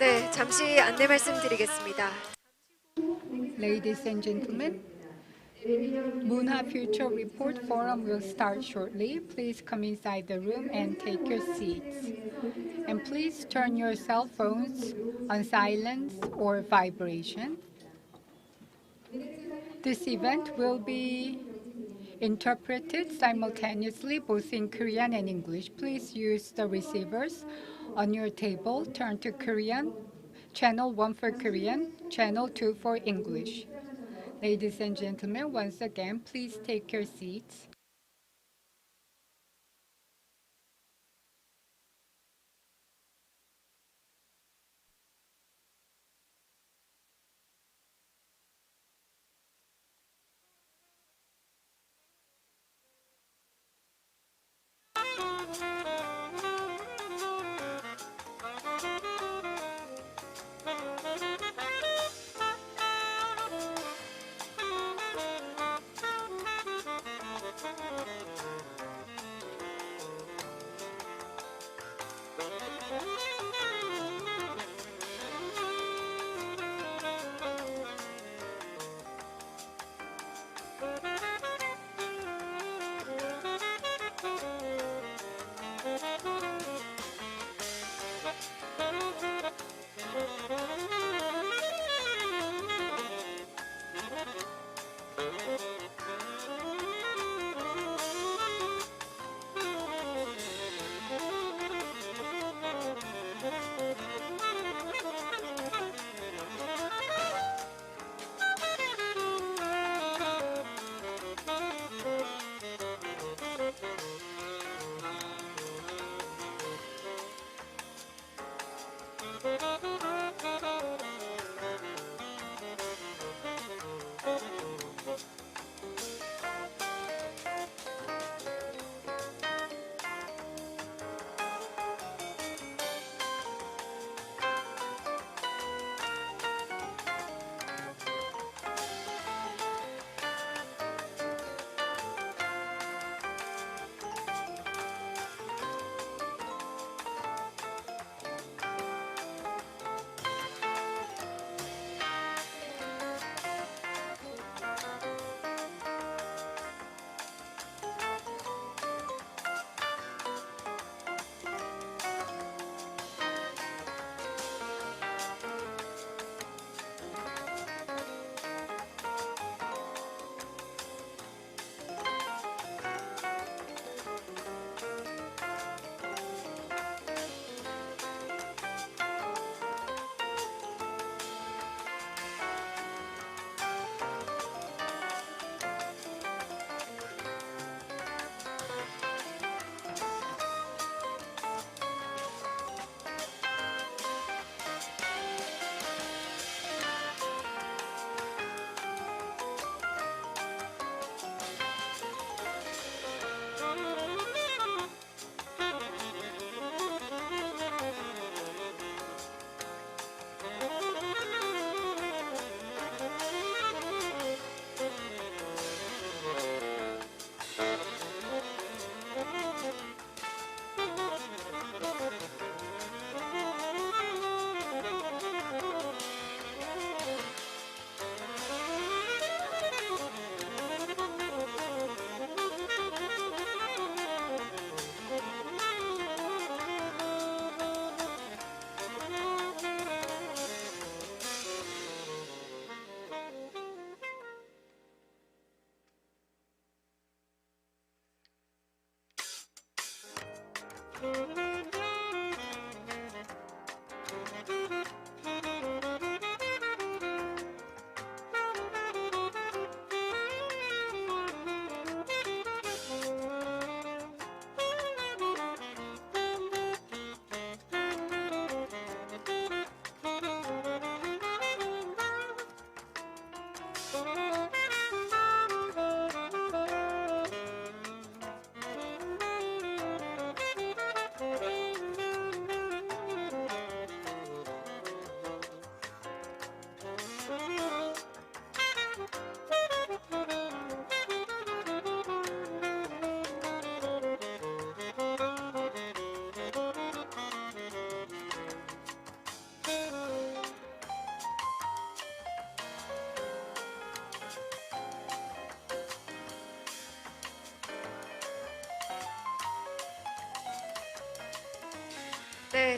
네, 잠시 안내 말씀드리겠습니다. Ladies and gentlemen, Munhwa Future Report forum will start shortly. Please come inside the room and take your seats. And please turn your cell phones on silence or vibration. This event will be interpreted simultaneously both in Korean and English. Please use the receivers on your table. Turn to Korean, channel 1 for Korean, channel 2 for English. Ladies and gentlemen, once again, please take your seats.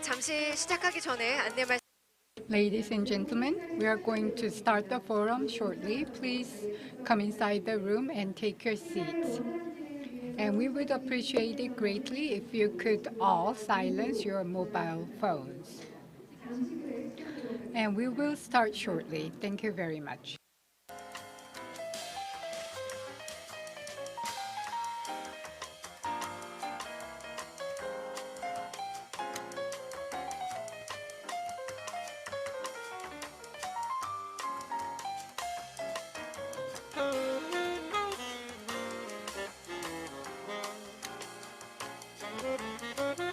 잠시 시작하기 전에 안내 말씀. Ladies and gentlemen, we are going to start the forum shortly. Please come inside the room and take your seats. And we would appreciate it greatly if you could all silence your mobile phones. And we will start shortly. Thank you very much.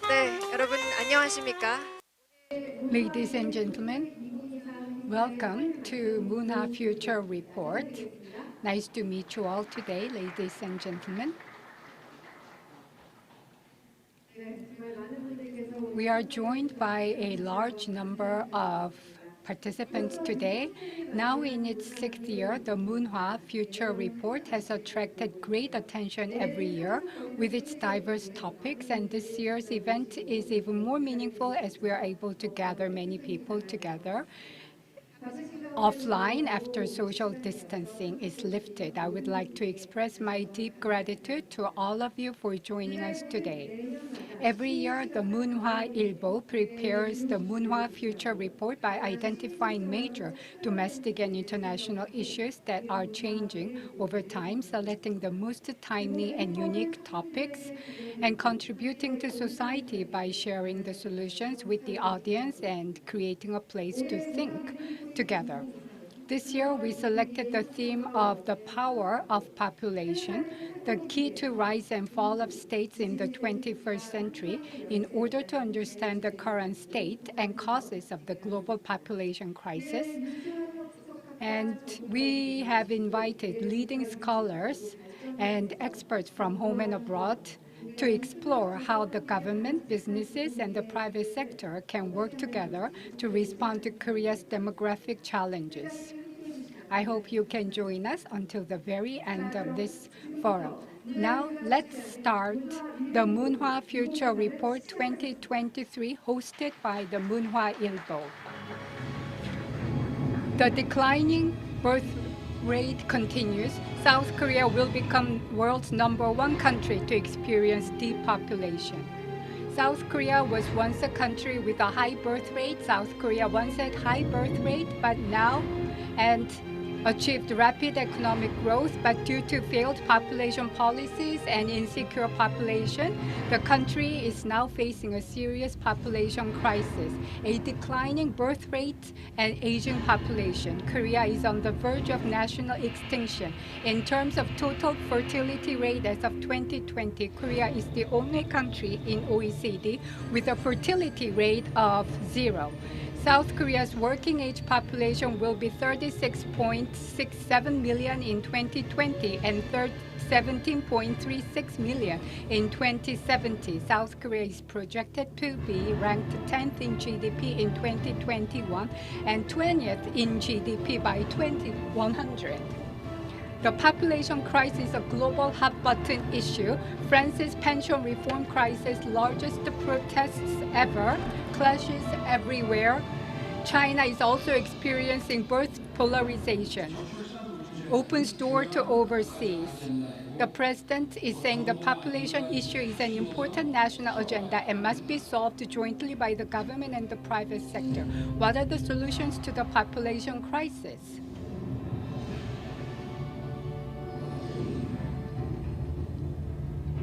네, 여러분 안녕하십니까? Ladies and gentlemen, welcome to Munhwa Future Report. Nice to meet you all today, ladies and gentlemen. We are joined by a large number of participants today. Now in its 6th year, the Munhwa Future Report has attracted great attention every year with its diverse topics, and this year's event is even more meaningful as we are able to gather many people together offline after social distancing is lifted. I would like to express my deep gratitude to all of you for joining us today. Every year, the Munhwa Ilbo prepares the Munhwa Future Report by identifying major domestic and international issues that are changing over time, selecting the most timely and unique topics, and contributing to society by sharing the solutions with the audience and creating a place to think together. This year, we selected the theme of the power of population, the key to rise and fall of states in the 21st century, in order to understand the current state and causes of the global population crisis. And we have invited leading scholars and experts from home and abroad to explore how the government, businesses, and the private sector can work together to respond to Korea's demographic challenges. I hope you can join us until the very end of this forum. Now, let's start the Munhwa Future Report 2023, hosted by the Munhwa Ilbo. The declining birth rate continues. South Korea will become world's #1 country to experience depopulation. South Korea was once a country with a high birth rate. South Korea once had high birth rate, but now achieved rapid economic growth, but due to failed population policies and insecure population, the country is now facing a serious population crisis, a declining birth rate and aging population. Korea is on the verge of national extinction. In terms of total fertility rate as of 2020, Korea is the only country in OECD with a fertility rate of 0. South Korea's working age population will be 36.67 million in 2020 and 17.36 million in 2070. South Korea is projected to be ranked 10th in GDP in 2021 and 20th in GDP by 2100. The population crisis is a global hot-button issue. France's pension reform crisis, largest protests ever, clashes everywhere. China is also experiencing birth polarization, opens door to overseas. The president is saying the population issue is an important national agenda and must be solved jointly by the government and the private sector. What are the solutions to the population crisis?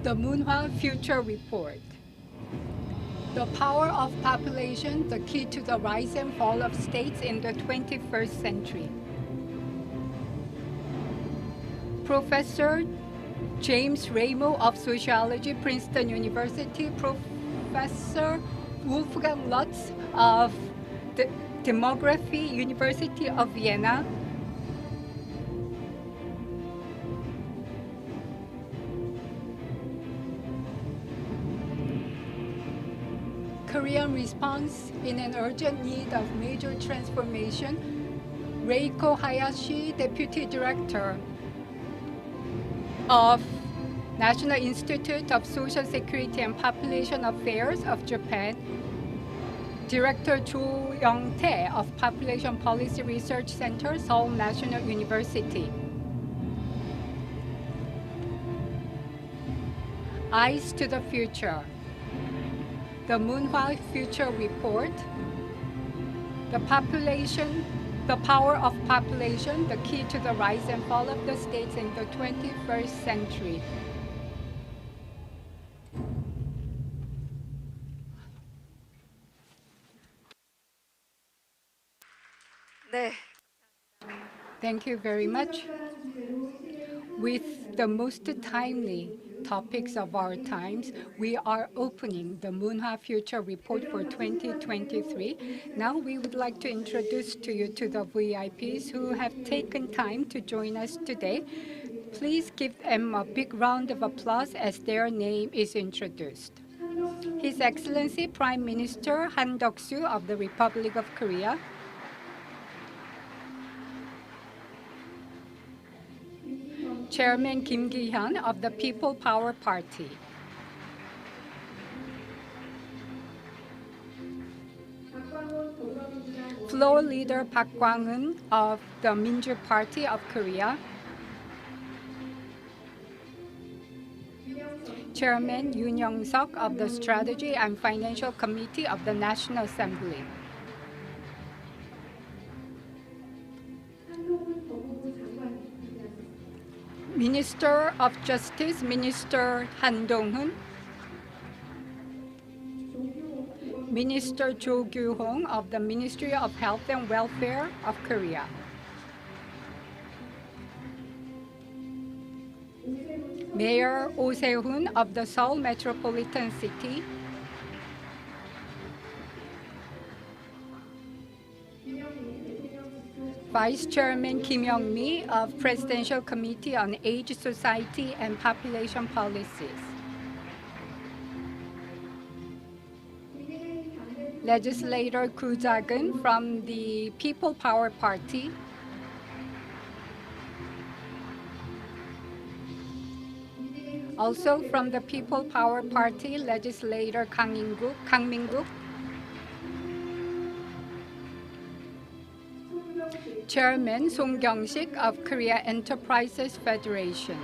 The Munhwa Future Report. The power of population, the key to the rise and fall of states in the 21st century. Professor James Ramo of Sociology, Princeton University, Professor Wolfgang Lutz of the Demography, University of Vienna, Korean response in an urgent need of major transformation. Reiko Hayashi, Deputy Director of National Institute of Social Security and Population Affairs of Japan, Director Jo Young-tae of Population Policy Research Center, Seoul National University. Eyes to the Future. The Munhwa Future Report. The power of population, the key to the rise and fall of the states in the 21st century. 네, Thank you very much. With the most timely topics of our times, we are opening the Munhwa Future Report for 2023. Now we would like to introduce to you to the VIPs who have taken time to join us today. Please give them a big round of applause as their name is introduced. His Excellency Prime Minister Han Duck-soo of the Republic of Korea, Chairman Kim Ki-hyun of the People Power Party, Floor Leader Park Kwang-eun of the Minju Party of Korea, Chairman Yoon Young-suk of the Strategy and Financial Committee of the National Assembly, Minister of Justice, Minister Han Dong-hoon, Minister Jo Gyu-hong of the Ministry of Health and Welfare of Korea, Mayor Oh Se-hoon of the Seoul Metropolitan City, Vice Chairman Kim Young-mi of Presidential Committee on Age, Society, and Population Policies, Legislator Koo Ja-geun from the People Power Party, also from the People Power Party, Legislator Kang Min-guk, Chairman Song Kyung-sik of Korea Enterprises Federation,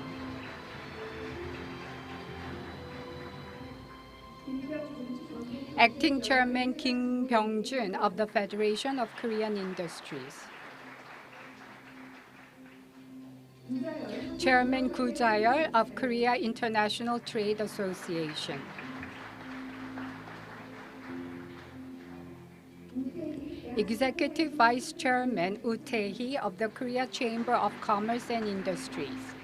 Acting Chairman Kim Byung-jun of the Federation of Korean Industries, Chairman Koo Ja-yeol of Korea International Trade Association, Executive Vice Chairman Woo Tae-hee of the Korea Chamber of Commerce and Industries,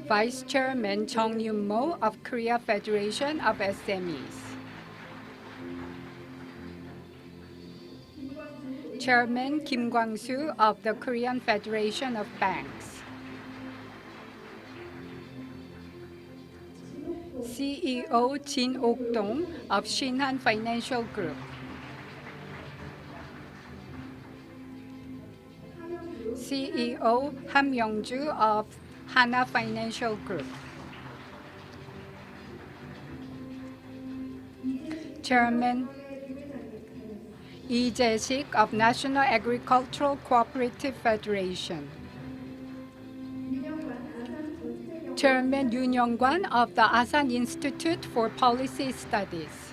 Vice Chairman Chung Yun-mo of Korea Federation of SMEs, Chairman Kim Kwang-soo of the Korean Federation of Banks, CEO Jin Ok-dong of Shinhan Financial Group, CEO Han Myung-ju of Hana Financial Group, Chairman Lee Jae-sik of National Agricultural Cooperative Federation, Chairman Yoon Young-kwan of the Asan Institute for Policy Studies,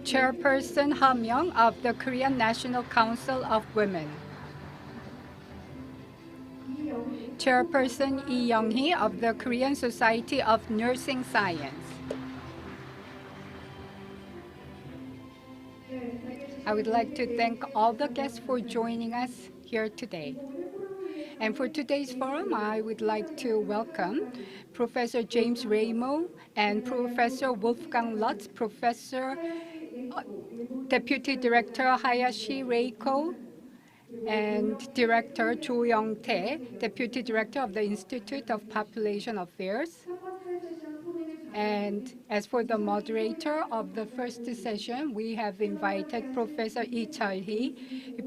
Chairperson Ha Myung of the Korean National Council of Women, Chairperson Lee Young-hee of the Korean Society of Nursing Science. I would like to thank all the guests for joining us here today. And for today's forum, I would like to welcome Professor James Ramo and Professor Wolfgang Lutz, Deputy Director Hayashi Reiko, and Director Jo Young-tae, Deputy Director of the Institute of Population Affairs. And as for the moderator of the first session, we have invited Professor Lee Chul-hee,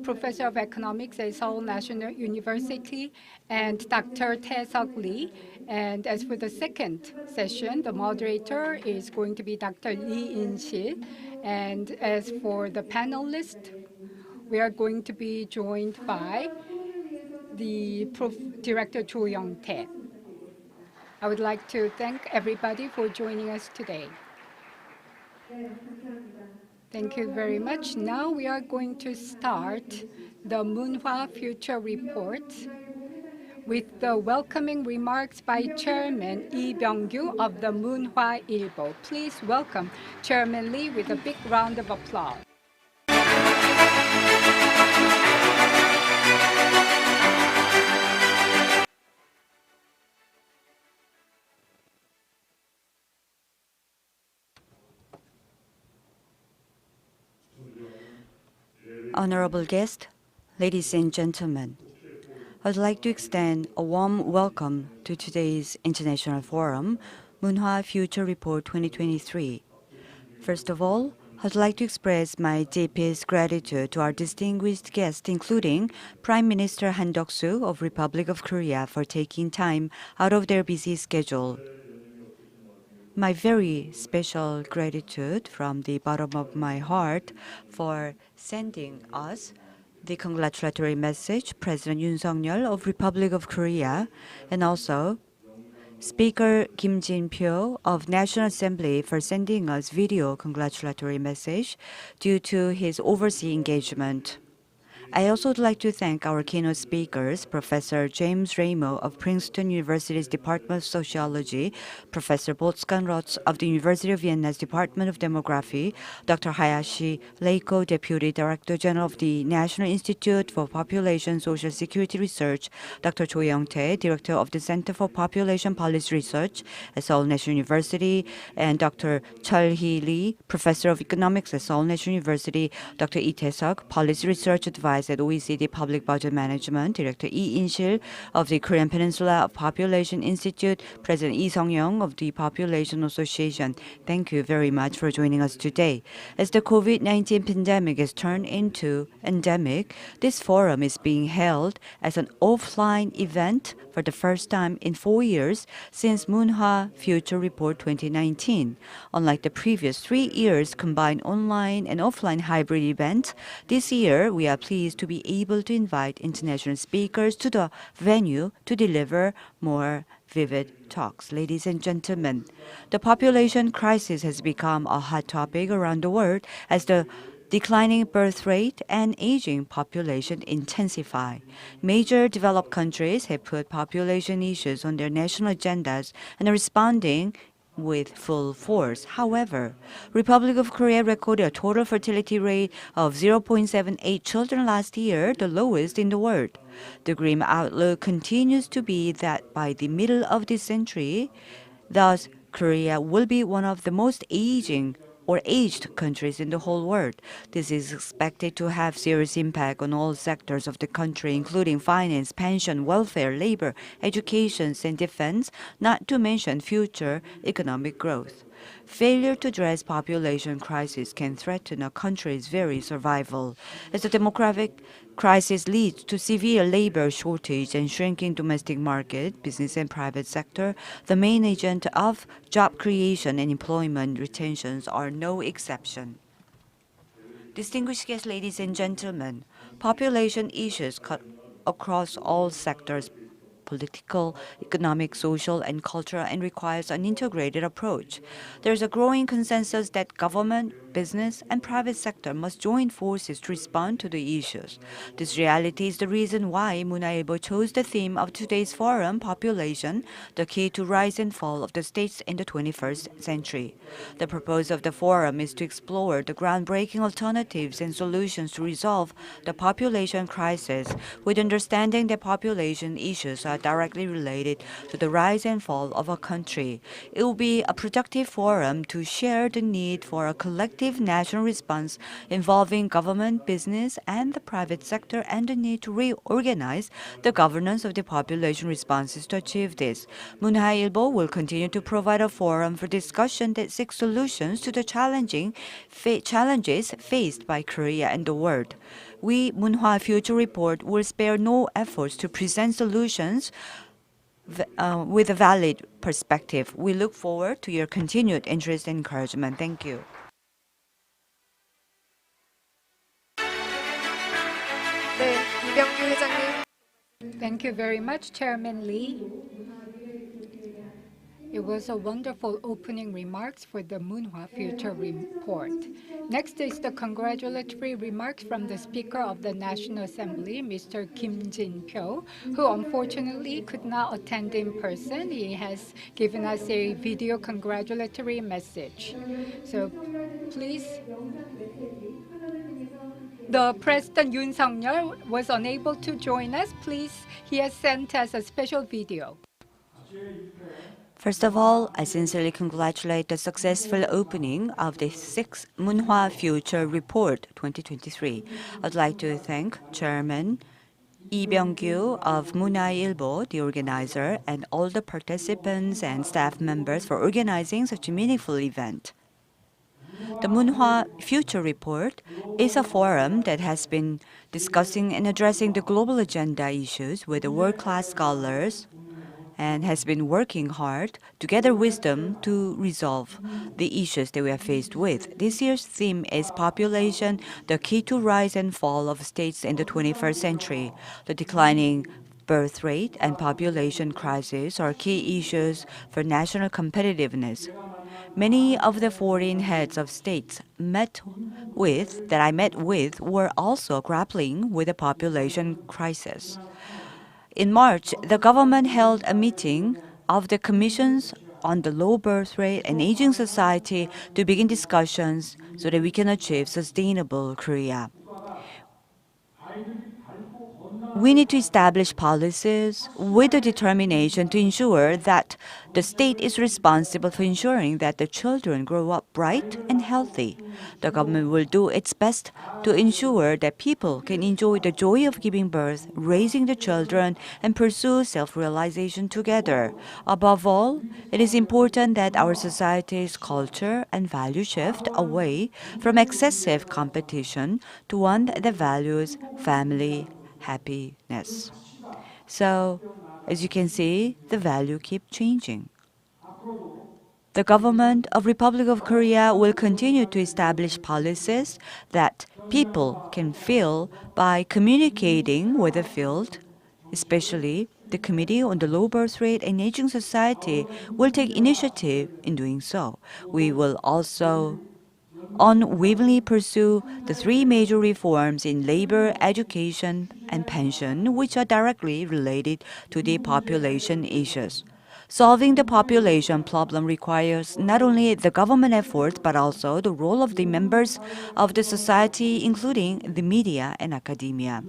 Professor of Economics at Seoul National University, and Dr. Tae-seok Lee, And as for the second session, the moderator is going to be Dr. Lee In-sil. And as for the panelists, we are going to be joined by the Director Cho Young-tae. I would like to thank everybody for joining us today. Thank you very much. Now we are going to start the Munhwa Future Report with the welcoming remarks by Chairman Lee Byung-gyu of the Munhwa Ilbo. Please welcome Chairman Lee with a big round of applause. Honorable guests, ladies and gentlemen, I'd like to extend a warm welcome to today's International Forum, Munhwa Future Report 2023. First of all, I'd like to express my deepest gratitude to our distinguished guests, including Prime Minister Han Duck-soo of Republic of Korea, for taking time out of their busy schedule. My very special gratitude from the bottom of my heart for sending us the congratulatory message, President Yoon Suk-yeol of Republic of Korea, and also Speaker Kim Jin-pyo of National Assembly for sending us video congratulatory message due to his overseas engagement. I also would like to thank our keynote speakers, Professor James Ramo of Princeton University's Department of Sociology, Professor Botskan Rots of the University of Vienna's Department of Demography, Dr. Hayashi Leiko, Deputy Director General of the National Institute for Population Social Security Research, Dr. Cho Young-tae, Director of the Center for Population Policy Research at Seoul National University, and Dr. Chul-hee Lee, Professor of Economics at Seoul National University, Dr. Lee Tae-seok, Policy Research Advisor at OECD Public Budget Management, Director Lee In-sil of the Korean Peninsula Population Institute, President Lee Sung-young of the Population Association. Thank you very much for joining us today. As the COVID-19 pandemic has turned into endemic, this forum is being held as an offline event for the first time in 4 years since Munhwa Future Report 2019. Unlike the previous 3 years combined online and offline hybrid events, this year we are pleased to be able to invite international speakers to the venue to deliver more vivid talks. Ladies and gentlemen, the population crisis has become a hot topic around the world as the declining birth rate and aging population intensify. Major developed countries have put population issues on their national agendas and are responding with full force. However, Republic of Korea recorded a total fertility rate of 0.78 children last year, the lowest in the world. The grim outlook continues to be that by the middle of this century, thus Korea will be one of the most aged countries in the whole world. This is expected to have serious impact on all sectors of the country, including finance, pension, welfare, labor, education, and defense, not to mention future economic growth. Failure to address population crisis can threaten a country's very survival. As the demographic crisis leads to severe labor shortage and shrinking domestic market, business and private sector, the main agent of job creation and employment retentions are no exception. Distinguished guests, ladies and gentlemen, population issues cut across all sectors, political, economic, social, and cultural, and requires an integrated approach. There is a growing consensus that government, business, and private sector must join forces to respond to the issues. This reality is the reason why Munhwa Ilbo chose the theme of today's forum, Population, the Key to Rise and Fall of the States in the 21st Century. The purpose of the forum is to explore the groundbreaking alternatives and solutions to resolve the population crisis, with understanding that population issues are directly related to the rise and fall of a country. It will be a productive forum to share the need for a collective national response involving government, business, and the private sector, and the need to reorganize the governance of the population responses to achieve this. Munhwa Ilbo will continue to provide a forum for discussion that seeks solutions to the challenges faced by Korea and the world. We, Munhwa Future Report, will spare no efforts to present solutions with a valid perspective. We look forward to your continued interest and encouragement. Thank you. 네, 이병규 회장님. Thank you very much, Chairman Lee. It was a wonderful opening remarks for the Munhwa Future Report. Next is the congratulatory remarks from the Speaker of the National Assembly, Mr. Kim Jin-pyo, who unfortunately could not attend in person. He has given us a video congratulatory message. So please. The President Yoon Suk-yeol was unable to join us. Please, he has sent us a special video. First of all, I sincerely congratulate the successful opening of the 6th Munhwa Future Report 2023. I'd like to thank Chairman Lee Byung-gyu of Munhwa Ilbo, the organizer, and all the participants and staff members for organizing such a meaningful event. The Munhwa Future Report is a forum that has been discussing and addressing the global agenda issues with the world-class scholars and has been working hard to gather wisdom to resolve the issues that we are faced with. This year's theme is Population, the Key to Rise and Fall of States in the 21st Century. The declining birth rate and population crisis are key issues for national competitiveness. Many of the foreign heads of states that I met with were also grappling with the population crisis. In March, the government held a meeting of the commissions on the low birth rate and aging society to begin discussions so that we can achieve sustainable Korea. We need to establish policies with the determination to ensure that the state is responsible for ensuring that the children grow up bright and healthy. The government will do its best to ensure that people can enjoy the joy of giving birth, raising the children, and pursue self-realization together. Above all, it is important that our society's culture and value shift away from excessive competition to one that values family happiness. So, as you can see, the value keeps changing. The government of Republic of Korea will continue to establish policies that people can feel by communicating with the field, especially the Committee on the Low Birth Rate and Aging Society will take initiative in doing so. We will also unwaveringly pursue the 3 major reforms in labor, education, and pension, which are directly related to the population issues. Solving the population problem requires not only the government efforts, but also the role of the members of the society, including the media and academia.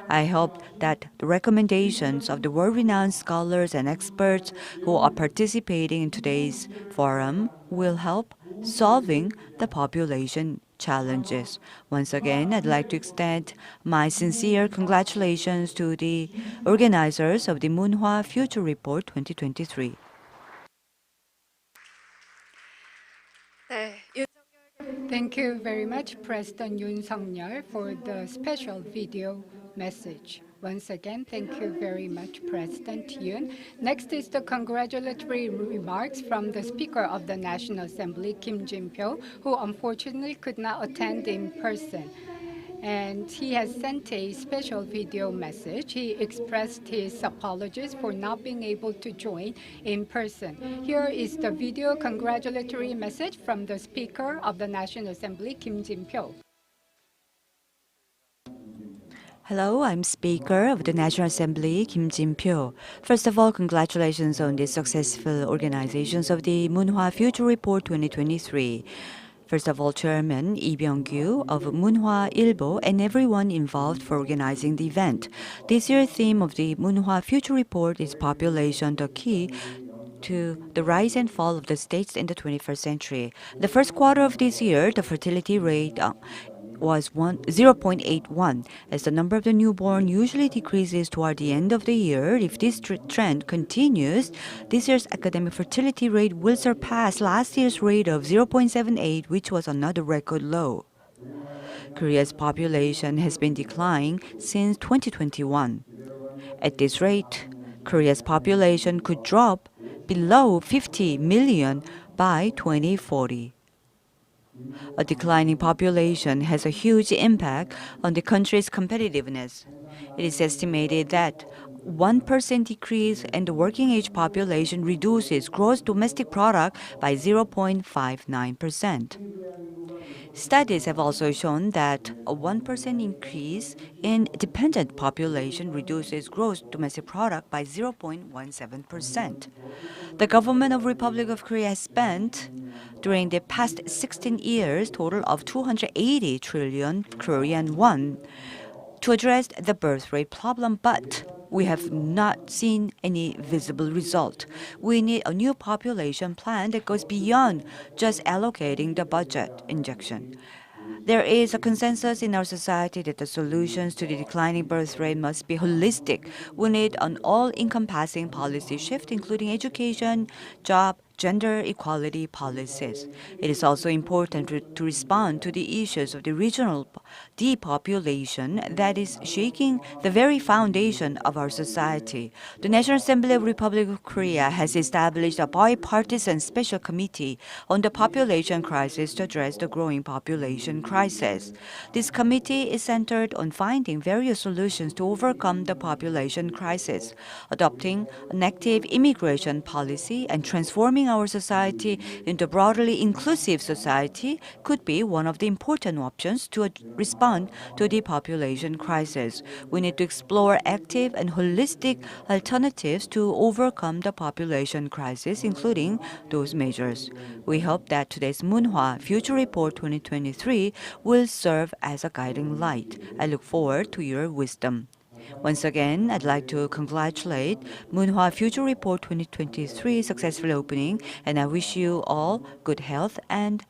I hope that the recommendations of the world-renowned scholars and experts who are participating in today's forum will help solving the population challenges. Once again, I'd like to extend my sincere congratulations to the organizers of the Munhwa Future Report 2023. 네, Thank you very much, President Yoon Suk-yeol, for the special video message. Once again, thank you very much, President Yoon. Next is the congratulatory remarks from the Speaker of the National Assembly, Kim Jin-pyo, who unfortunately could not attend in person. And he has sent a special video message. He expressed his apologies for not being able to join in person. Here is the video congratulatory message from the Speaker of the National Assembly, Kim Jin-pyo. Hello, I'm Speaker of the National Assembly, Kim Jin-pyo. First of all, congratulations on the successful organizations of the Munhwa Future Report 2023. First of all, Chairman Lee Byung-gyu of Munhwa Ilbo and everyone involved for organizing the event. This year's theme of the Munhwa Future Report is Population, the Key to the Rise and Fall of the States in the 21st Century. The first quarter of this year, the fertility rate was 0.81. As the number of the newborn usually decreases toward the end of the year, if this trend continues, this year's academic fertility rate will surpass last year's rate of 0.78, which was another record low. Korea's population has been declining since 2021. At this rate, Korea's population could drop below 50 million by 2040. A declining population has a huge impact on the country's competitiveness. It is estimated that 1% decrease in the working age population reduces gross domestic product by 0.59%. Studies have also shown that a 1% increase in dependent population reduces gross domestic product by 0.17%. The government of Republic of Korea has spent during the past 16 years total of 280 trillion Korean won to address the birth rate problem, but we have not seen any visible result. We need a new population plan that goes beyond just allocating the budget injection. There is a consensus in our society that the solutions to the declining birth rate must be holistic. We need an all-encompassing policy shift, including education, job, gender equality policies. It is also important to respond to the issues of the regional depopulation that is shaking the very foundation of our society. The National Assembly of the Republic of Korea has established a bipartisan special committee on the population crisis to address the growing population crisis. This committee is centered on finding various solutions to overcome the population crisis, adopting an active immigration policy, and transforming our society into a broadly inclusive society could be one of the important options to respond to the population crisis. We need to explore active and holistic alternatives to overcome the population crisis, including those measures. We hope that today's Munhwa Future Report 2023 will serve as a guiding light. I look forward to your wisdom. Once again, I'd like to congratulate Munhwa Future Report 2023 successful opening, and I wish you all good health and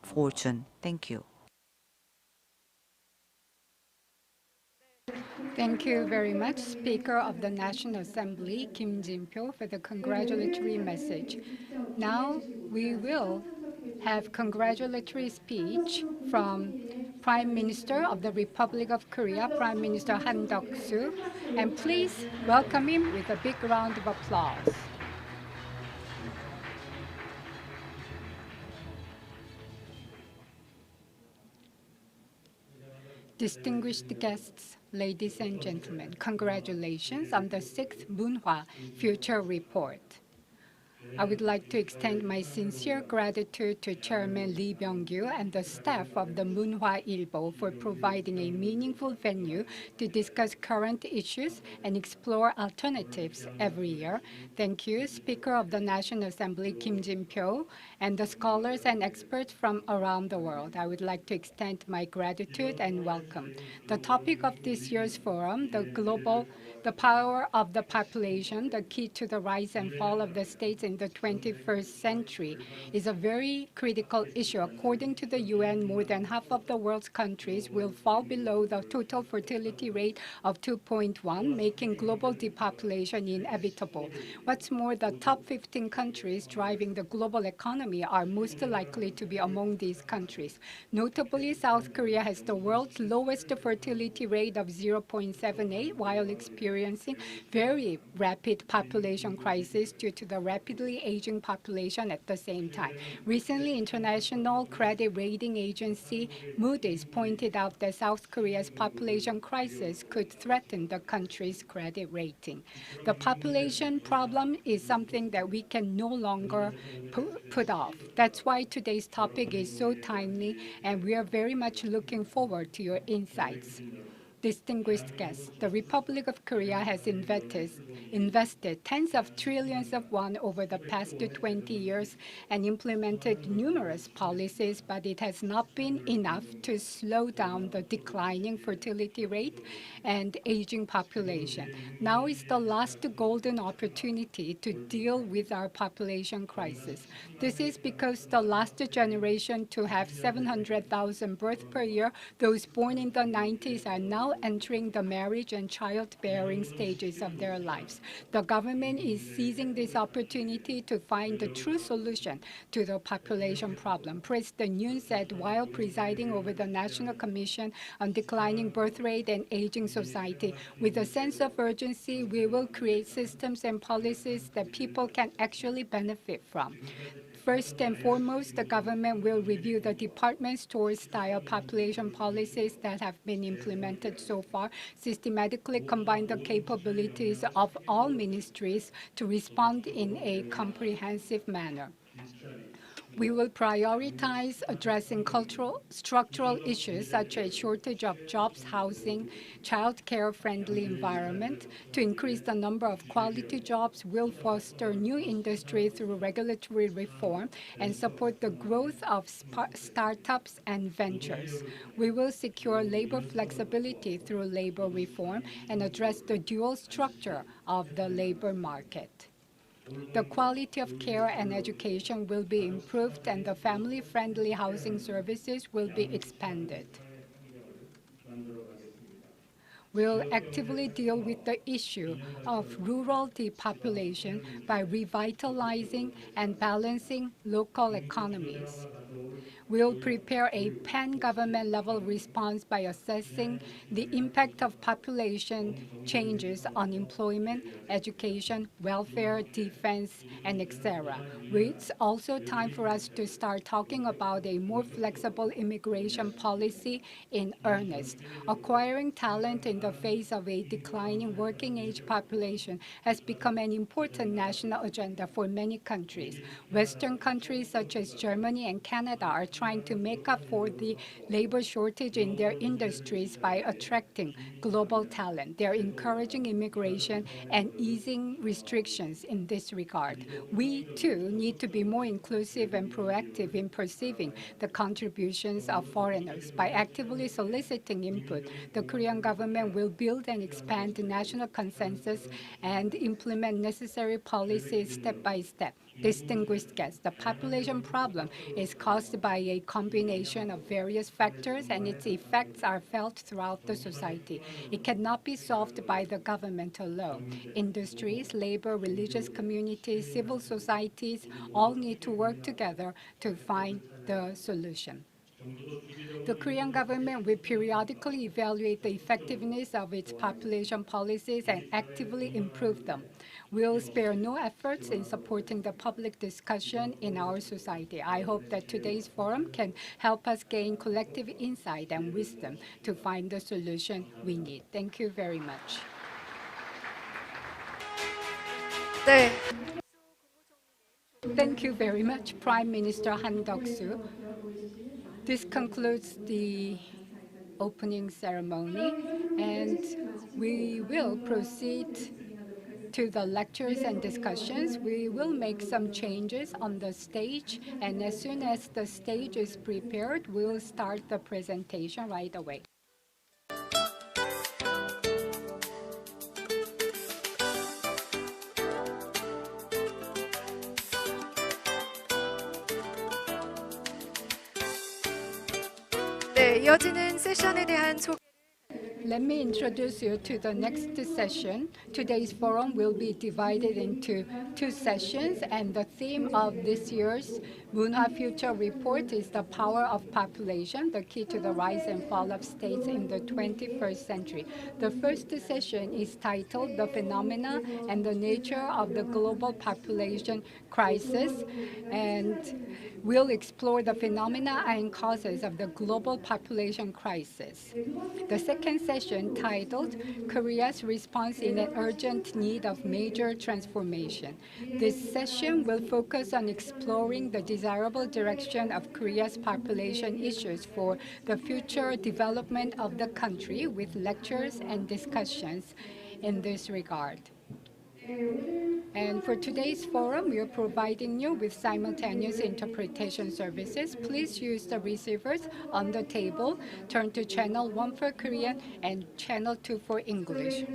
fortune. Thank you. Thank you very much, Speaker of the National Assembly, Kim Jin-pyo, for the congratulatory message. Now we will have congratulatory speech from Prime Minister of the Republic of Korea, Prime Minister Han Duck-soo, and please welcome him with a big round of applause. Distinguished guests, ladies and gentlemen, congratulations on the 6th Munhwa Future Report. I would like to extend my sincere gratitude to Chairman Lee Byung-gyu and the staff of the Munhwa Ilbo for providing a meaningful venue to discuss current issues and explore alternatives every year. Thank you, Speaker of the National Assembly Kim Jin-pyo, and the scholars and experts from around the world. I would like to extend my gratitude and welcome. The topic of this year's forum, the power of the population, the key to the rise and fall of the states in the 21st century, is a very critical issue. According to the UN, more than half of the world's countries will fall below the total fertility rate of 2.1, making global depopulation inevitable. What's more, the top 15 countries driving the global economy are most likely to be among these countries. Notably, South Korea has the world's lowest fertility rate of 0.78, while experiencing very rapid population crisis due to the rapidly aging population at the same time. Recently, international credit rating agency Moody's pointed out that South Korea's population crisis could threaten the country's credit rating. The population problem is something that we can no longer put off. That's why today's topic is so timely, and we are very much looking forward to your insights. Distinguished guests, the Republic of Korea has invested tens of trillions of won over the past 20 years and implemented numerous policies, but it has not been enough to slow down the declining fertility rate and aging population. Now is the last golden opportunity to deal with our population crisis. This is because the last generation to have 700,000 births per year, those born in the 90s, are now people entering the marriage and childbearing stages of their lives. The government is seizing this opportunity to find the true solution to the population problem, President Yoon said while presiding over the National Commission on Declining Birth Rate and Aging Society. With a sense of urgency, we will create systems and policies that people can actually benefit from. First and foremost, the government will review the department store-style population policies that have been implemented so far, systematically combine the capabilities of all ministries to respond in a comprehensive manner. We will prioritize addressing structural issues such as shortage of jobs, housing, child care-friendly environment. To increase the number of quality jobs, we'll foster new industry through regulatory reform and support the growth of startups and ventures. We will secure labor flexibility through labor reform and address the dual structure of the labor market. The quality of care and education will be improved, and the family-friendly housing services will be expanded. We'll actively deal with the issue of rural depopulation by revitalizing and balancing local economies. We'll prepare a pan-government level response by assessing the impact of population changes on employment, education, welfare, defense, and etc. It's also time for us to start talking about a more flexible immigration policy in earnest. Acquiring talent in the face of a declining working-age population has become an important national agenda for many countries. Western countries such as Germany and Canada are trying to make up for the labor shortage in their industries by attracting global talent. They're encouraging immigration and easing restrictions in this regard. We, too, need to be more inclusive and proactive in perceiving the contributions of foreigners. By actively soliciting input, the Korean government will build and expand the national consensus and implement necessary policies step by step. Distinguished guests, the population problem is caused by a combination of various factors, and its effects are felt throughout the society. It cannot be solved by the government alone. Industries, labor, religious communities, civil societies all need to work together to find the solution. The Korean government will periodically evaluate the effectiveness of its population policies and actively improve them. We'll spare no efforts in supporting the public discussion in our society. I hope that today's forum can help us gain collective insight and wisdom to find the solution we need. Thank you very much. 네. Thank you very much, Prime Minister Han Duck-soo. This concludes the opening ceremony, and we will proceed to the lectures and discussions. We will make some changes on the stage, and as soon as the stage is prepared, we'll start the presentation right away. 네, 이어지는 세션에 대한 소개. Let me introduce you to the next session. Today's forum will be divided into two sessions, and the theme of this year's Munhwa Future Report is the power of population, the key to the rise and fall of states in the 21st century. The first session is titled The Phenomena and the Nature of the Global Population Crisis, and we'll explore the phenomena and causes of the global population crisis. The second session, titled Korea's Response in an Urgent Need of Major Transformation. This session will focus on exploring the desirable direction of Korea's population issues for the future development of the country, with lectures and discussions in this regard. And for today's forum, we are providing you with simultaneous interpretation services. Please use the receivers on the table. Turn to channel 1 for Korean and channel 2 for English.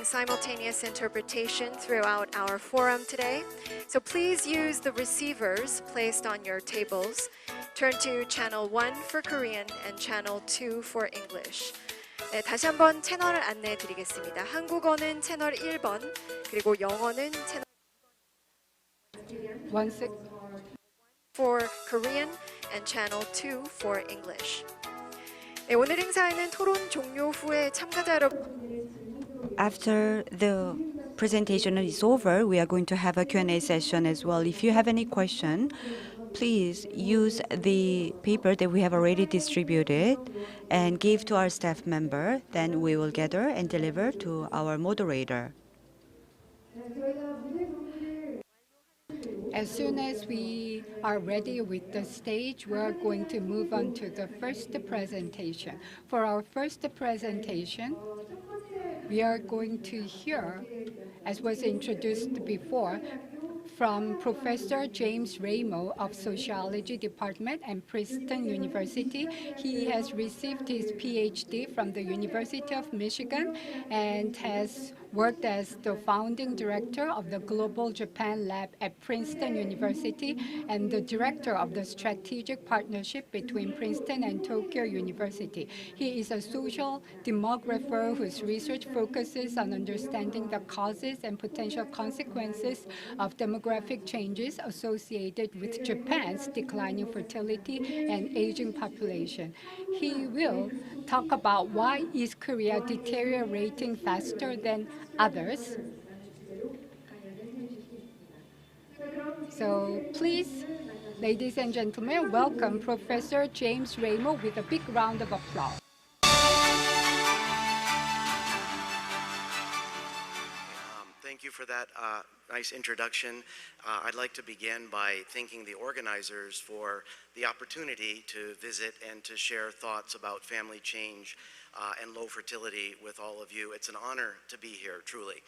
providing simultaneous interpretation throughout our forum today. So please use the receivers placed on your tables. Turn to channel 1 for Korean and channel 2 for English. 네, 다시 한번 채널을 안내해 드리겠습니다. 한국어는 채널 1번, 그리고 영어는 채널 Once ag- for Korean and channel 2 for English. 네, 오늘 행사에는 토론 종료 후에 참가자 여러분 After the presentation is over, we are going to have a Q&A session as well. If you have any question, please use the paper that we have already distributed and give to our staff member. Then we will gather and deliver to our moderator. As soon as we are ready with the stage, we are going to move on to the first presentation. For our first presentation, we are going to hear, as was introduced before, from Professor James Ramo of Sociology Department at Princeton University. He has received his PhD from the University of Michigan and has worked as the founding director of the Global Japan Lab at Princeton University and the director of the strategic partnership between Princeton and Tokyo University. He is a social demographer whose research focuses on understanding the causes and potential consequences of demographic changes associated with Japan's declining fertility and aging population. He will talk about why is Korea deteriorating faster than others. So please, ladies and gentlemen, welcome Professor James Ramo with a big round of applause. Thank you for that nice introduction. I'd like to begin by thanking the organizers for the opportunity to visit and to share thoughts about family change and low fertility with all of you. It's an honor to be here, truly.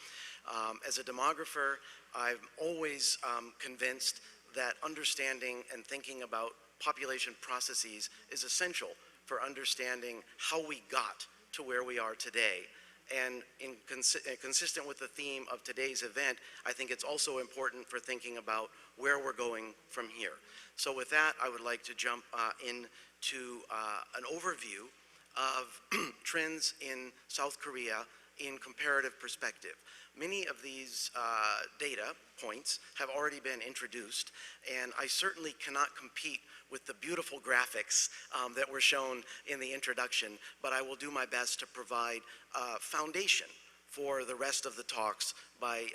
As a demographer, I'm always convinced that understanding and thinking about population processes is essential for understanding how we got to where we are today. And consistent with the theme of today's event, I think it's also important for thinking about where we're going from here. So with that, I would like to jump into an overview of trends in South Korea in comparative perspective. Many of these data points have already been introduced, and I certainly cannot compete with the beautiful graphics that were shown in the introduction, but I will do my best to provide a foundation for the rest of the talks by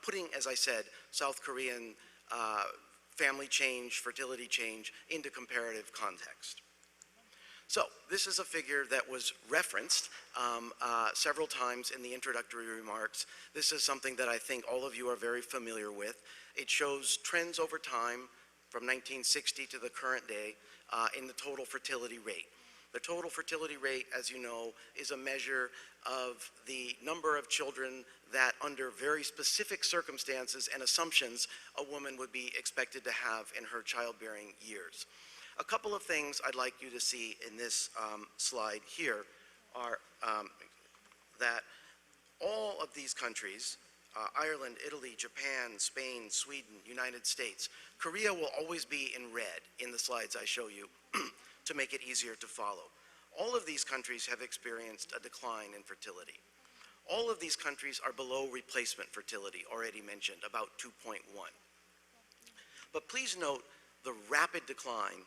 putting, as I said, South Korean family change, fertility change into comparative context. So this is a figure that was referenced several times in the introductory remarks. This is something that I think all of you are very familiar with. It shows trends over time from 1960 to the current day in the total fertility rate. The total fertility rate, as you know, is a measure of the number of children that under very specific circumstances and assumptions a woman would be expected to have in her childbearing years. A couple of things I'd like you to see in this slide here are that all of these countries, Ireland, Italy, Japan, Spain, Sweden, United States, Korea will always be in red in the slides I show you to make it easier to follow. All of these countries have experienced a decline in fertility. All of these countries are below replacement fertility, already mentioned, about 2.1. But please note the rapid decline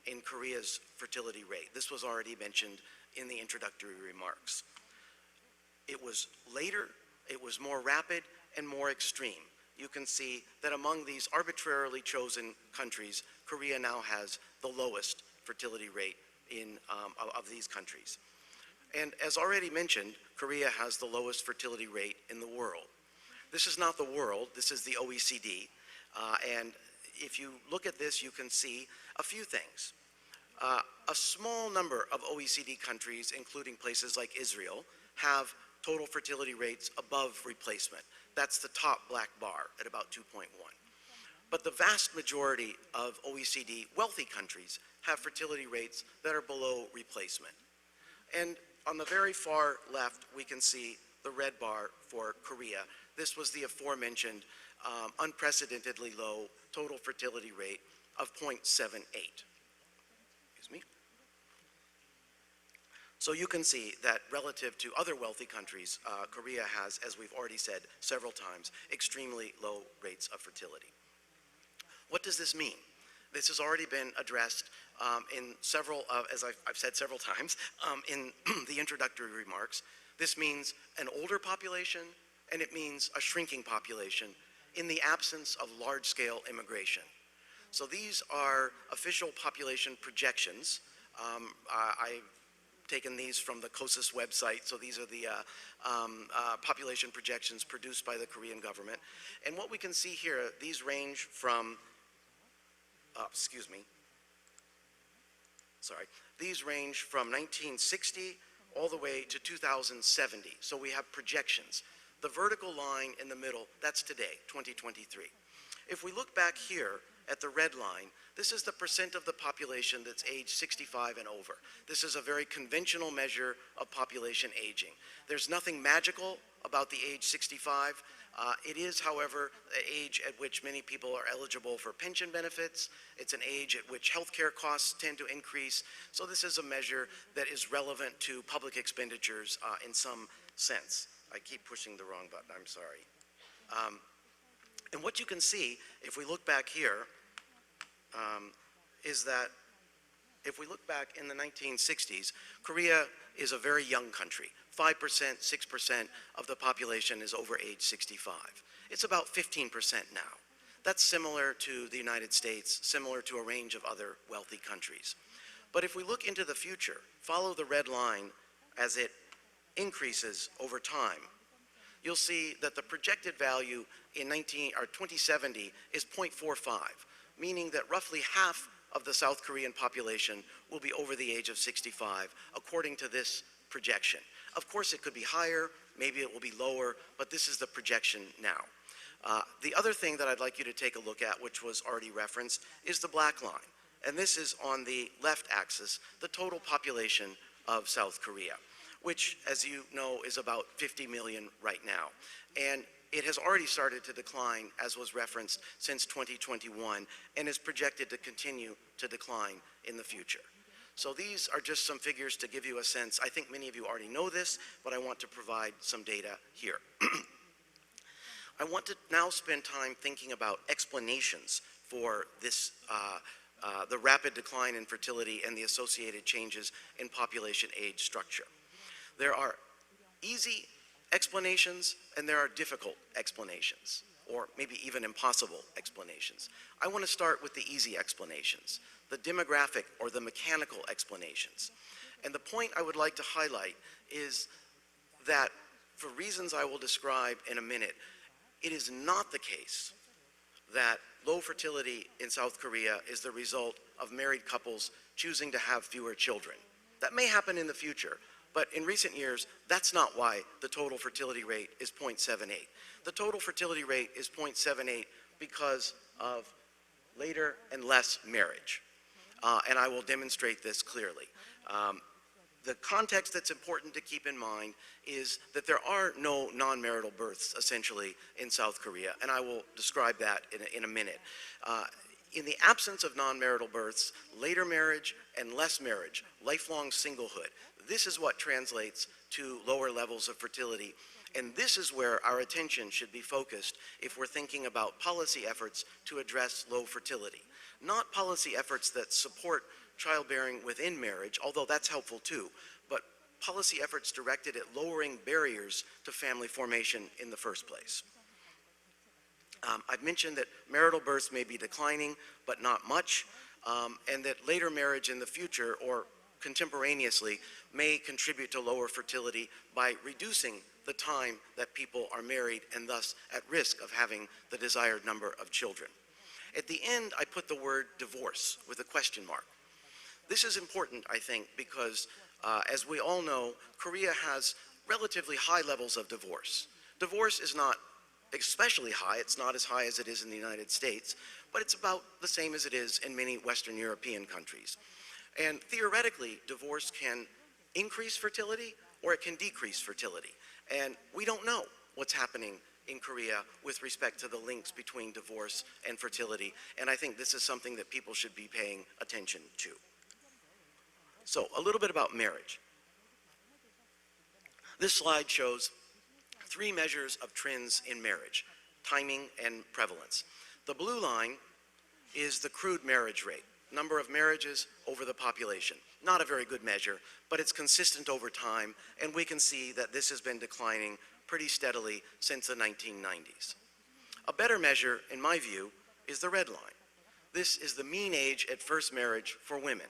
in Korea's fertility rate. This was already mentioned in the introductory remarks. It was later, it was more rapid, and more extreme. You can see that among these arbitrarily chosen countries, Korea now has the lowest fertility rate of these countries. And as already mentioned, Korea has the lowest fertility rate in the world. This is not the world, this is the OECD. And if you look at this, you can see a few things. A small number of OECD countries, including places like Israel, have total fertility rates above replacement. That's the top black bar at about 2.1. But the vast majority of OECD wealthy countries have fertility rates that are below replacement. And on the very far left, we can see the red bar for Korea. This was the aforementioned unprecedentedly low total fertility rate of 0.78. Excuse me. So you can see that relative to other wealthy countries, Korea has, as we've already said several times, extremely low rates of fertility. What does this mean? This has already been addressed in several, as I've said several times, in the introductory remarks. This means an older population, and it means a shrinking population in the absence of large-scale immigration. So these are official population projections. I've taken these from the COSIS website, so these are the population projections produced by the Korean government. And what we can see here, these range from, these range from 1960 all the way to 2070. So we have projections. The vertical line in the middle, that's today, 2023. If we look back here at the red line, this is the percent of the population that's age 65 and over. This is a very conventional measure of population aging. There's nothing magical about the age 65. It is, however, the age at which many people are eligible for pension benefits. It's an age at which healthcare costs tend to increase. So this is a measure that is relevant to public expenditures in some sense. I keep pushing the wrong button, I'm sorry. And what you can see, if we look back here, is that if we look back in the 1960s, Korea is a very young country. 5%, 6% of the population is over age 65. It's about 15% now. That's similar to the United States, similar to a range of other wealthy countries. But if we look into the future, follow the red line as it increases over time, you'll see that the projected value in 2070 is 0.45, meaning that roughly half of the South Korean population will be over the age of 65, according to this projection. Of course, it could be higher, maybe it will be lower, but this is the projection now. The other thing that I'd like you to take a look at, which was already referenced, is the black line. And this is on the left axis, the total population of South Korea, which, as you know, is about 50 million right now. And it has already started to decline, as was referenced, since 2021, and is projected to continue to decline in the future. So these are just some figures to give you a sense. I think many of you already know this, but I want to provide some data here. I want to now spend time thinking about explanations for this, the rapid decline in fertility and the associated changes in population age structure. There are easy explanations and there are difficult explanations, or maybe even impossible explanations. I want to start with the easy explanations, the demographic or the mechanical explanations. And the point I would like to highlight is that, for reasons I will describe in a minute, it is not the case that low fertility in South Korea is the result of married couples choosing to have fewer children. That may happen in the future, but in recent years, that's not why the total fertility rate is 0.78. The total fertility rate is 0.78 because of later and less marriage. And I will demonstrate this clearly. The context that's important to keep in mind is that there are no non-marital births, essentially, in South Korea, and I will describe that in a minute. In the absence of non-marital births, later marriage and less marriage, lifelong singlehood, this is what translates to lower levels of fertility, and this is where our attention should be focused if we're thinking about policy efforts to address low fertility. Not policy efforts that support childbearing within marriage, although that's helpful too, but policy efforts directed at lowering barriers to family formation in the first place. I've mentioned that marital births may be declining, but not much, and that later marriage in the future or contemporaneously may contribute to lower fertility by reducing the time that people are married and thus at risk of having the desired number of children. At the end, I put the word divorce with a question mark. This is important, I think, because as we all know, Korea has relatively high levels of divorce. Divorce is not especially high. It's not as high as it is in the United States, but it's about the same as it is in many Western European countries. And theoretically, divorce can increase fertility or it can decrease fertility. And we don't know what's happening in Korea with respect to the links between divorce and fertility. And I think this is something that people should be paying attention to. So, a little bit about marriage. This slide shows 3 measures of trends in marriage: timing and prevalence. The blue line is the crude marriage rate, number of marriages over the population. Not a very good measure, but it's consistent over time, and we can see that this has been declining pretty steadily since the 1990s. A better measure, in my view, is the red line. This is the mean age at first marriage for women,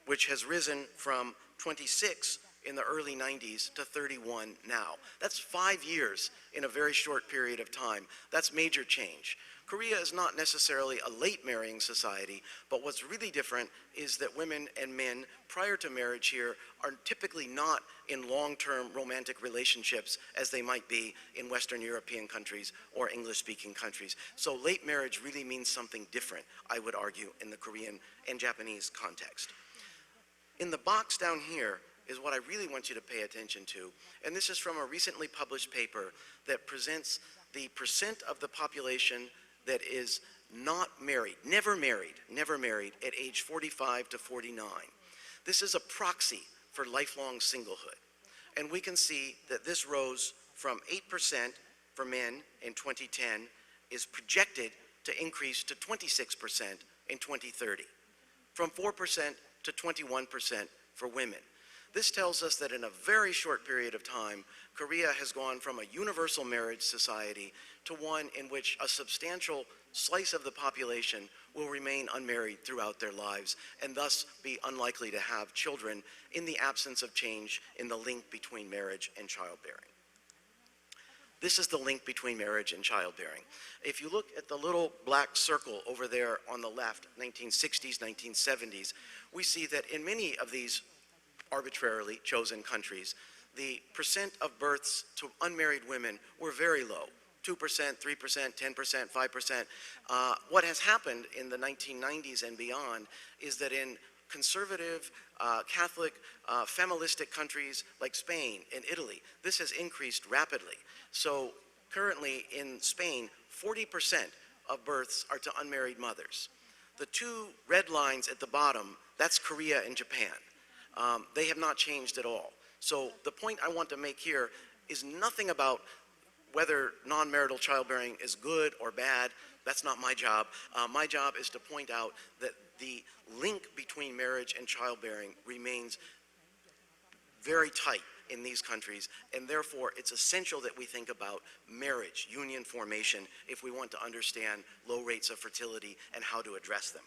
which has risen from 26 in the early 90s to 31 now. That's 5 years in a very short period of time. That's major change. Korea is not necessarily a late marrying society, but what's really different is that women and men prior to marriage here are typically not in long-term romantic relationships as they might be in Western European countries or English-speaking countries. So late marriage really means something different, I would argue, in the Korean and Japanese context. In the box down here is what I really want you to pay attention to, and this is from a recently published paper that presents the percent of the population that is not married, never married at age 45 to 49. This is a proxy for lifelong singlehood. And we can see that this rose from 8% for men in 2010 is projected to increase to 26% in 2030, from 4% to 21% for women. This tells us that in a very short period of time, Korea has gone from a universal marriage society to one in which a substantial slice of the population will remain unmarried throughout their lives and thus be unlikely to have children in the absence of change in the link between marriage and childbearing. This is the link between marriage and childbearing. If you look at the little black circle over there on the left, 1960s, 1970s, we see that in many of these arbitrarily chosen countries, the percent of births to unmarried women were very low, 2%, 3%, 10%, 5%. What has happened in the 1990s and beyond is that in conservative, Catholic, familistic countries like Spain and Italy, this has increased rapidly. So currently in Spain, 40% of births are to unmarried mothers. The 2 red lines at the bottom, that's Korea and Japan. They have not changed at all. So the point I want to make here is nothing about whether non-marital childbearing is good or bad. That's not my job. My job is to point out that the link between marriage and childbearing remains very tight in these countries, and therefore it's essential that we think about marriage, union formation, if we want to understand low rates of fertility and how to address them.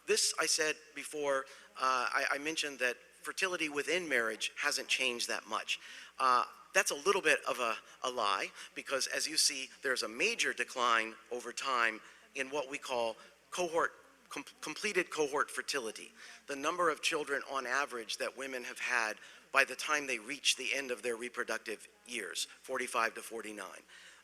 This, I said before, I mentioned that fertility within marriage hasn't changed that much. That's a little bit of a lie, because as you see, there's a major decline over time in what we call completed cohort fertility, the number of children on average that women have had by the time they reach the end of their reproductive years, 45 to 49.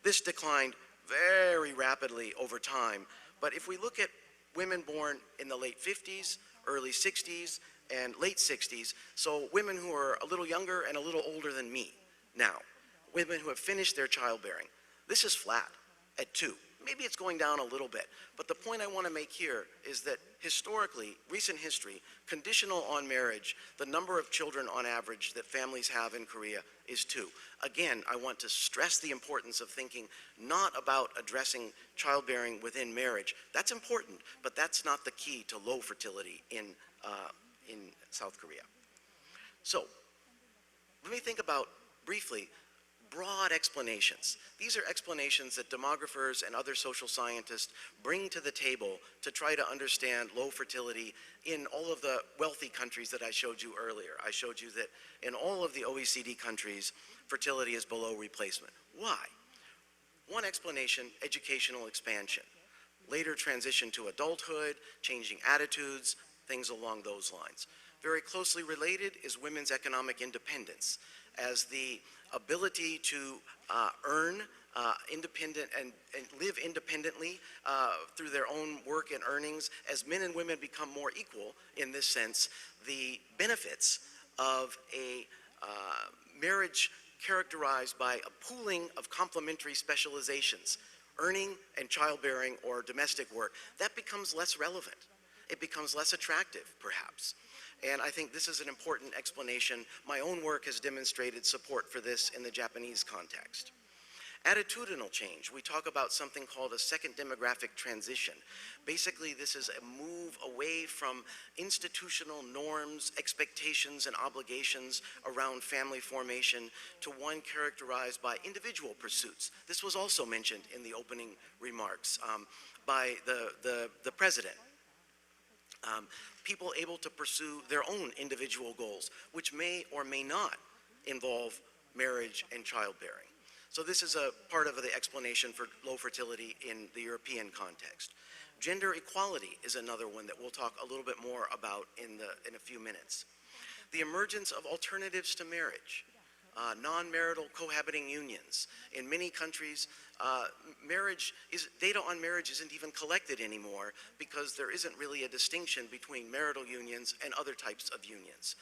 This declined very rapidly over time, but if we look at women born in the late 50s, early 60s, and late 60s, so women who are a little younger and a little older than me now, women who have finished their childbearing, this is flat at 2. Maybe it's going down a little bit, but the point I want to make here is that historically, recent history, conditional on marriage, the number of children on average that families have in Korea is 2. Again, I want to stress the importance of thinking not about addressing childbearing within marriage. That's important, but that's not the key to low fertility in South Korea. So, let me think about, briefly, broad explanations. These are explanations that demographers and other social scientists bring to the table to try to understand low fertility in all of the wealthy countries that I showed you earlier. I showed you that in all of the OECD countries, fertility is below replacement. Why? One explanation, educational expansion. Later transition to adulthood, changing attitudes, things along those lines. Very closely related is women's economic independence, as the ability to earn independent and live independently through their own work and earnings. As men and women become more equal in this sense, the benefits of a marriage characterized by a pooling of complementary specializations, earning and childbearing or domestic work, that becomes less relevant. It becomes less attractive, perhaps. And I think this is an important explanation. My own work has demonstrated support for this in the Japanese context. Attitudinal change. We talk about something called a second demographic transition. Basically, this is a move away from institutional norms, expectations, and obligations around family formation to one characterized by individual pursuits. This was also mentioned in the opening remarks by the president. People able to pursue their own individual goals, which may or may not involve marriage and childbearing. So this is a part of the explanation for low fertility in the European context. Gender equality is another one that we'll talk a little bit more about in a few minutes. The emergence of alternatives to marriage. Non-marital cohabiting unions. In many countries, data on marriage isn't even collected anymore because there isn't really a distinction between marital unions and other types of unions.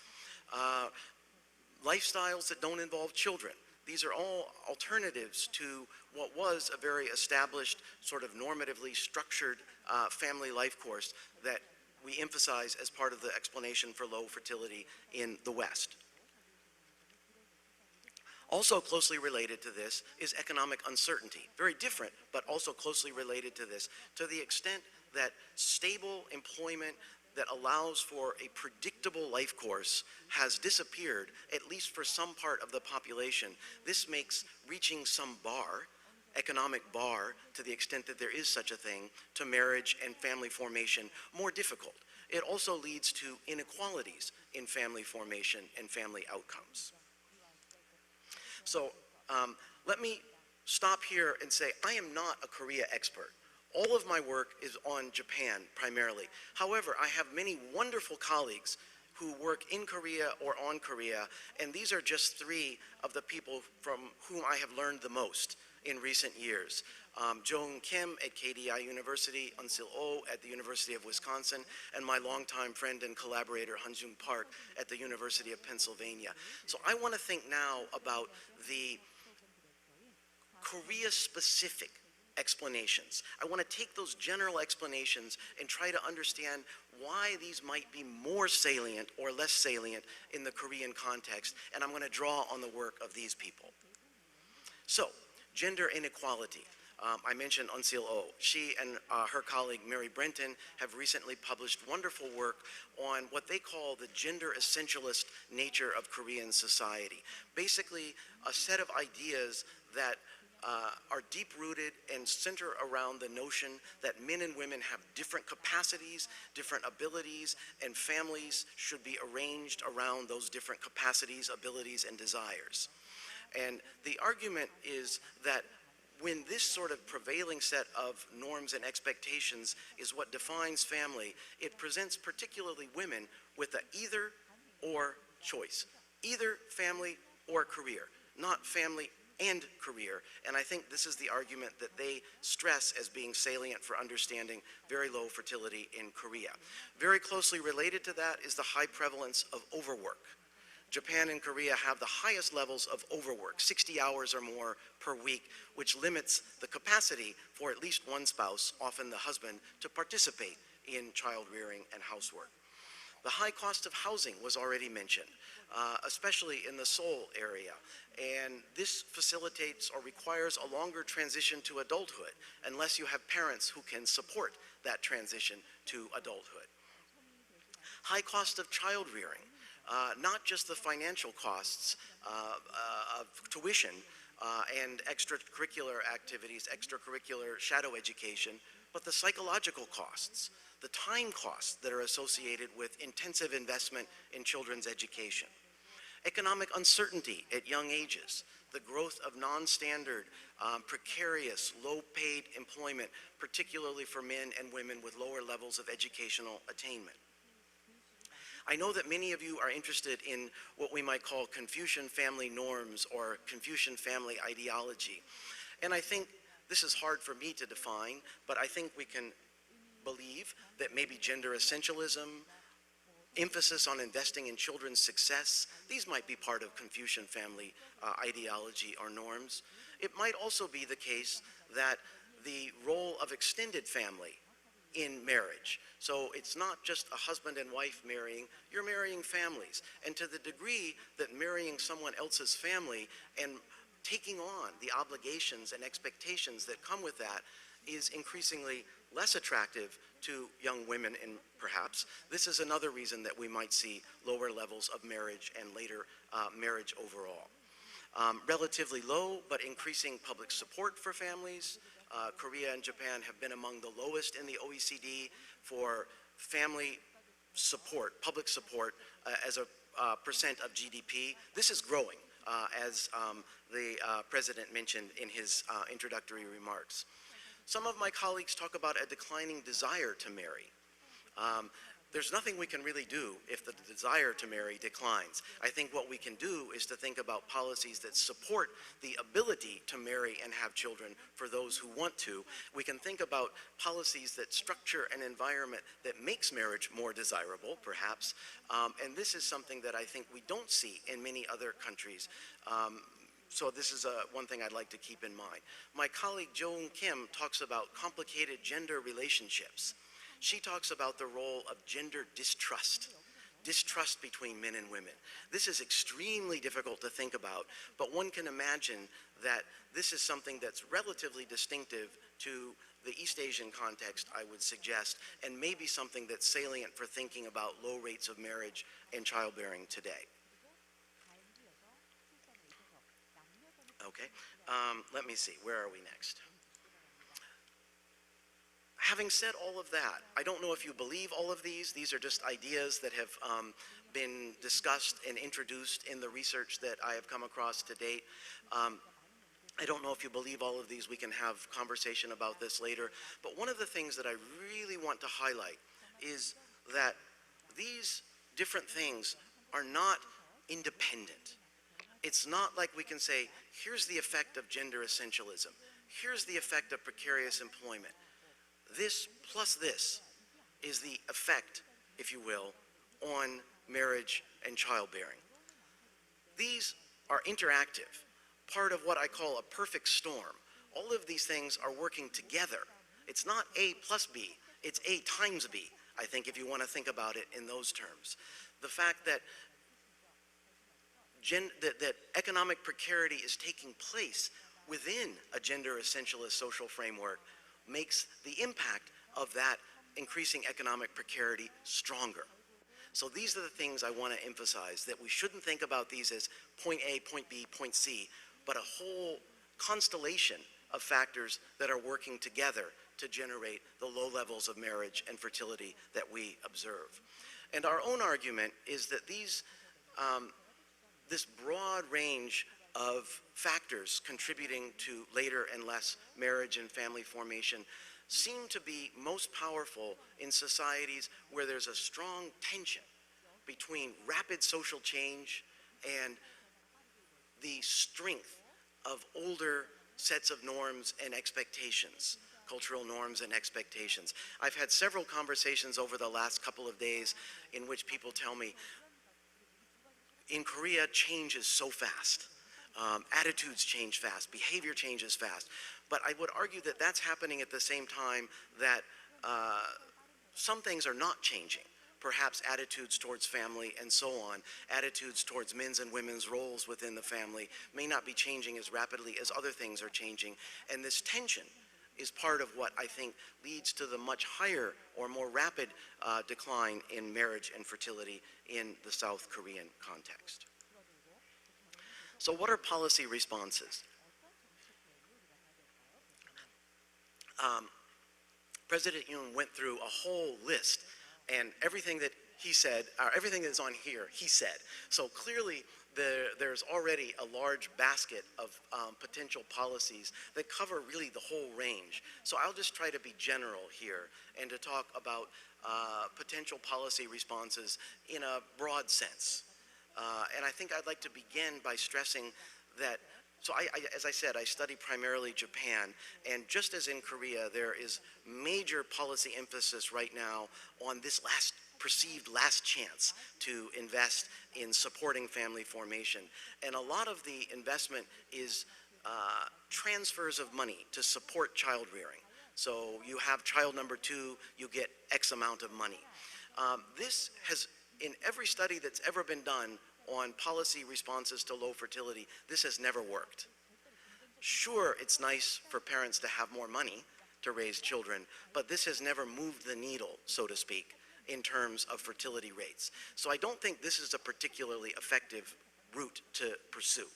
Lifestyles that don't involve children. These are all alternatives to what was a very established, sort of normatively structured family life course that we emphasize as part of the explanation for low fertility in the West. Also closely related to this is economic uncertainty. Very different, but also closely related to this, to the extent that stable employment that allows for a predictable life course has disappeared, at least for some part of the population. This makes reaching some bar, economic bar, to the extent that there is such a thing, to marriage and family formation more difficult. It also leads to inequalities in family formation and family outcomes. So let me stop here and say I am not a Korea expert. All of my work is on Japan primarily. However, I have many wonderful colleagues who work in Korea or on Korea, and these are just three of the people from whom I have learned the most in recent years. Jong Kim at KDI University, Unsil Oh at the University of Wisconsin, and my longtime friend and collaborator Hanjung Park at the University of Pennsylvania. So I want to think now about the Korea-specific explanations. I want to take those general explanations and try to understand why these might be more salient or less salient in the Korean context, and I'm going to draw on the work of these people. So, gender inequality. I mentioned Unsil Oh. She and her colleague Mary Brenton have recently published wonderful work on what they call the gender essentialist nature of Korean society. Basically, a set of ideas that are deep-rooted and center around the notion that men and women have different capacities, different abilities, and families should be arranged around those different capacities, abilities, and desires. And the argument is that when this sort of prevailing set of norms and expectations is what defines family, it presents particularly women with an either or choice. Either family or career, not family and career. And I think this is the argument that they stress as being salient for understanding very low fertility in Korea. Very closely related to that is the high prevalence of overwork. Japan and Korea have the highest levels of overwork, 60 hours or more per week, which limits the capacity for at least one spouse, often the husband, to participate in child rearing and housework. The high cost of housing was already mentioned, especially in the Seoul area, and this facilitates or requires a longer transition to adulthood unless you have parents who can support that transition to adulthood. High cost of child rearing. Not just the financial costs of tuition and extracurricular activities, extracurricular shadow education, but the psychological costs, the time costs that are associated with intensive investment in children's education. Economic uncertainty at young ages, the growth of non-standard, precarious, low-paid employment, particularly for men and women with lower levels of educational attainment. I know that many of you are interested in what we might call Confucian family norms or Confucian family ideology. And I think this is hard for me to define, but I think we can believe that maybe gender essentialism, emphasis on investing in children's success, these might be part of Confucian family ideology or norms. It might also be the case that the role of extended family in marriage. So it's not just a husband and wife marrying, you're marrying families. And to the degree that marrying someone else's family and taking on the obligations and expectations that come with that is increasingly less attractive to young women, and perhaps this is another reason that we might see lower levels of marriage and later marriage overall. Relatively low but increasing public support for families. Korea and Japan have been among the lowest in the OECD for family support, public support as a percent of GDP. This is growing, as the President mentioned in his introductory remarks. Some of my colleagues talk about a declining desire to marry. There's nothing we can really do if the desire to marry declines. I think what we can do is to think about policies that support the ability to marry and have children for those who want to. We can think about policies that structure an environment that makes marriage more desirable, perhaps. And this is something that I think we don't see in many other countries. So this is one thing I'd like to keep in mind. My colleague Jo Eun Kim talks about complicated gender relationships. She talks about the role of gender distrust between men and women. This is extremely difficult to think about, but one can imagine that this is something that's relatively distinctive to the East Asian context, I would suggest, and maybe something that's salient for thinking about low rates of marriage and childbearing today. Okay, let me see, where are we next? Having said all of that, I don't know if you believe all of these. These are just ideas that have been discussed and introduced in the research that I have come across to date. I don't know if you believe all of these. We can have conversation about this later. But one of the things that I really want to highlight is that these different things are not independent. It's not like we can say, here's the effect of gender essentialism. Here's the effect of precarious employment. This plus this is the effect, if you will, on marriage and childbearing. These are interactive, part of what I call a perfect storm. All of these things are working together. It's not A plus B, it's A times B, I think, if you want to think about it in those terms. The fact that that economic precarity is taking place within a gender essentialist social framework makes the impact of that increasing economic precarity stronger. So these are the things I want to emphasize, that we shouldn't think about these as point A, point B, point C, but a whole constellation of factors that are working together to generate the low levels of marriage and fertility that we observe. And our own argument is that these, this broad range of factors contributing to later and less marriage and family formation seem to be most powerful in societies where there's a strong tension between rapid social change and the strength of older sets of norms and expectations, cultural norms and expectations. I've had several conversations over the last couple of days in which people tell me, in Korea, change is so fast. Attitudes change fast, behavior changes fast. But I would argue that that's happening at the same time that some things are not changing. Perhaps attitudes towards family and so on, attitudes towards men's and women's roles within the family may not be changing as rapidly as other things are changing. And this tension is part of what I think leads to the much higher or more rapid decline in marriage and fertility in the South Korean context. So what are policy responses? President Yoon went through a whole list, and everything that he said, everything that's on here, he said. So clearly there's already a large basket of potential policies that cover really the whole range. So I'll just try to be general here and to talk about potential policy responses in a broad sense. And I think I'd like to begin by stressing that, so as I said, I study primarily Japan, and just as in Korea, there is major policy emphasis right now on this perceived last chance to invest in supporting family formation. And a lot of the investment is transfers of money to support child rearing. So you have child number 2, you get X amount of money. This has, in every study that's ever been done on policy responses to low fertility, this has never worked. Sure, it's nice for parents to have more money to raise children, but this has never moved the needle, so to speak, in terms of fertility rates. So I don't think this is a particularly effective route to pursue.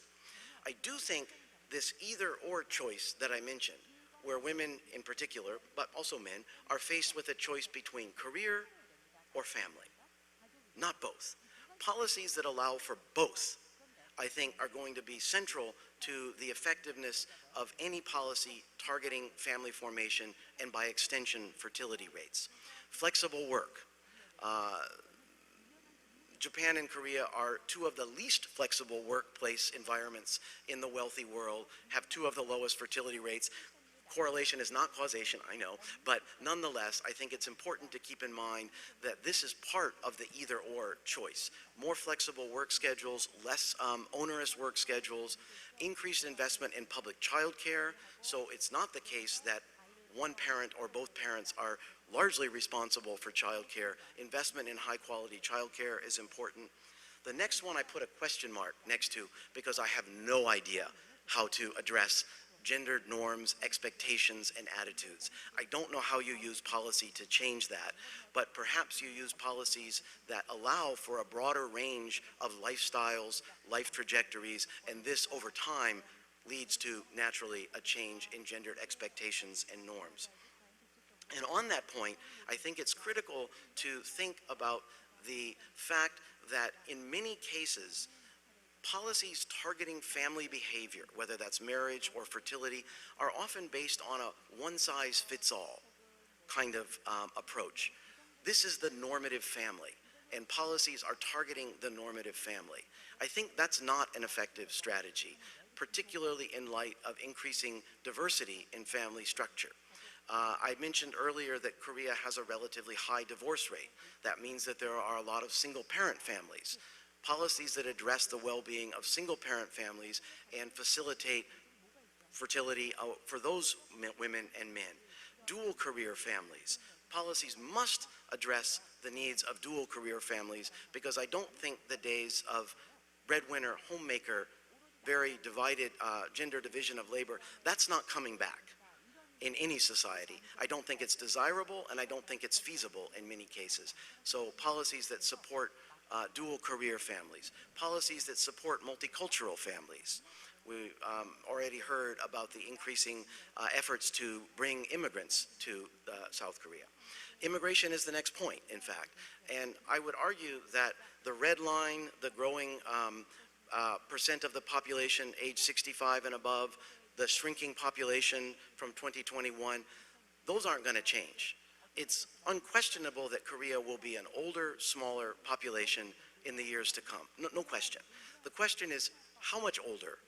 I do think this either-or choice that I mentioned, where women in particular, but also men, are faced with a choice between career or family, not both. Policies that allow for both, I think, are going to be central to the effectiveness of any policy targeting family formation and, by extension, fertility rates. Flexible work. Japan and Korea are 2 of the least flexible workplace environments in the wealthy world, have 2 of the lowest fertility rates. Correlation is not causation, I know, but nonetheless, I think it's important to keep in mind that this is part of the either-or choice. More flexible work schedules, less onerous work schedules, increased investment in public child care, so it's not the case that one parent or both parents are largely responsible for child care. Investment in high-quality child care is important. The next one I put a question mark next to because I have no idea how to address gendered norms, expectations, and attitudes. I don't know how you use policy to change that, but perhaps you use policies that allow for a broader range of lifestyles, life trajectories, and this over time leads to naturally a change in gendered expectations and norms. And on that point, I think it's critical to think about the fact that in many cases, policies targeting family behavior, whether that's marriage or fertility, are often based on a one-size-fits-all kind of approach. This is the normative family, and policies are targeting the normative family. I think that's not an effective strategy, particularly in light of increasing diversity in family structure. I mentioned earlier that Korea has a relatively high divorce rate. That means that there are a lot of single-parent families. Policies that address the well-being of single-parent families and facilitate fertility for those women and men. Dual career families. Policies must address the needs of dual career families because I don't think the days of breadwinner, homemaker, very divided gender division of labor, that's not coming back in any society. I don't think it's desirable and I don't think it's feasible in many cases. So policies that support dual career families, policies that support multicultural families. We already heard about the increasing efforts to bring immigrants to South Korea. Immigration is the next point, in fact, and I would argue that the red line, the growing percent of the population age 65 and above, the shrinking population from 2021, those aren't going to change. It's unquestionable that Korea will be an older, smaller population in the years to come. No question. The question is how much older,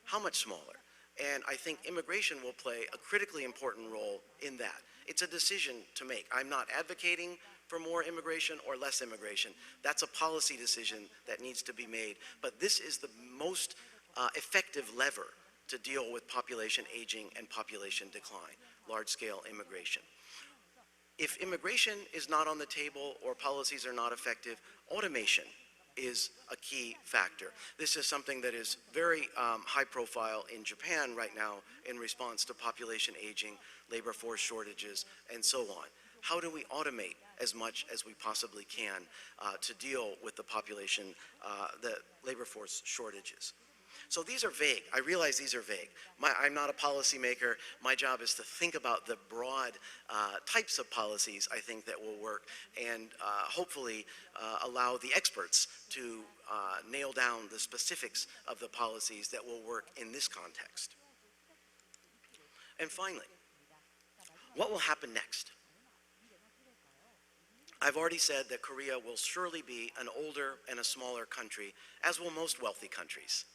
how much smaller? And I think immigration will play a critically important role in that. It's a decision to make. I'm not advocating for more immigration or less immigration. That's a policy decision that needs to be made. But this is the most effective lever to deal with population aging and population decline, large-scale immigration. If immigration is not on the table or policies are not effective, automation is a key factor. This is something that is very high profile in Japan right now in response to population aging, labor force shortages, and so on. How do we automate as much as we possibly can to deal with the population, the labor force shortages? So these are vague. I realize these are vague. I'm not a policymaker. My job is to think about the broad types of policies I think that will work and hopefully allow the experts to nail down the specifics of the policies that will work in this context. And finally, what will happen next? I've already said that Korea will surely be an older and a smaller country, as will most wealthy countries.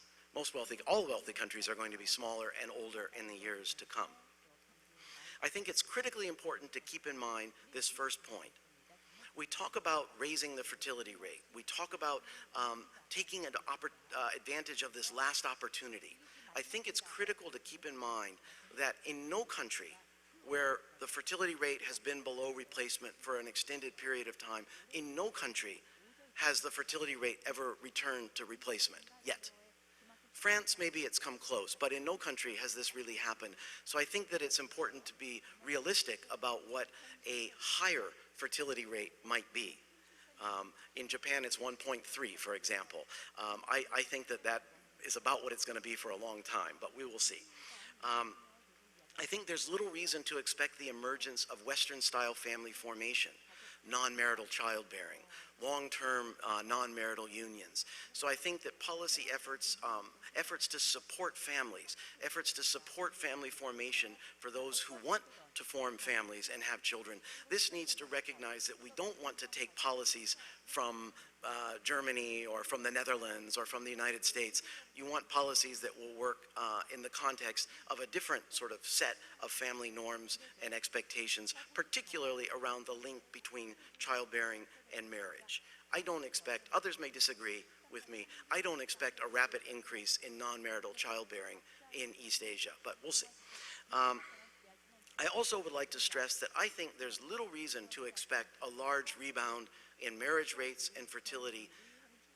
All wealthy countries are going to be smaller and older in the years to come. I think it's critically important to keep in mind this first point. We talk about raising the fertility rate. We talk about taking advantage of this last opportunity. I think it's critical to keep in mind that in no country where the fertility rate has been below replacement for an extended period of time, in no country has the fertility rate ever returned to replacement yet. France, maybe it's come close, but in no country has this really happened. So I think that it's important to be realistic about what a higher fertility rate might be. In Japan, it's 1.3, for example. I think that is about what it's going to be for a long time, but we will see. I think there's little reason to expect the emergence of Western-style family formation, non-marital childbearing, long-term non-marital unions. So I think that policy efforts to support families, efforts to support family formation for those who want to form families and have children, this needs to recognize that we don't want to take policies from Germany or from the Netherlands or from the United States. You want policies that will work in the context of a different sort of set of family norms and expectations, particularly around the link between childbearing and marriage. I don't expect, others may disagree with me, I don't expect a rapid increase in non-marital childbearing in East Asia, but we'll see. I also would like to stress that I think there's little reason to expect a large rebound in marriage rates and fertility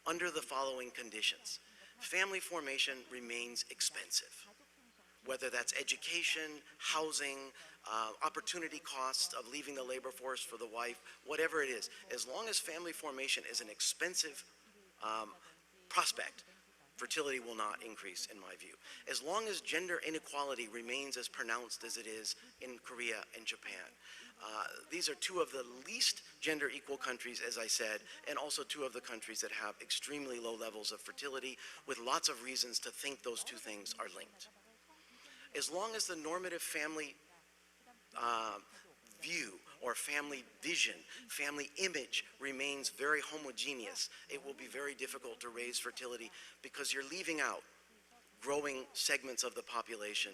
under the following conditions. Family formation remains expensive, whether that's education, housing, opportunity costs of leaving the labor force for the wife, whatever it is. As long as family formation is an expensive prospect, fertility will not increase, in my view. As long as gender inequality remains as pronounced as it is in Korea and Japan. These are two of the least gender equal countries, as I said, and also two of the countries that have extremely low levels of fertility, with lots of reasons to think those two things are linked. As long as the normative family view or family vision, family image remains very homogeneous, it will be very difficult to raise fertility because you're leaving out growing segments of the population.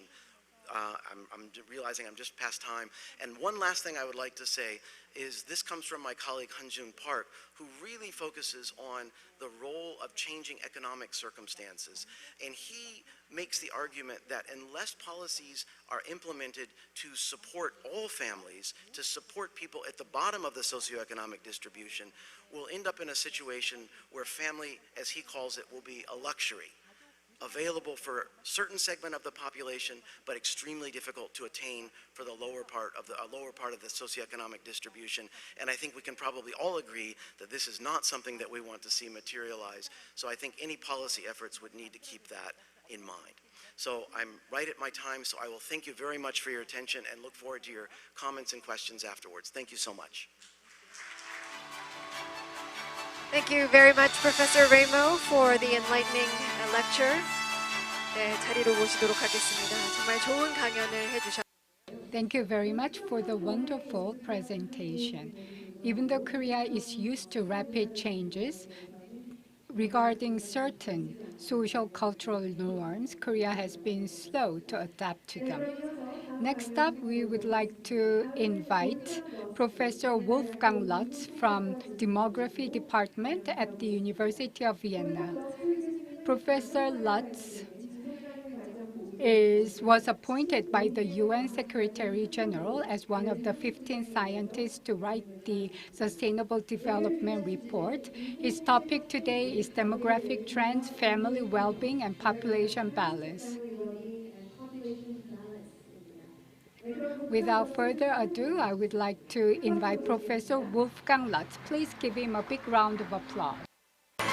I'm realizing I'm just past time. And one last thing I would like to say is this comes from my colleague Hyunjun Park, who really focuses on the role of changing economic circumstances. And he makes the argument that unless policies are implemented to support all families, to support people at the bottom of the socioeconomic distribution, we'll end up in a situation where family, as he calls it, will be a luxury, available for a certain segment of the population, but extremely difficult to attain for the lower part of the socioeconomic distribution. And I think we can probably all agree that this is not something that we want to see materialize. So I think any policy efforts would need to keep that in mind. So I'm right at my time, so I will thank you very much for your attention and look forward to your comments and questions afterwards. Thank you so much. Thank you very much, Professor Ramo, for the enlightening lecture. 네, 자리로 모시도록 하겠습니다. 정말 좋은 강연을 해주셨습니다. Thank you very much for the wonderful presentation. Even though Korea is used to rapid changes regarding certain social cultural norms, Korea has been slow to adapt to them. Next up, we would like to invite Professor Wolfgang Lutz from Demography Department at the University of Vienna. Professor Lutz was appointed by the UN Secretary General as one of the 15 scientists to write the Sustainable Development Report. His topic today is demographic trends, family well-being, and population balance. Without further ado, I would like to invite Professor Wolfgang Lutz. Please give him a big round of applause. Good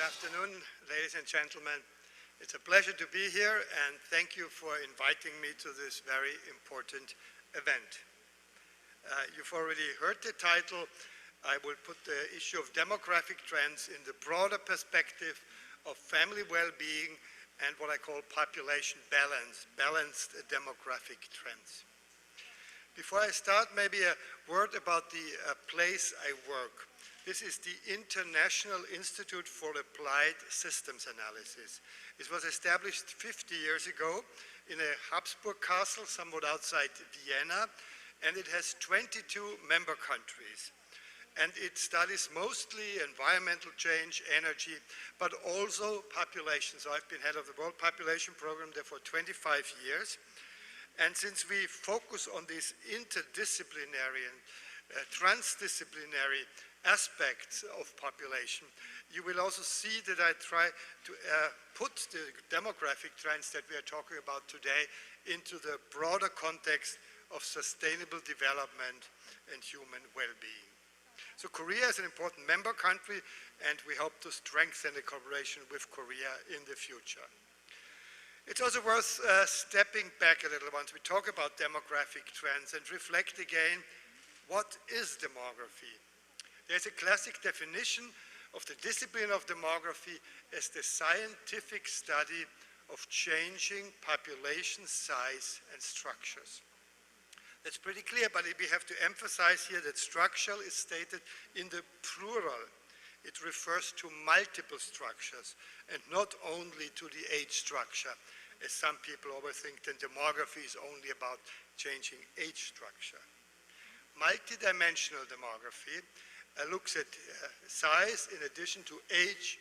afternoon, ladies and gentlemen. It's a pleasure to be here, and thank you for inviting me to this very important event. You've already heard the title. I will put the issue of demographic trends in the broader perspective of family well-being and what I call population balance, balanced demographic trends. Before I start, maybe a word about the place I work. This is the International Institute for Applied Systems Analysis. It was established 50 years ago in a Habsburg castle somewhat outside Vienna, and it has 22 member countries. And it studies mostly environmental change, energy, but also population. So I've been head of the World Population Program there for 25 years. And since we focus on these interdisciplinary and transdisciplinary aspects of population, you will also see that I try to put the demographic trends that we are talking about today into the broader context of sustainable development and human well-being. So Korea is an important member country, and we hope to strengthen the cooperation with Korea in the future. It's also worth stepping back a little once we talk about demographic trends and reflect again, what is demography? There's a classic definition of the discipline of demography as the scientific study of changing population size and structures. That's pretty clear, but we have to emphasize here that structural is stated in the plural. It refers to multiple structures and not only to the age structure, as some people always think that demography is only about changing age structure. Multidimensional demography looks at size in addition to age,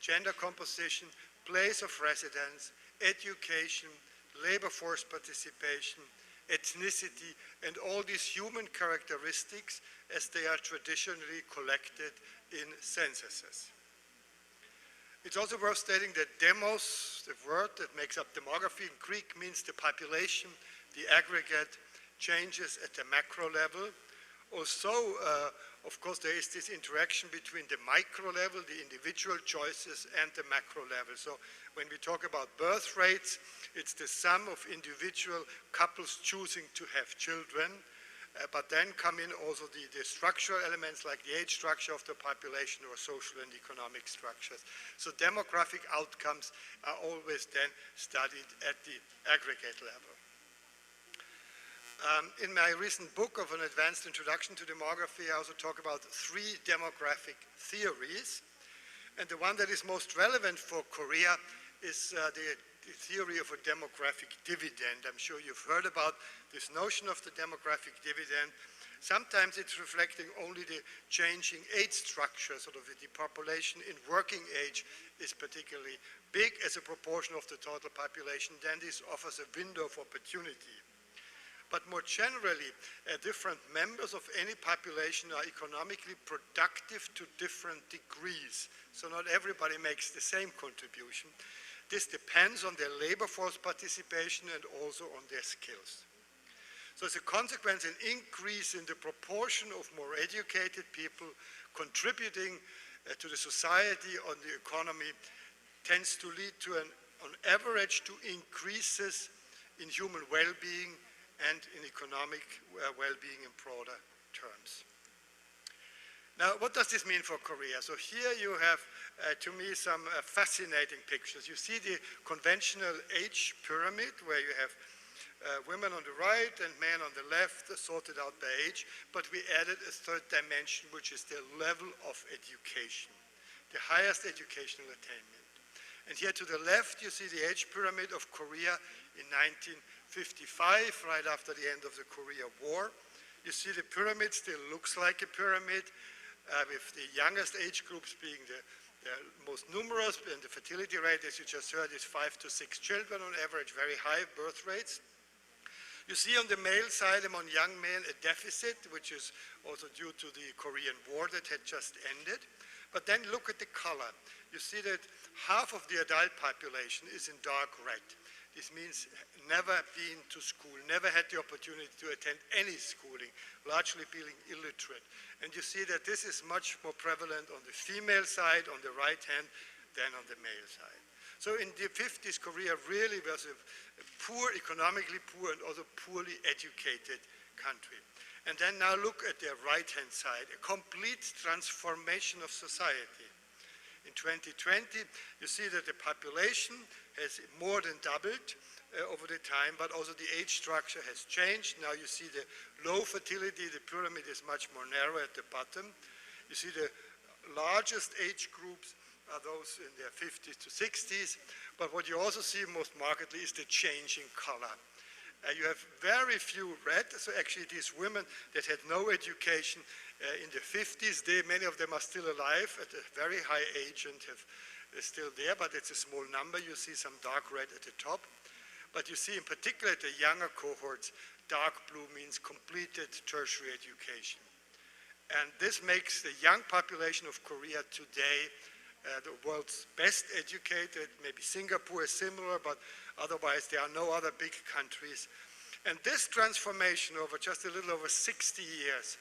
gender composition, place of residence, education, labor force participation, ethnicity, and all these human characteristics as they are traditionally collected in censuses. It's also worth stating that demos, the word that makes up demography in Greek, means the population, the aggregate, changes at the macro level. Also, of course, there is this interaction between the micro level, the individual choices, and the macro level. So when we talk about birth rates, it's the sum of individual couples choosing to have children, but then come in also the structural elements like the age structure of the population or social and economic structures. So demographic outcomes are always then studied at the aggregate level. In my recent book of an advanced introduction to demography, I also talk about 3 demographic theories. And the one that is most relevant for Korea is the theory of a demographic dividend. I'm sure you've heard about this notion of the demographic dividend. Sometimes it's reflecting only the changing age structure, sort of the population in working age is particularly big as a proportion of the total population. Then this offers a window of opportunity. But more generally, different members of any population are economically productive to different degrees. So not everybody makes the same contribution. This depends on their labor force participation and also on their skills. So as a consequence, an increase in the proportion of more educated people contributing to the society or the economy tends to lead to, on average, to increases in human well-being and in economic well-being in broader terms. Now, what does this mean for Korea? So here you have, to me, some fascinating pictures. You see the conventional age pyramid where you have women on the right and men on the left sorted out by age, but we added a third dimension, which is the level of education, the highest educational attainment. And here to the left, you see the age pyramid of Korea in 1955, right after the end of the Korea War. You see the pyramid still looks like a pyramid, with the youngest age groups being the most numerous, and the fertility rate, as you just heard, is 5 to 6 children on average, very high birth rates. You see on the male side among young men a deficit, which is also due to the Korean War that had just ended. But then look at the color. You see that half of the adult population is in dark red. This means never been to school, never had the opportunity to attend any schooling, largely being illiterate. And you see that this is much more prevalent on the female side, on the right hand, than on the male side. So in the 50s, Korea really was a poor, economically poor, and also poorly educated country. And then now look at the right-hand side, a complete transformation of society. In 2020, you see that the population has more than doubled over the time, but also the age structure has changed. Now you see the low fertility, the pyramid is much more narrow at the bottom. You see the largest age groups are those in their 50s to 60s, but what you also see most markedly is the change in color. You have very few red, so actually these women that had no education in the 50s, many of them are still alive at a very high age and are still there, but it's a small number. You see some dark red at the top. But you see in particular the younger cohorts, dark blue means completed tertiary education. And this makes the young population of Korea today the world's best educated. Maybe Singapore is similar, but otherwise there are no other big countries. And this transformation over just a little over 60 years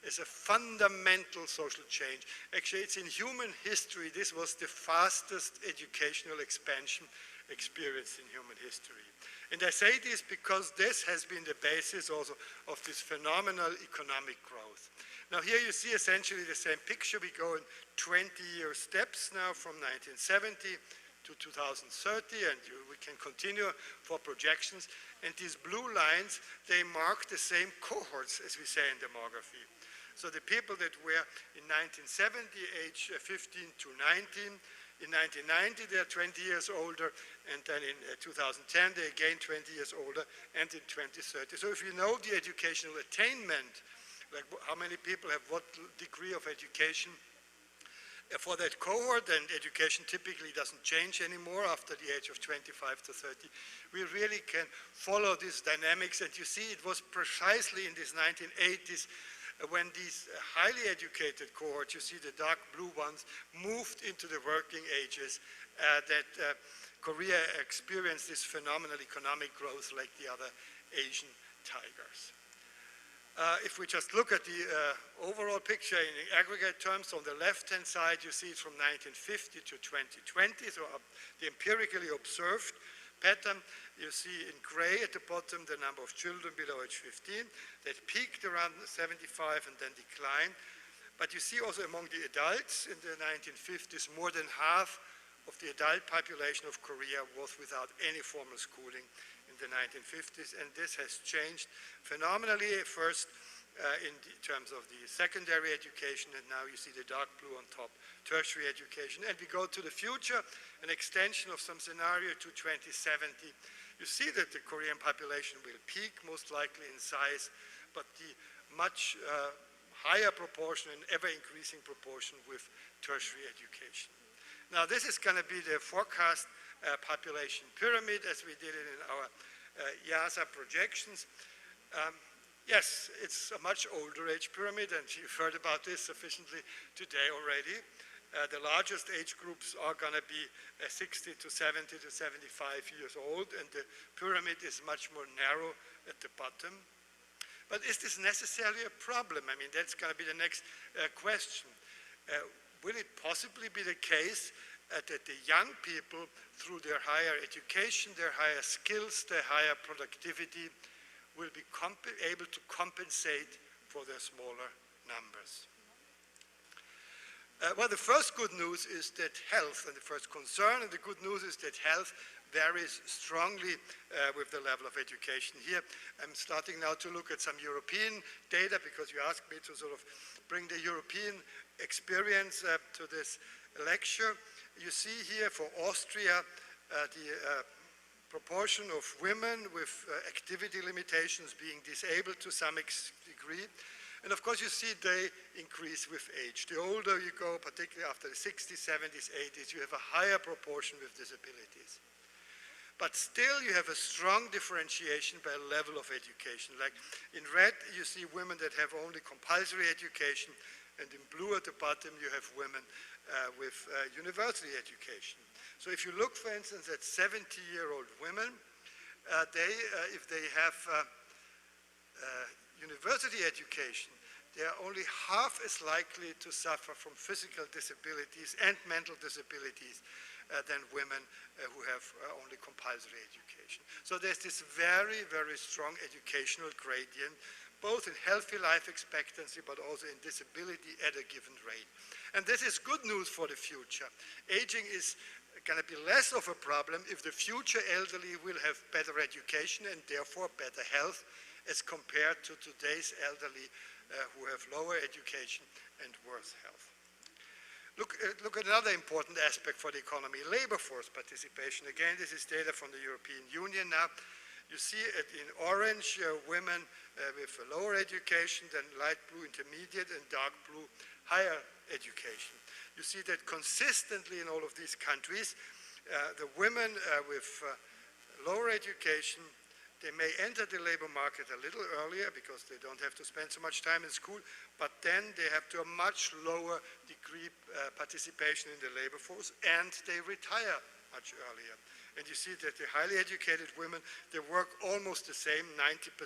is a fundamental social change. Actually, it's in human history, this was the fastest educational expansion experienced in human history. And I say this because this has been the basis also of this phenomenal economic growth. Now here you see essentially the same picture. We go in 20-year steps now from 1970 to 2030, and we can continue for projections. And these blue lines, they mark the same cohorts, as we say in demography. So the people that were in 1970, age 15 to 19, in 1990 they are 20 years older, and then in 2010 they again 20 years older, and in 2030. So if you know the educational attainment, like how many people have what degree of education for that cohort, and education typically doesn't change anymore after the age of 25 to 30, we really can follow these dynamics. And you see it was precisely in these 1980s when these highly educated cohorts, you see the dark blue ones, moved into the working ages, that Korea experienced this phenomenal economic growth like the other Asian tigers. If we just look at the overall picture in aggregate terms, on the left-hand side, you see it from 1950 to 2020, so the empirically observed pattern. You see in gray at the bottom the number of children below age 15 that peaked around 75 and then declined. But you see also among the adults in the 1950s, more than half of the adult population of Korea was without any formal schooling in the 1950s, and this has changed phenomenally, first in terms of the secondary education, and now you see the dark blue on top, tertiary education. And we go to the future, an extension of some scenario to 2070. You see that the Korean population will peak, most likely in size, but the much higher proportion and ever-increasing proportion with tertiary education. Now this is going to be the forecast population pyramid as we did it in our YASA projections. Yes, it's a much older age pyramid, and you've heard about this sufficiently today already. The largest age groups are going to be 60 to 70 to 75 years old, and the pyramid is much more narrow at the bottom. But is this necessarily a problem? I mean, that's going to be the next question. Will it possibly be the case that the young people, through their higher education, their higher skills, their higher productivity, will be able to compensate for their smaller numbers? Well, the first good news is that health, and the first concern, and the good news is that health varies strongly with the level of education. Here, I'm starting now to look at some European data, because you asked me to sort of bring the European experience to this lecture. You see here for Austria the proportion of women with activity limitations being disabled to some degree. And of course you see they increase with age. The older you go, particularly after the 60s, 70s, 80s, you have a higher proportion with disabilities. But still you have a strong differentiation by level of education. Like in red you see women that have only compulsory education, and in blue at the bottom you have women with university education. So if you look, for instance, at 70-year-old women, if they have university education, they are only half as likely to suffer from physical disabilities and mental disabilities than women who have only compulsory education. So there's this very, very strong educational gradient both in healthy life expectancy but also in disability at a given rate. And this is good news for the future. Aging is going to be less of a problem if the future elderly will have better education and therefore better health as compared to today's elderly who have lower education and worse health. Look at another important aspect for the economy, labor force participation. Again, this is data from the European Union now. You see it in orange, women with a lower education, then light blue intermediate, and dark blue higher education. You see that consistently in all of these countries, the women with lower education, they may enter the labor market a little earlier because they don't have to spend so much time in school, but then they have to a much lower degree participation in the labor force, and they retire much earlier. And you see that the highly educated women, they work almost the same, 90%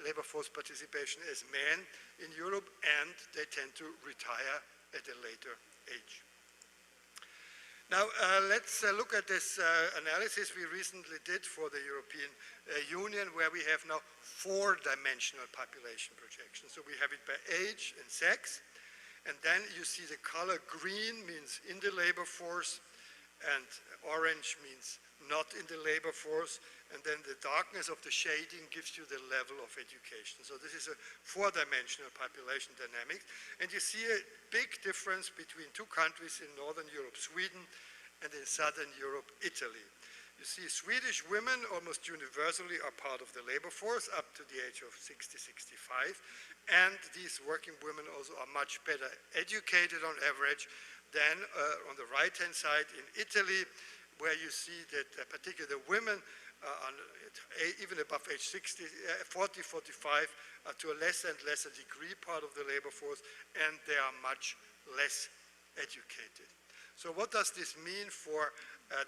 labor force participation as men in Europe, and they tend to retire at a later age. Now, let's look at this analysis we recently did for the European Union, where we have now 4-dimensional population projections. So we have it by age and sex, and then you see the color green means in the labor force, and orange means not in the labor force, and then the darkness of the shading gives you the level of education. So this is a 4-dimensional population dynamics, and you see a big difference between two countries in Northern Europe, Sweden, and in Southern Europe, Italy. You see Swedish women almost universally are part of the labor force up to the age of 60, 65, and these working women also are much better educated on average than on the right-hand side in Italy, where you see that particularly the women even above age 60, 40, 45 to a less and lesser degree part of the labor force, and they are much less educated. So what does this mean for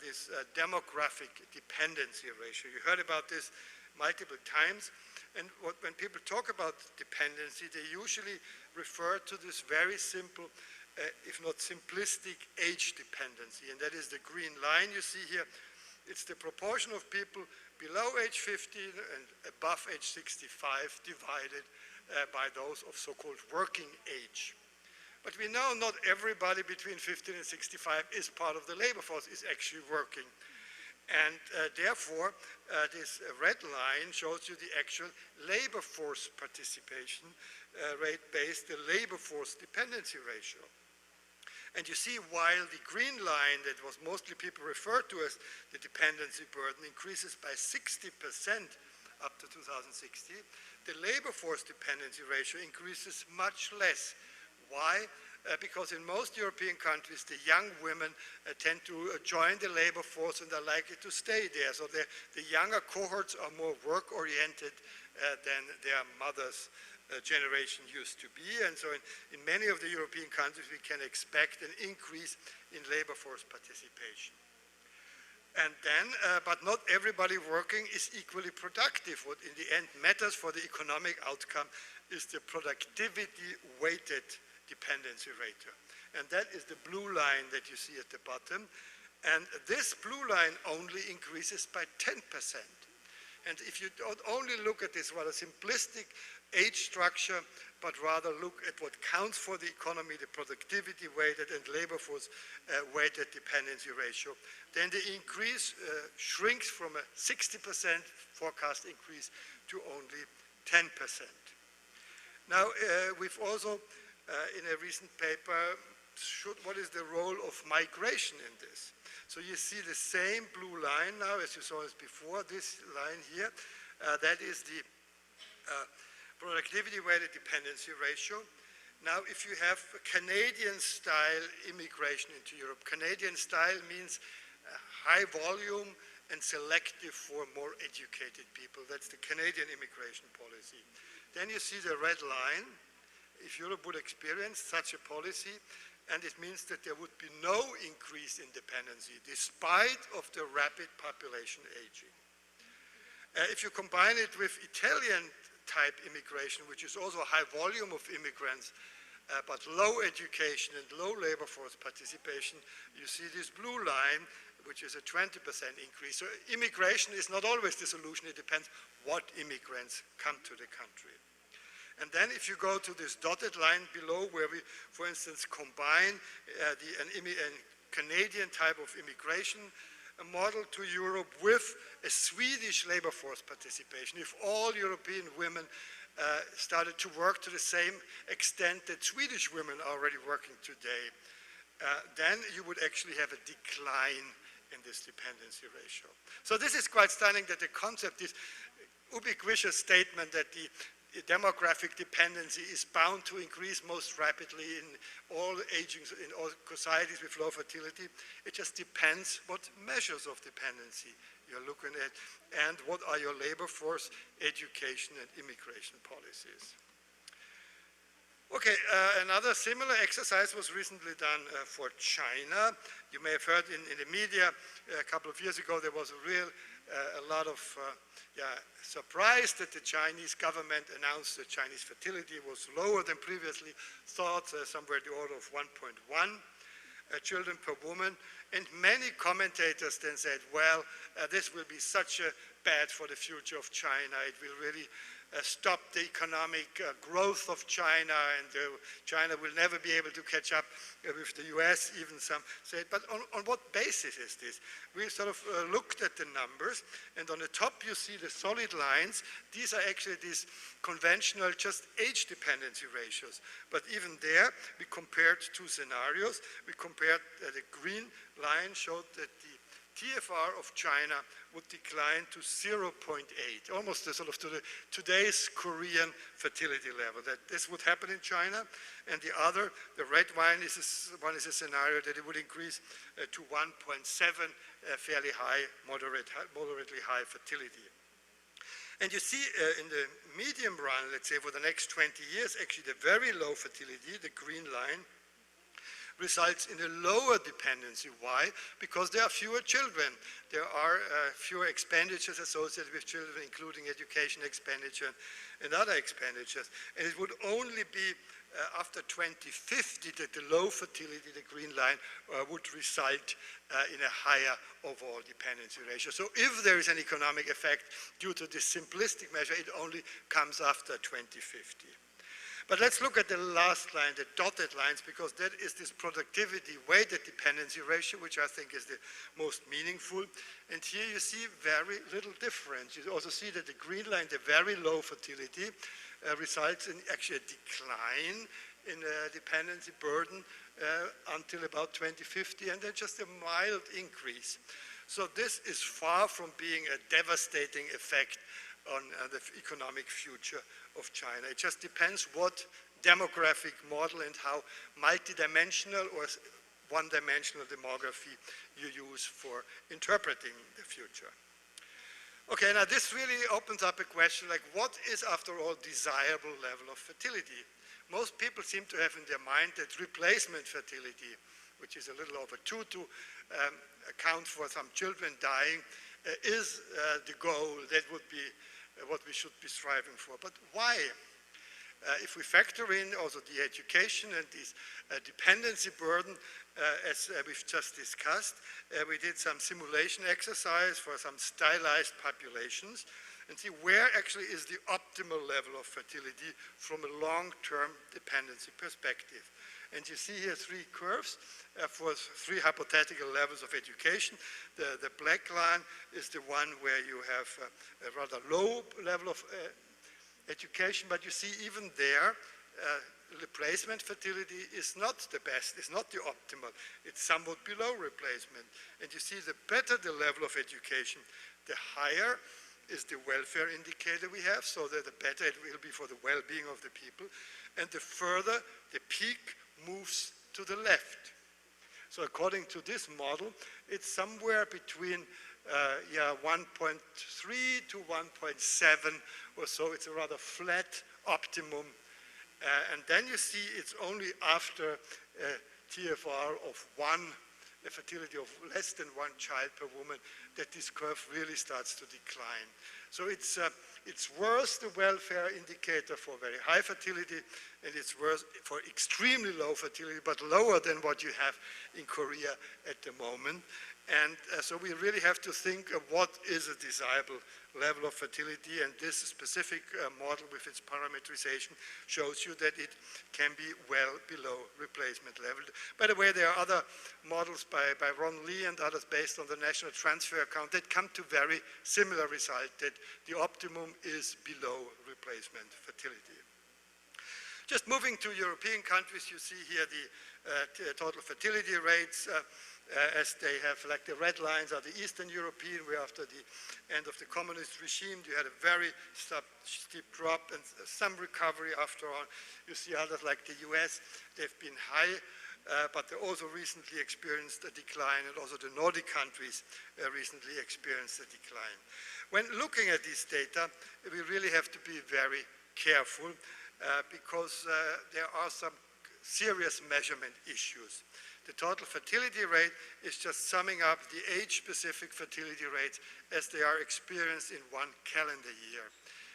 this demographic dependency ratio? You heard about this multiple times, and when people talk about dependency, they usually refer to this very simple, if not simplistic, age dependency, and that is the green line you see here. It's the proportion of people below age 50 and above age 65 divided by those of so-called working age. But we know not everybody between 50 and 65 is part of the labor force, is actually working. And therefore, this red line shows you the actual labor force participation rate based, the labor force dependency ratio. And you see, while the green line that was mostly people referred to as the dependency burden increases by 60% up to 2060, the labor force dependency ratio increases much less. Why? Because in most European countries, the young women tend to join the labor force and are likely to stay there. So the younger cohorts are more work-oriented than their mothers' generation used to be, and so in many of the European countries we can expect an increase in labor force participation. And then, but not everybody working is equally productive. What in the end matters for the economic outcome is the productivity-weighted dependency rate. And that is the blue line that you see at the bottom. And this blue line only increases by 10%. And if you don't only look at this rather simplistic age structure, but rather look at what counts for the economy, the productivity-weighted and labor force-weighted dependency ratio, then the increase shrinks from a 60% forecast increase to only 10%. Now, we've also, in a recent paper, what is the role of migration in this? So you see the same blue line now as you saw as before, this line here, that is the productivity-weighted dependency ratio. Now, if you have Canadian-style immigration into Europe, Canadian-style means high volume and selective for more educated people. That's the Canadian immigration policy. Then you see the red line. If Europe would experience such a policy, and it means that there would be no increase in dependency despite of the rapid population aging. If you combine it with Italian type immigration, which is also a high volume of immigrants, but low education and low labor force participation, you see this blue line, which is a 20% increase. So immigration is not always the solution. It depends what immigrants come to the country. And then if you go to this dotted line below where we, for instance, combine an Canadian type of immigration model to Europe with a Swedish labor force participation, if all European women started to work to the same extent that Swedish women are already working today, then you would actually have a decline in this dependency ratio. So this is quite stunning that the concept, this ubiquitous statement that the demographic dependency is bound to increase most rapidly in all societies with low fertility. It just depends what measures of dependency you're looking at and what are your labor force, education, and immigration policies. Okay, another similar exercise was recently done for China. You may have heard in the media a couple of years ago there was a lot of surprise that the Chinese government announced that Chinese fertility was lower than previously thought, somewhere in the order of 1.1 children per woman. And many commentators then said, well, this will be such a bad for the future of China. It will really stop the economic growth of China, and China will never be able to catch up with the US, even some said. But on what basis is this? We sort of looked at the numbers, and on the top you see the solid lines. These are actually these conventional just age dependency ratios. But even there, we compared two scenarios. We compared the green line showed that the TFR of China would decline to 0.8, almost sort of to today's Korean fertility level, that this would happen in China. And the other, the red one is a scenario that it would increase to 1.7, fairly high, moderately high fertility. And you see in the medium run, let's say for the next 20 years, actually the very low fertility, the green line, results in a lower dependency. Why? Because there are fewer children. There are fewer expenditures associated with children, including education expenditure and other expenditures. And it would only be after 2050 that the low fertility, the green line, would result in a higher overall dependency ratio. So if there is an economic effect due to this simplistic measure, it only comes after 2050. But let's look at the last line, the dotted lines, because that is this productivity weighted dependency ratio, which I think is the most meaningful. And here you see very little difference. You also see that the green line, the very low fertility, results in actually a decline in dependency burden until about 2050, and then just a mild increase. So this is far from being a devastating effect on the economic future of China. It just depends what demographic model and how multidimensional or one-dimensional demography you use for interpreting the future. Okay, now this really opens up a question like, what is, after all, desirable level of fertility? Most people seem to have in their mind that replacement fertility, which is a little over 2 to account for some children dying, is the goal. That would be what we should be striving for. But why? If we factor in also the education and this dependency burden, as we've just discussed, we did some simulation exercise for some stylized populations and see where actually is the optimal level of fertility from a long-term dependency perspective. And you see here 3 curves for 3 hypothetical levels of education. The black line is the one where you have a rather low level of education, but you see even there, replacement fertility is not the best, it's not the optimal, it's somewhat below replacement. And you see the better the level of education, the higher is the welfare indicator we have, so that the better it will be for the well-being of the people, and the further the peak moves to the left. So according to this model, it's somewhere between 1.3 to 1.7 or so. It's a rather flat optimum. And then you see it's only after TFR of 1, a fertility of less than 1 child per woman, that this curve really starts to decline. So it's worse, the welfare indicator, for very high fertility, and it's worse for extremely low fertility, but lower than what you have in Korea at the moment. And so we really have to think of what is a desirable level of fertility, and this specific model with its parameterization shows you that it can be well below replacement level. By the way, there are other models by Ron Lee and others based on the national transfer account that come to very similar result, that the optimum is below replacement fertility. Just moving to European countries, you see here the total fertility rates as they have, like the red lines are the Eastern European, where after the end of the communist regime, you had a very steep drop and some recovery after all. You see others like the US, they've been high, but they also recently experienced a decline, and also the Nordic countries recently experienced a decline. When looking at these data, we really have to be very careful because there are some serious measurement issues. The total fertility rate is just summing up the age-specific fertility rates as they are experienced in one calendar year.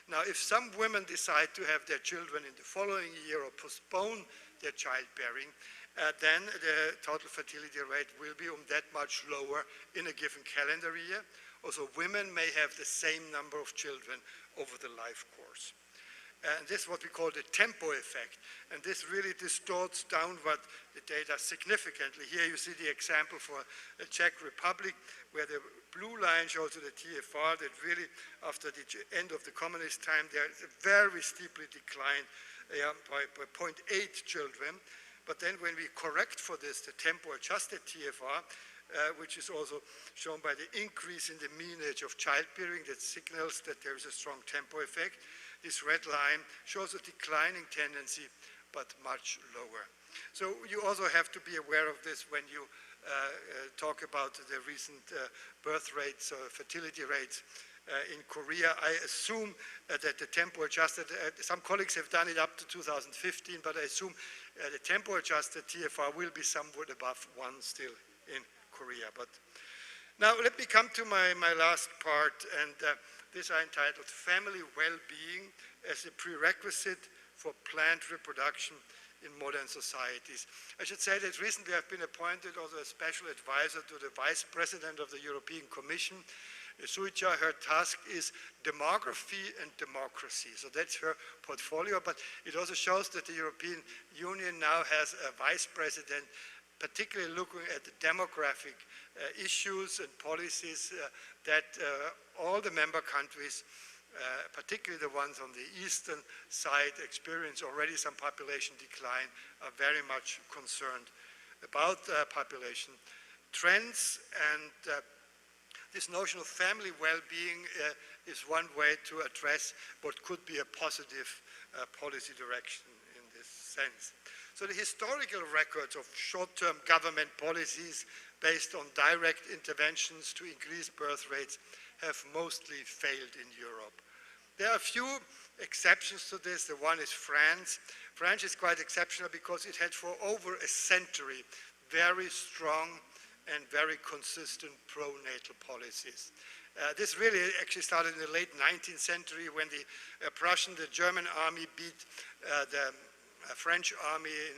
Now, if some women decide to have their children in the following year or postpone their childbearing, then the total fertility rate will be that much lower in a given calendar year. Also, women may have the same number of children over the life course. And this is what we call the tempo effect. And this really distorts downward the data significantly. Here you see the example for the Czech Republic, where the blue line shows you the TFR that really, after the end of the communist time, there is a very steeply declined by 0.8 children. But then when we correct for this, the tempo-adjusted TFR, which is also shown by the increase in the mean age of childbearing, that signals that there is a strong tempo effect. This red line shows a declining tendency, but much lower. So you also have to be aware of this when you talk about the recent birth rates or fertility rates in Korea. I assume that the tempo-adjusted, some colleagues have done it up to 2015, but I assume the tempo-adjusted TFR will be somewhat above 1 still in Korea. But now let me come to my last part, and this I entitled Family Well-Being as a Prerequisite for Planned Reproduction in Modern Societies. I should say that recently I've been appointed also a special advisor to the Vice President of the European Commission. Suicha, her task is demography and democracy. So that's her portfolio, but it also shows that the European Union now has a Vice President particularly looking at the demographic issues and policies that all the member countries, particularly the ones on the eastern side, experience already some population decline, are very much concerned about population trends. And this notion of family well-being is one way to address what could be a positive policy direction in this sense. So the historical records of short-term government policies based on direct interventions to increase birth rates have mostly failed in Europe. There are a few exceptions to this. The one is France. France is quite exceptional because it had for over a century very strong and very consistent pro-natal policies. This really actually started in the late 19th century when the German army beat the French army in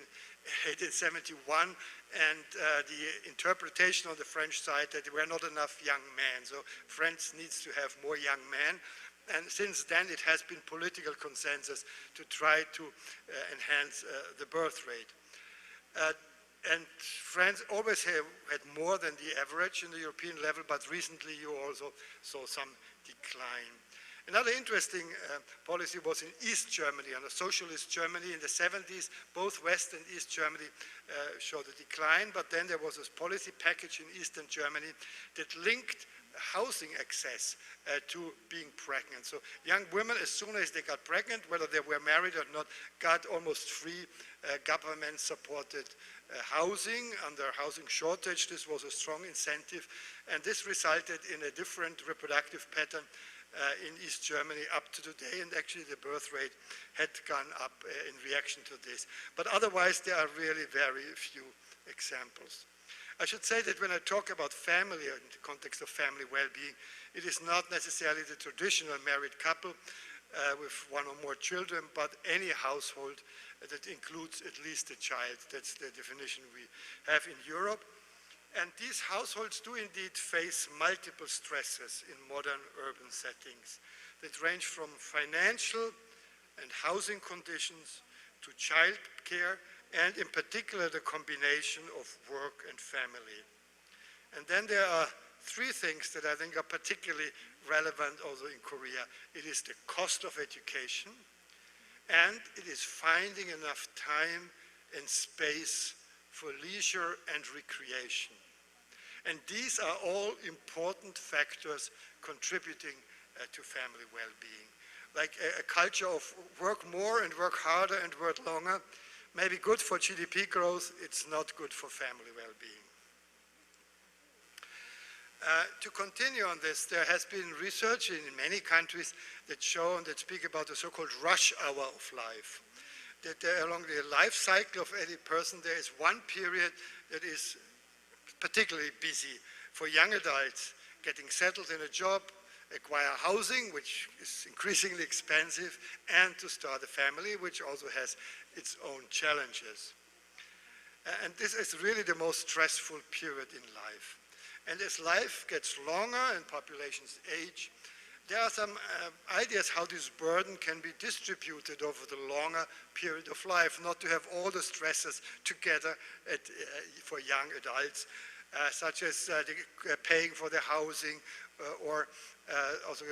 1871, and the interpretation on the French side that there were not enough young men, so France needs to have more young men. And since then it has been political consensus to try to enhance the birth rate. And France always had more than the average in the European level, but recently you also saw some decline. Another interesting policy was in East Germany, under socialist Germany in the 70s. Both West and East Germany showed a decline, but then there was this policy package in Eastern Germany that linked housing access to being pregnant. So young women, as soon as they got pregnant, whether they were married or not, got almost free government-supported housing. Under housing shortage, this was a strong incentive, and this resulted in a different reproductive pattern in East Germany up to today, and actually the birth rate had gone up in reaction to this. But otherwise, there are really very few examples. I should say that when I talk about family in the context of family well-being, it is not necessarily the traditional married couple with one or more children, but any household that includes at least a child. That's the definition we have in Europe. And these households do indeed face multiple stresses in modern urban settings that range from financial and housing conditions to child care, and in particular the combination of work and family. And then there are three things that I think are particularly relevant also in Korea. It is the cost of education, and it is finding enough time and space for leisure and recreation. And these are all important factors contributing to family well-being. Like a culture of work more and work harder and work longer may be good for GDP growth, it's not good for family well-being. To continue on this, there has been research in many countries that show and that speak about the so-called rush hour of life. That along the life cycle of any person, there is one period that is particularly busy for young adults, getting settled in a job, acquire housing, which is increasingly expensive, and to start a family, which also has its own challenges. And this is really the most stressful period in life. And as life gets longer and populations age, there are some ideas how this burden can be distributed over the longer period of life, not to have all the stresses together for young adults, such as paying for the housing or also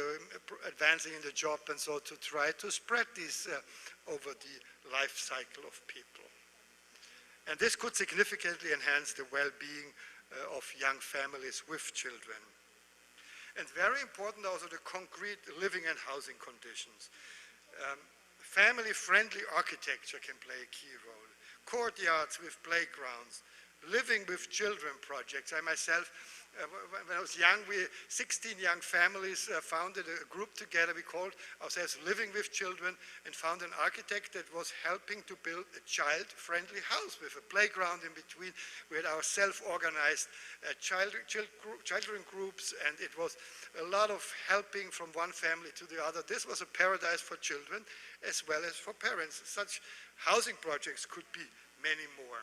advancing in the job, and so to try to spread this over the life cycle of people. And this could significantly enhance the well-being of young families with children. And very important also the concrete living and housing conditions. Family-friendly architecture can play a key role. Courtyards with playgrounds, living with children projects. I myself, when I was young, 16 young families founded a group together. We called ourselves Living with Children, and found an architect that was helping to build a child-friendly house with a playground in between. We had our self-organized children groups, and it was a lot of helping from one family to the other. This was a paradise for children as well as for parents. Such housing projects could be many more.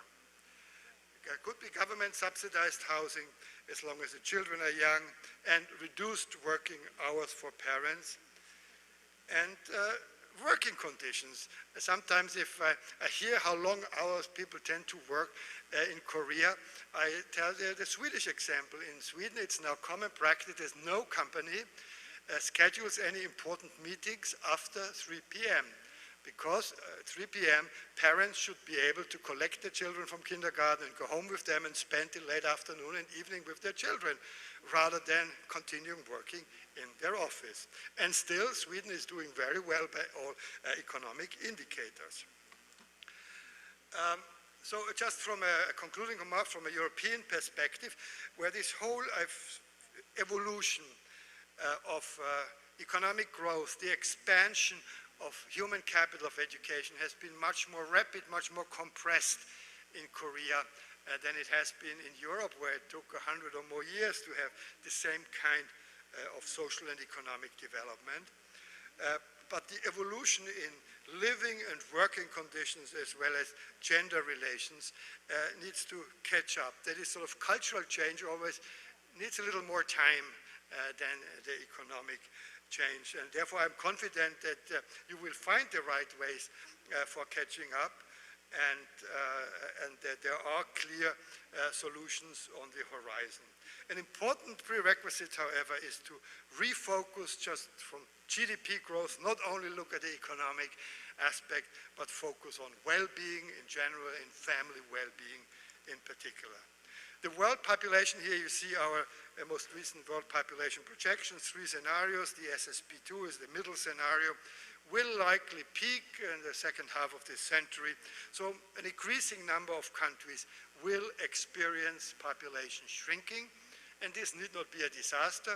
Could be government subsidized housing as long as the children are young, and reduced working hours for parents, and working conditions. Sometimes if I hear how long hours people tend to work in Korea, I tell the Swedish example. In Sweden, it's now common practice that no company schedules any important meetings after 3 p.m. Because 3 p.m. parents should be able to collect the children from kindergarten and go home with them and spend the late afternoon and evening with their children, rather than continuing working in their office. And still, Sweden is doing very well by all economic indicators. So just from a concluding remark from a European perspective, where this whole evolution of economic growth, the expansion of human capital of education has been much more rapid, much more compressed in Korea than it has been in Europe, where it took 100 or more years to have the same kind of social and economic development. But the evolution in living and working conditions as well as gender relations needs to catch up. That is, sort of cultural change always needs a little more time than the economic change, and therefore I'm confident that you will find the right ways for catching up, and that there are clear solutions on the horizon. An important prerequisite, however, is to refocus just from GDP growth, not only look at the economic aspect, but focus on well-being in general and family well-being in particular. The world population, here you see our most recent world population projections, 3 scenarios. The SSP2 is the middle scenario, will likely peak in the second half of this century. So an increasing number of countries will experience population shrinking, and this need not be a disaster.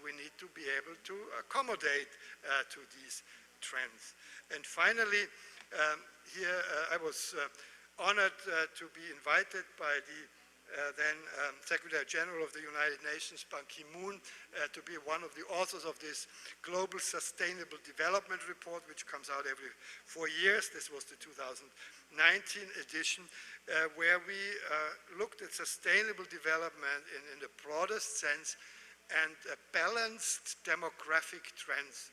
We need to be able to accommodate to these trends. And finally, here I was honored to be invited by the Secretary General of the United Nations, Ban Ki-moon, to be one of the authors of this Global Sustainable Development Report, which comes out every 4 years. This was the 2019 edition, where we looked at sustainable development in the broadest sense and balanced demographic trends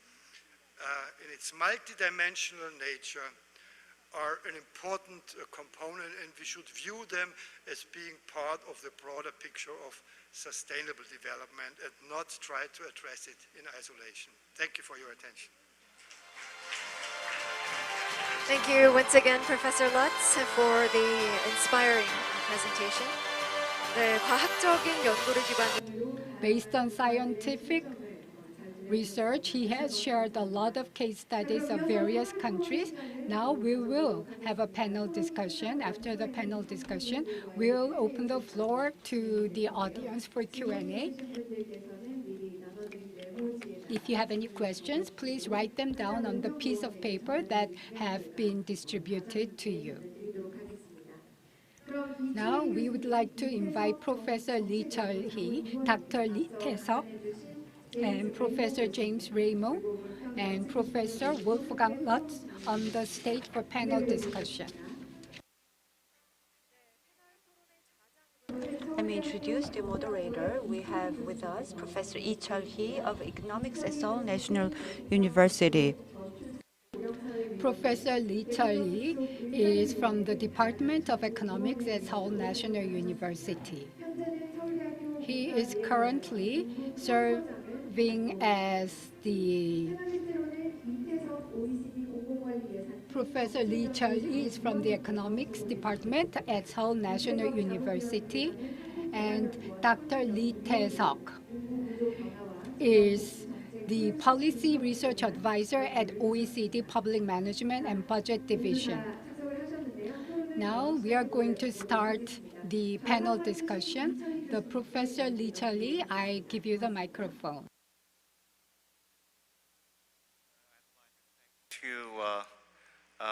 in its multidimensional nature are an important component, and we should view them as being part of the broader picture of sustainable development and not try to address it in isolation. Thank you for your attention. Thank you once again, Professor Lutz, for the inspiring presentation. 네, 과학적인 연구를 기반으로 Based on scientific research, he has shared a lot of case studies of various countries. Now we will have a panel discussion. After the panel discussion, we'll open the floor to the audience for Q&A. If you have any questions, please write them down on the piece of paper that have been distributed to you. Now we would like to invite Professor Lee Chul-hee, Dr. Lee Tae-seok, and Professor James Ramo and Professor Wolfgang Lutz on the stage for panel discussion. Let me introduce the moderator. We have with us Professor Lee Chul-hee of Economics at Seoul National University. Professor Lee Chul-hee is from the Department of Economics at Seoul National University. He is currently serving as the Professor Lee Chul-hee is from the Economics Department at Seoul National University, and Dr. Lee Tae-seok is the Policy Research Advisor at OECD Public Management and Budget Division. Now we are going to start the panel discussion. The Professor Lee Chul-hee, I give you the microphone. To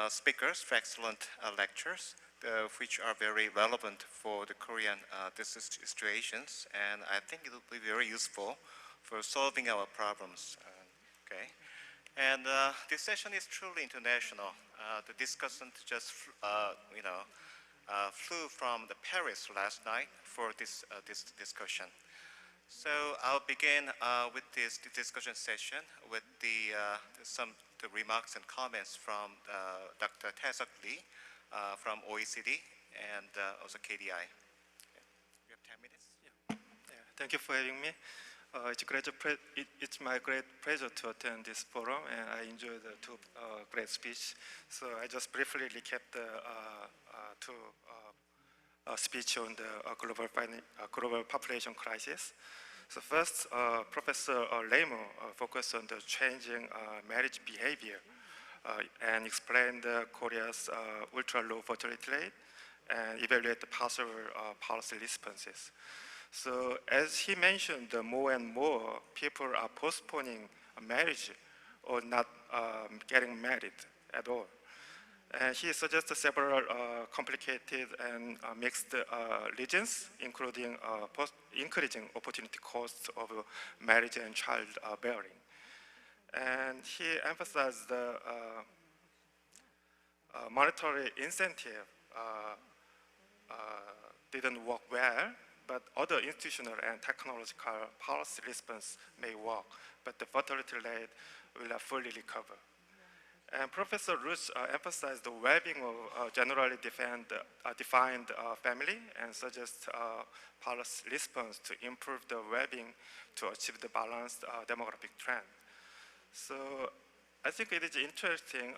speakers for excellent lectures, which are very relevant for the Korean situations, and I think it will be very useful for solving our problems. Okay, and this session is truly international. The discussant just flew from the Paris last night for this discussion. So I'll begin with this discussion session with some remarks and comments from Dr. Tae-seok Lee from OECD and also KDI. Okay. We have 10 minutes. Yeah. Thank you for having me. It's my great pleasure to attend this forum, and I enjoyed the two great speeches. So I just briefly recap the two speech on the global population crisis. So first, Professor Ramo focused on the changing marriage behavior and explained Korea's ultra-low fertility rate and evaluate the possible policy responses. So as he mentioned, more and more people are postponing marriage or not getting married at all. And he suggested several complicated and mixed reasons, including increasing opportunity costs of marriage and childbearing. And he emphasized the monetary incentive didn't work well, but other institutional and technological policy response may work, but the fertility rate will not fully recover. And Professor Lutz emphasized the well-being of generally defined family and suggests policy response to improve the well-being to achieve the balanced demographic trend. So I think it is interesting.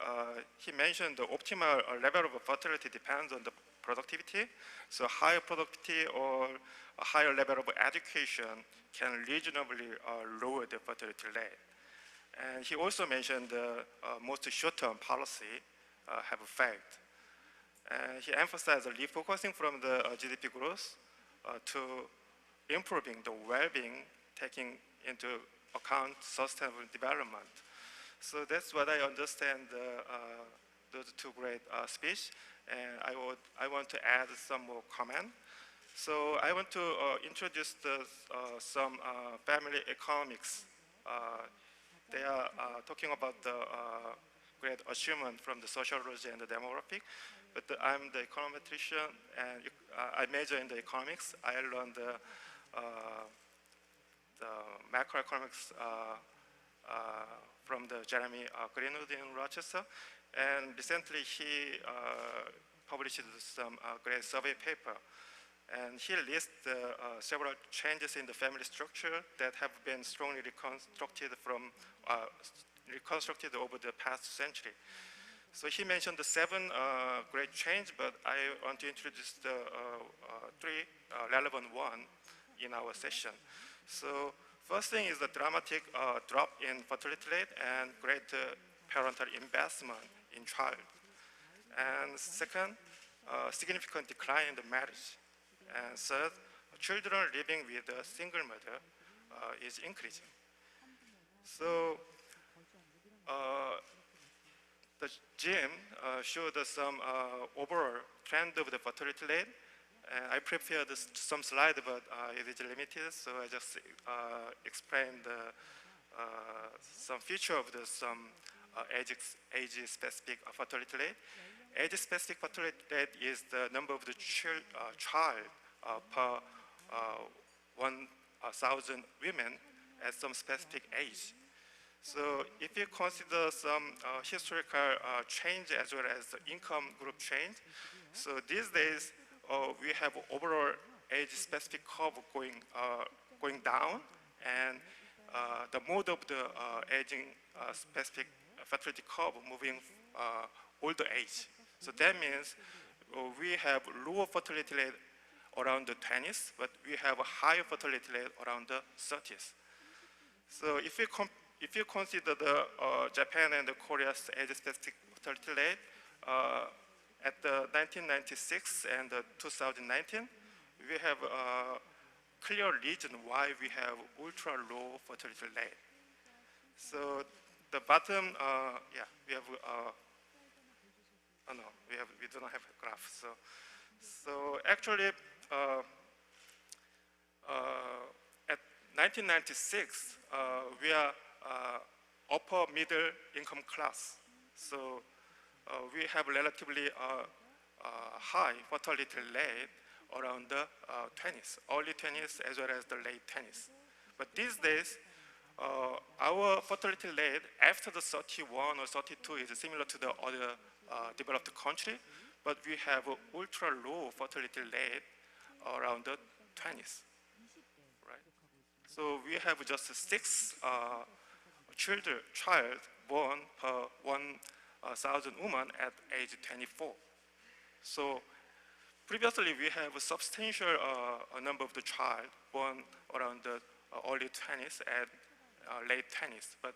He mentioned the optimal level of fertility depends on the productivity. So higher productivity or a higher level of education can reasonably lower the fertility rate. And he also mentioned most short-term policy have effect. And he emphasized refocusing from the GDP growth to improving the well-being, taking into account sustainable development. So that's what I understand those two great speeches. And I want to add some more comment. So I want to introduce some family economics. They are talking about the great achievement from the sociology and the demographic, but I'm the econometrician and I major in the economics. I learned the macroeconomics from the Jeremy Greenwood in Rochester, and recently he published some great survey paper. And he lists several changes in the family structure that have been strongly reconstructed over the past century. So he mentioned the 7 great changes, but I want to introduce the 3 relevant ones in our session. So first thing is the dramatic drop in fertility rate and greater parental investment in child. And second, significant decline in the marriage. And third, children living with a single mother is increasing. So the Jim showed some overall trend of the fertility rate. And I prepared some slide, but it is limited, so I just explained some feature of some age-specific fertility rate. Age-specific fertility rate is the number of the child per 1,000 women at some specific age. So if you consider some historical change as well as the income group change, so these days we have overall age-specific curve going down, and the mode of the aging-specific fertility curve moving older age. So that means we have lower fertility rate around the 20s, but we have a higher fertility rate around the 30s. So if you consider the Japan and the Korea's age-specific fertility rate at the 1996 and 2019, we have a clear reason why we have ultra low fertility rate. So the bottom, we have. No, we do not have a graph. So actually, at 1996, we are upper middle income class. So we have relatively high fertility rate around the 20s, early 20s as well as the late 20s. But these days, our fertility rate after the 31 or 32 is similar to the other developed country, but we have ultra low fertility rate around the 20s, right? So we have just 6 child born per 1,000 women at age 24. So previously we have a substantial number of the child born around the early 20s and late 20s, but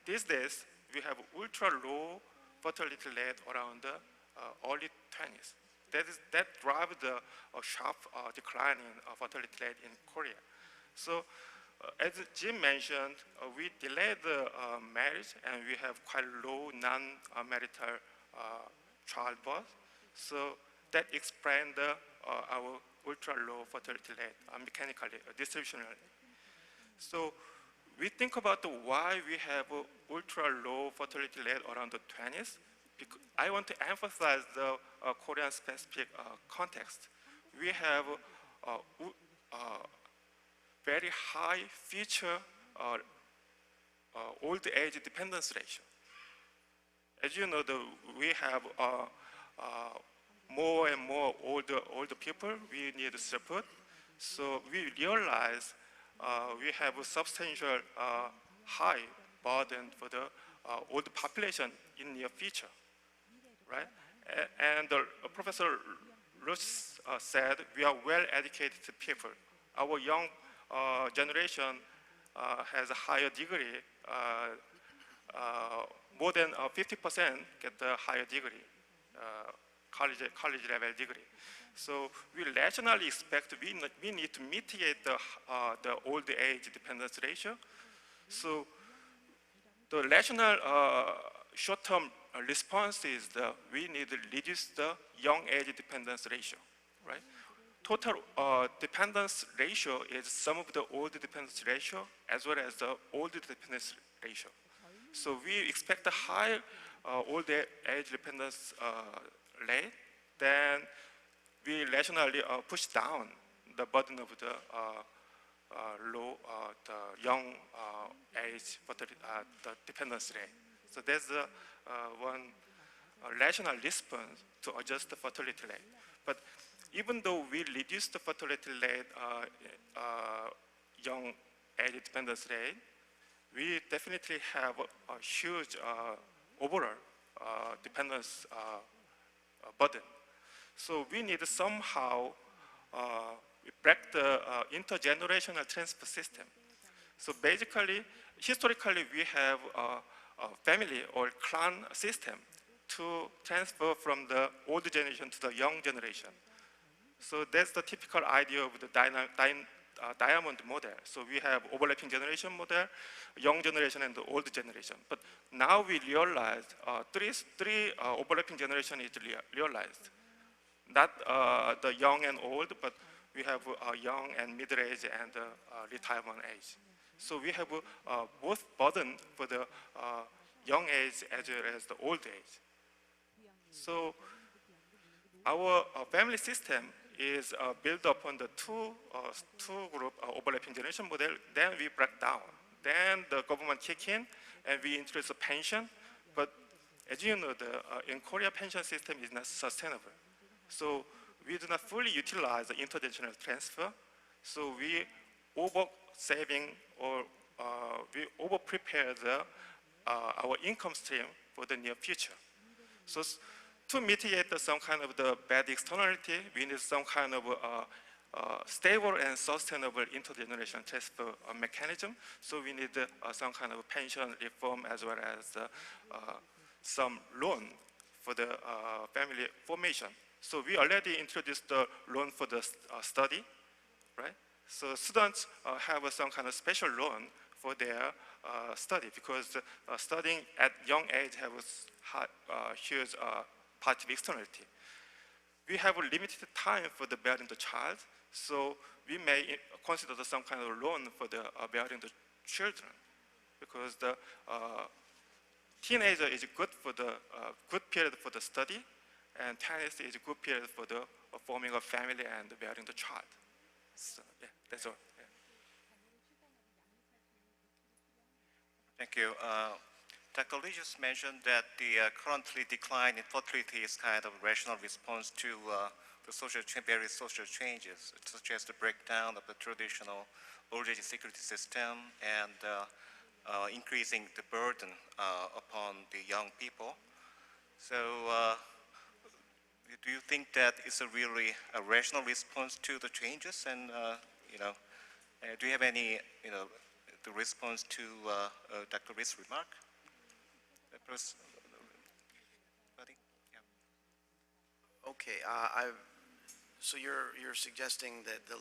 these days we have ultra low fertility rate around the early 20s. That drives the sharp decline in fertility rate in Korea. So as Jim mentioned, we delayed the marriage and we have quite low non-marital childbirth. So that explains our ultra low fertility rate mechanically, distributionally. So we think about why we have ultra low fertility rate around the 20s. Because I want to emphasize the Korean specific context. We have very high future old age dependence ratio. As you know, we have more and more older people we need support. So we realize we have a substantial high burden for the old population in near future, right? And Professor Rush said we are well-educated people. Our young generation has a higher degree, more than 50% get a higher degree, college level degree. So we rationally expect we need to mitigate the old age dependence ratio. So the rational short-term response is we need to reduce the young age dependence ratio, right? total dependence ratio is sum of the old dependence ratio as well as the old dependence ratio. So we expect a high old age dependence rate, then we rationally push down the burden of the the young age the dependence rate. So there's one rational response to adjust the fertility rate. But even though we reduce the fertility rate, young age dependence rate, we definitely have a huge overall dependence burden. So we need to somehow break the intergenerational transfer system. So basically, historically, we have a family or clan system to transfer from the old generation to the young generation. So that's the typical idea of the diamond model. So we have overlapping generation model, young generation and the old generation. But now we realize three overlapping generation is realized. Not the young and old, but we have young and middle age and retirement age. So we have both burden for the young age as well as the old age. So our family system is built upon the two group overlapping generation model. Then we break down. Then the government kick in and we introduce a pension. But as you know, in Korea, pension system is not sustainable. So we do not fully utilize the intergenerational transfer. So we over-saving or we over-prepare our income stream for the near future. So to mitigate some kind of the bad externality, we need some kind of stable and sustainable intergenerational transfer mechanism. So we need some kind of pension reform as well as some loan for the family formation. So we already introduced the loan for the study, right? So students have some kind of special loan for their study because studying at young age has huge positive externality. We have a limited time for the bearing the child, so we may consider some kind of loan for the bearing the children because the teenager is good for the good period for the study, and tennis is a good period for the forming a family and bearing the child. So yeah, that's all. Yeah. Thank you. Dr. Lee just mentioned that the currently decline in fertility is kind of a rational response to the various social changes, such as the breakdown of the traditional old age security system and increasing the burden upon the young people. So do you think that it's really a rational response to the changes? And do you have any the response to Dr. Lee's remark? Okay, so you're suggesting that the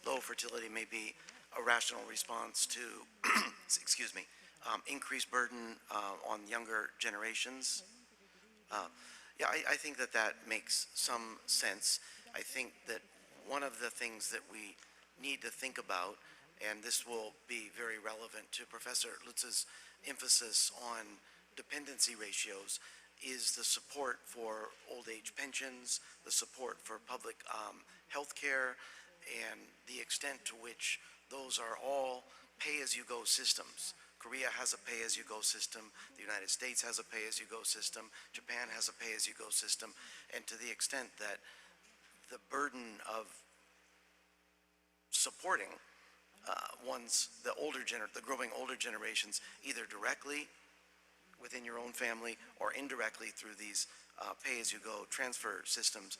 low fertility may be a rational response to, excuse me, increased burden on younger generations. Yeah, I think that makes some sense. I think that one of the things that we need to think about, and this will be very relevant to Professor Lutz's emphasis on dependency ratios, is the support for old age pensions, the support for public health care, and the extent to which those are all pay-as-you-go systems. Korea has a pay-as-you-go system, the United States has a pay-as-you-go system, Japan has a pay-as-you-go system, and to the extent that the burden of supporting the growing older generations, either directly within your own family or indirectly through these pay-as-you-go transfer systems,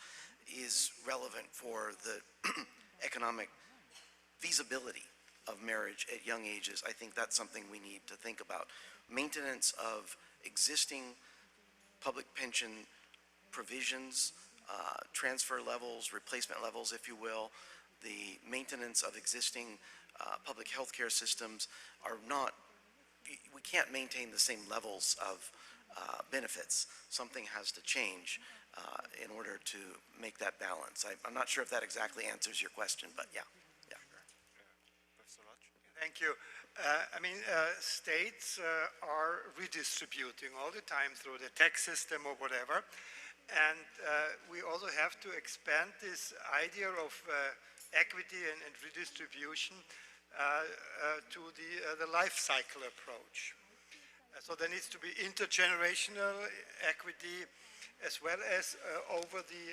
is relevant for the economic feasibility of marriage at young ages. I think that's something we need to think about. Maintenance of existing public pension provisions, transfer levels, replacement levels, if you will, the maintenance of existing public health care systems are not, we can't maintain the same levels of benefits. Something has to change. in order to make that balance. I'm not sure if that exactly answers your question, but yeah. Thank you. States are redistributing all the time through the tax system or whatever, and we also have to expand this idea of equity and redistribution to the life cycle approach. So there needs to be intergenerational equity as well as over the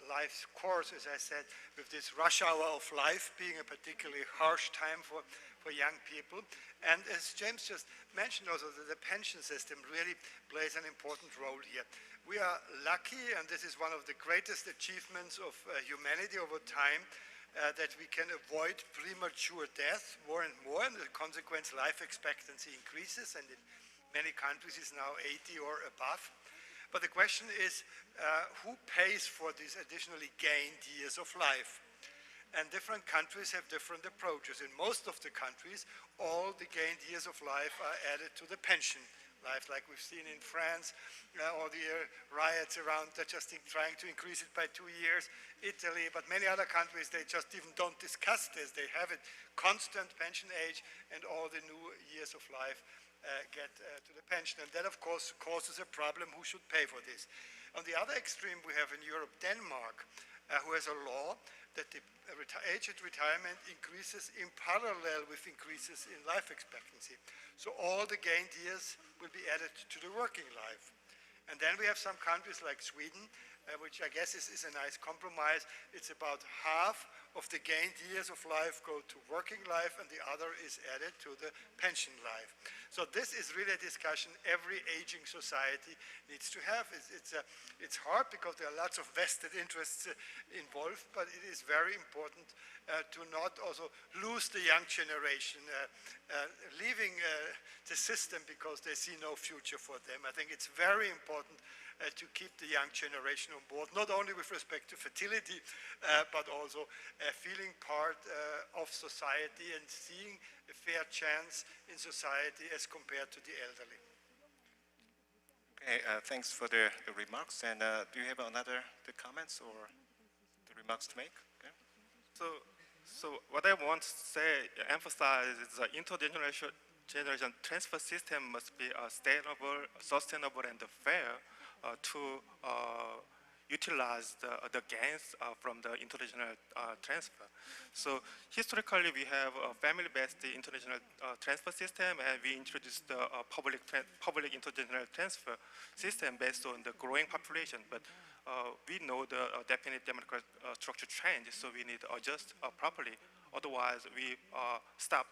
life course, as I said, with this rush hour of life being a particularly harsh time for young people. And as James just mentioned also, the pension system really plays an important role here. We are lucky, and this is one of the greatest achievements of humanity over time, that we can avoid premature death more and more, and the consequence life expectancy increases, and in many countries is now 80 or above. But the question is, who pays for these additionally gained years of life? And different countries have different approaches. In most of the countries, all the gained years of life are added to the pension life, like we've seen in France, all the riots around, they're just trying to increase it by 2 years. Italy, but many other countries, they just even don't discuss this. They have a constant pension age, and all the new years of life get to the pension. And that, of course, causes a problem. Who should pay for this? On the other extreme, we have in Europe Denmark, who has a law that the age at retirement increases in parallel with increases in life expectancy. So all the gained years will be added to the working life. And then we have some countries like Sweden, which I guess is a nice compromise. It's about half of the gained years of life go to working life, and the other is added to the pension life. So this is really a discussion every aging society needs to have. It's hard because there are lots of vested interests involved, but it is very important to not also lose the young generation, leaving the system because they see no future for them. I think it's very important to keep the young generation on board, not only with respect to fertility, but also feeling part of society and seeing a fair chance in society as compared to the elderly. Okay, thanks for the remarks. And do you have the comments or the remarks to make? Okay. So what I want to say, emphasize is the intergeneration transfer system must be sustainable, and fair to utilize the gains from the intergenerational transfer. So historically, we have a family-based intergenerational transfer system, and we introduced the public intergenerational transfer system based on the growing population. But we know the definite demographic structure change, so we need to adjust properly. Otherwise, we stop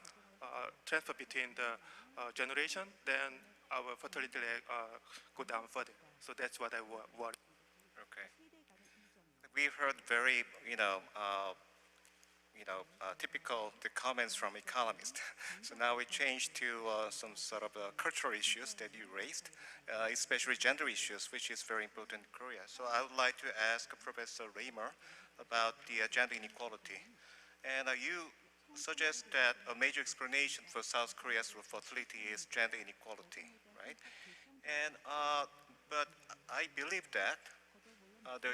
transfer between the generation, then our fertility rate go down further. So that's what I want. Okay. We've heard very, typical the comments from economists. So now we change to some sort of cultural issues that you raised, especially gender issues, which is very important in Korea. So I would like to ask Professor Raymer about the gender inequality. And you suggest that a major explanation for South Korea's fertility is gender inequality, right? And but I believe that the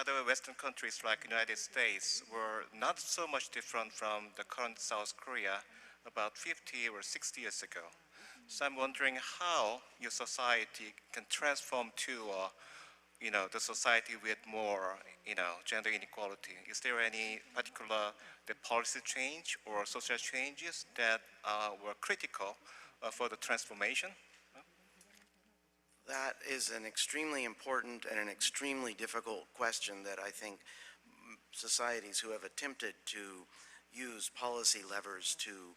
other Western countries like United States were not so much different from the current South Korea about 50 or 60 years ago. So I'm wondering how your society can transform to, the society with more, gender inequality. Is there any particular policy change or social changes that were critical for the transformation? That is an extremely important and an extremely difficult question that I think societies who have attempted to use policy levers to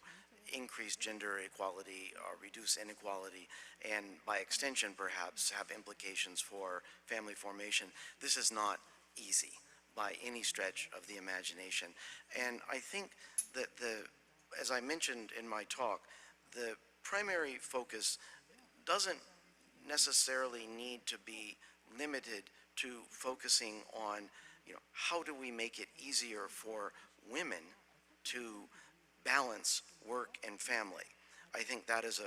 increase gender equality or reduce inequality, and by extension perhaps have implications for family formation. This is not easy by any stretch of the imagination. And I think that as I mentioned in my talk, the primary focus doesn't necessarily need to be limited to focusing on, how do we make it easier for women to balance work and family. I think that is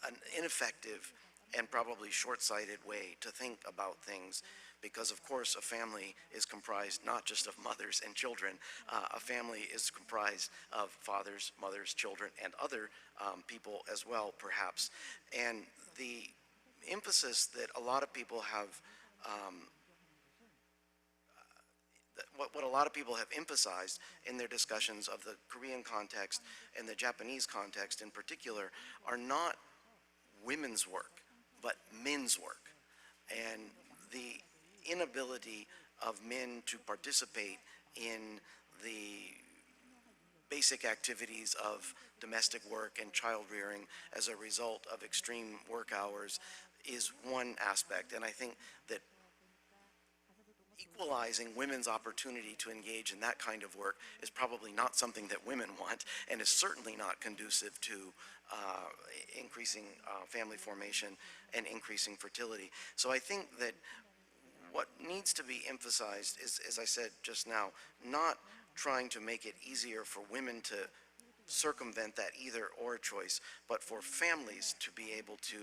an ineffective and probably short-sighted way to think about things, because of course a family is comprised not just of mothers and children. A family is comprised of fathers, mothers, children, and other people as well, perhaps. And the emphasis that a lot of people have what a lot of people have emphasized in their discussions of the Korean context and the Japanese context in particular are not women's work, but men's work. And the inability of men to participate in the basic activities of domestic work and child rearing as a result of extreme work hours is one aspect. And I think that equalizing women's opportunity to engage in that kind of work is probably not something that women want, and is certainly not conducive to increasing family formation and increasing fertility. So I think that what needs to be emphasized is, as I said just now, not trying to make it easier for women to circumvent that either or choice, but for families to be able to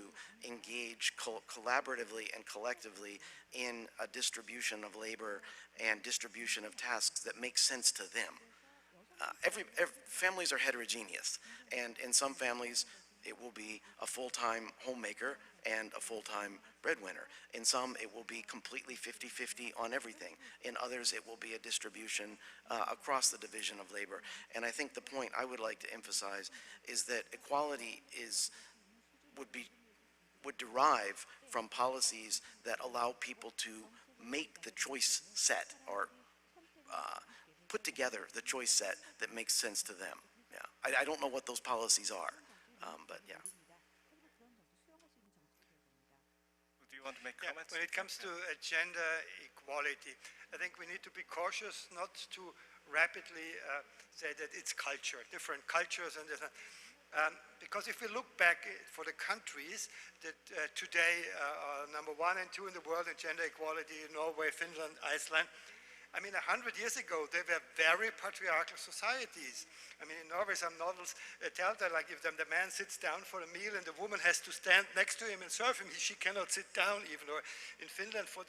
engage collaboratively and collectively in a distribution of labor and distribution of tasks that make sense to them. Families are heterogeneous, and in some families it will be a full-time homemaker and a full-time breadwinner. In some, it will be completely 50-50 on everything. In others, it will be a distribution across the division of labor. And I think the point I would like to emphasize is that equality would derive from policies that allow people to make the choice set, or put together the choice set that makes sense to them. Yeah, I don't know what those policies are, but yeah. Do you want to make comments? When it comes to gender equality, I think we need to be cautious not to rapidly say that it's culture, different cultures and different, because if we look back for the countries that today are number 1 and 2 in the world in gender equality, Norway, Finland, Iceland, I mean, 100 years ago, they were very patriarchal societies. I mean, in Norway, some novels tell that, like, if the man sits down for a meal and the woman has to stand next to him and serve him, she cannot sit down even. Or in Finland, 60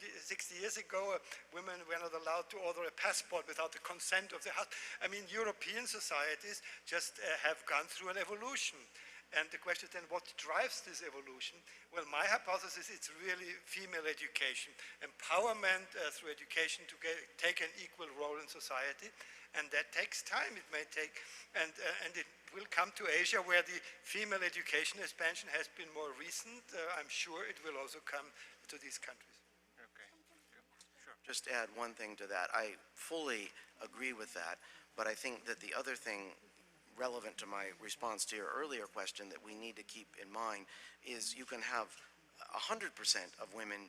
years ago, women were not allowed to order a passport without the consent of the husband. I mean, European societies just have gone through an evolution. And the question then, what drives this evolution? Well, my hypothesis, it's really female education, empowerment through education to take an equal role in society, and that takes time. It may take, and it will come to Asia, where the female education expansion has been more recent. I'm sure it will also come to these countries. Okay, sure. Just add one thing to that. I fully agree with that, but I think that the other thing relevant to my response to your earlier question that we need to keep in mind is you can have 100% of women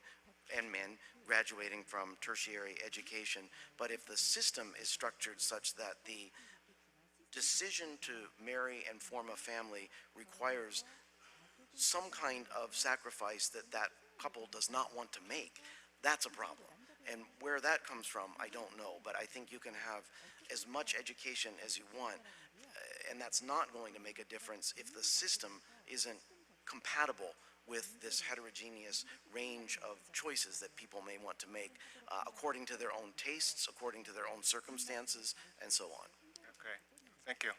and men graduating from tertiary education, but if the system is structured such that the decision to marry and form a family requires some kind of sacrifice that that couple does not want to make, that's a problem. And where that comes from, I don't know, but I think you can have as much education as you want, and that's not going to make a difference if the system isn't compatible with this heterogeneous range of choices that people may want to make according to their own tastes, according to their own circumstances, and so on. Okay, thank you.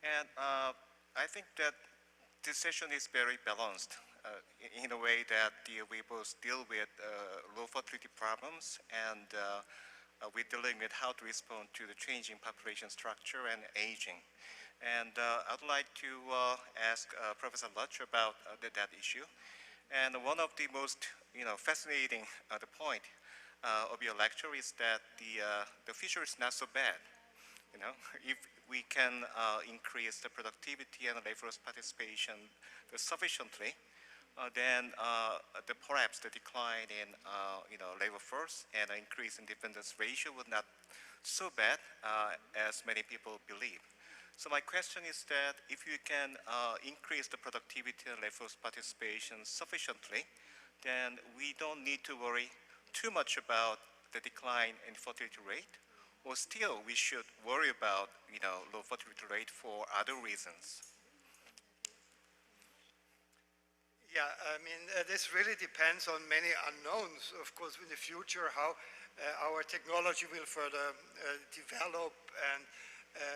And I think that this session is very balanced in a way that we both deal with low fertility problems, and we're dealing with how to respond to the changing population structure and aging. And I'd like to ask Professor Lutch about that issue. And one of the most fascinating the point of your lecture is that the future is not so bad. If we can increase the productivity and labor force participation sufficiently, then perhaps the decline in labor force and increase in dependence ratio would not so bad as many people believe. So my question is that if you can increase the productivity and labor force participation sufficiently, then we don't need to worry too much about the decline in fertility rate, or still we should worry about low fertility rate for other reasons. Yeah, I mean, this really depends on many unknowns, of course, in the future, how our technology will further develop. And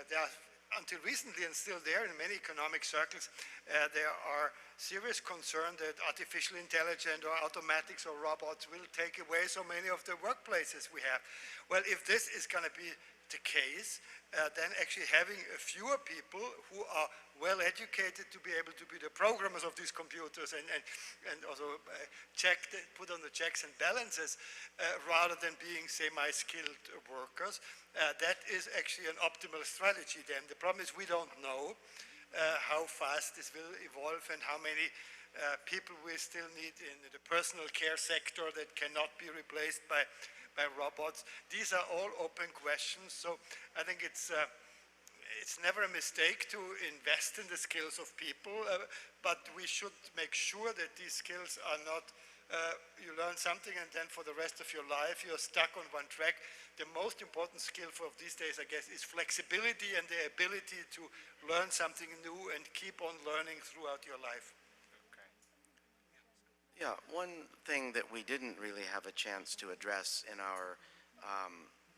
there are, until recently and still there in many economic circles, there are serious concern that artificial intelligence or automatics or robots will take away so many of the workplaces we have. Well, if this is going to be the case, then actually having fewer people who are well educated to be able to be the programmers of these computers and also put on the checks and balances rather than being semi-skilled workers, that is actually an optimal strategy then. The problem is we don't know how fast this will evolve and how many people we still need in the personal care sector that cannot be replaced by robots. These are all open questions, so I think it's never a mistake to invest in the skills of people, but we should make sure that these skills are not, you learn something and then for the rest of your life you're stuck on one track. The most important skill for these days, I guess, is flexibility and the ability to learn something new and keep on learning throughout your life. Yeah, one thing that we didn't really have a chance to address in our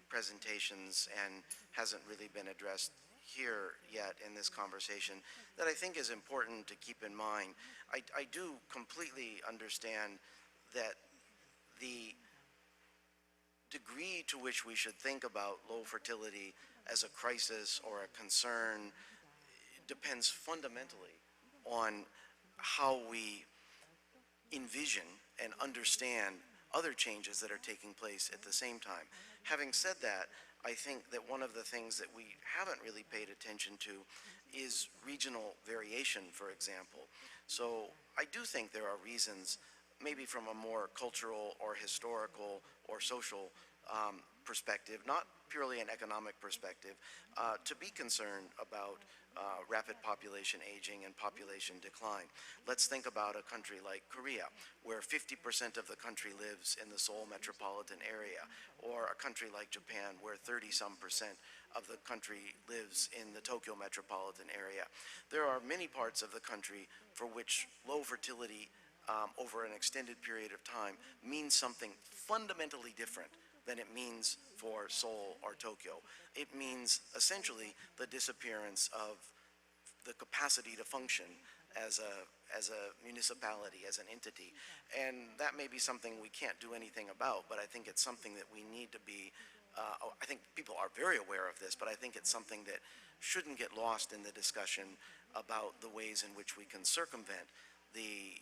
presentations and hasn't really been addressed here yet in this conversation that I think is important to keep in mind. I do completely understand that the degree to which we should think about low fertility as a crisis or a concern depends fundamentally on how we envision and understand other changes that are taking place at the same time. Having said that, I think that one of the things that we haven't really paid attention to is regional variation, for example. So I do think there are reasons, maybe from a more cultural or historical or social perspective, not purely an economic perspective, to be concerned about rapid population aging and population decline. Let's think about a country like Korea, where 50% of the country lives in the Seoul metropolitan area, or a country like Japan, where 30-some% of the country lives in the Tokyo metropolitan area. There are many parts of the country for which low fertility over an extended period of time means something fundamentally different than it means for Seoul or Tokyo. It means essentially the disappearance of the capacity to function as a municipality, as an entity. And that may be something we can't do anything about, but I think it's something that we need to be, I think people are very aware of this, but I think it's something that shouldn't get lost in the discussion about the ways in which we can circumvent the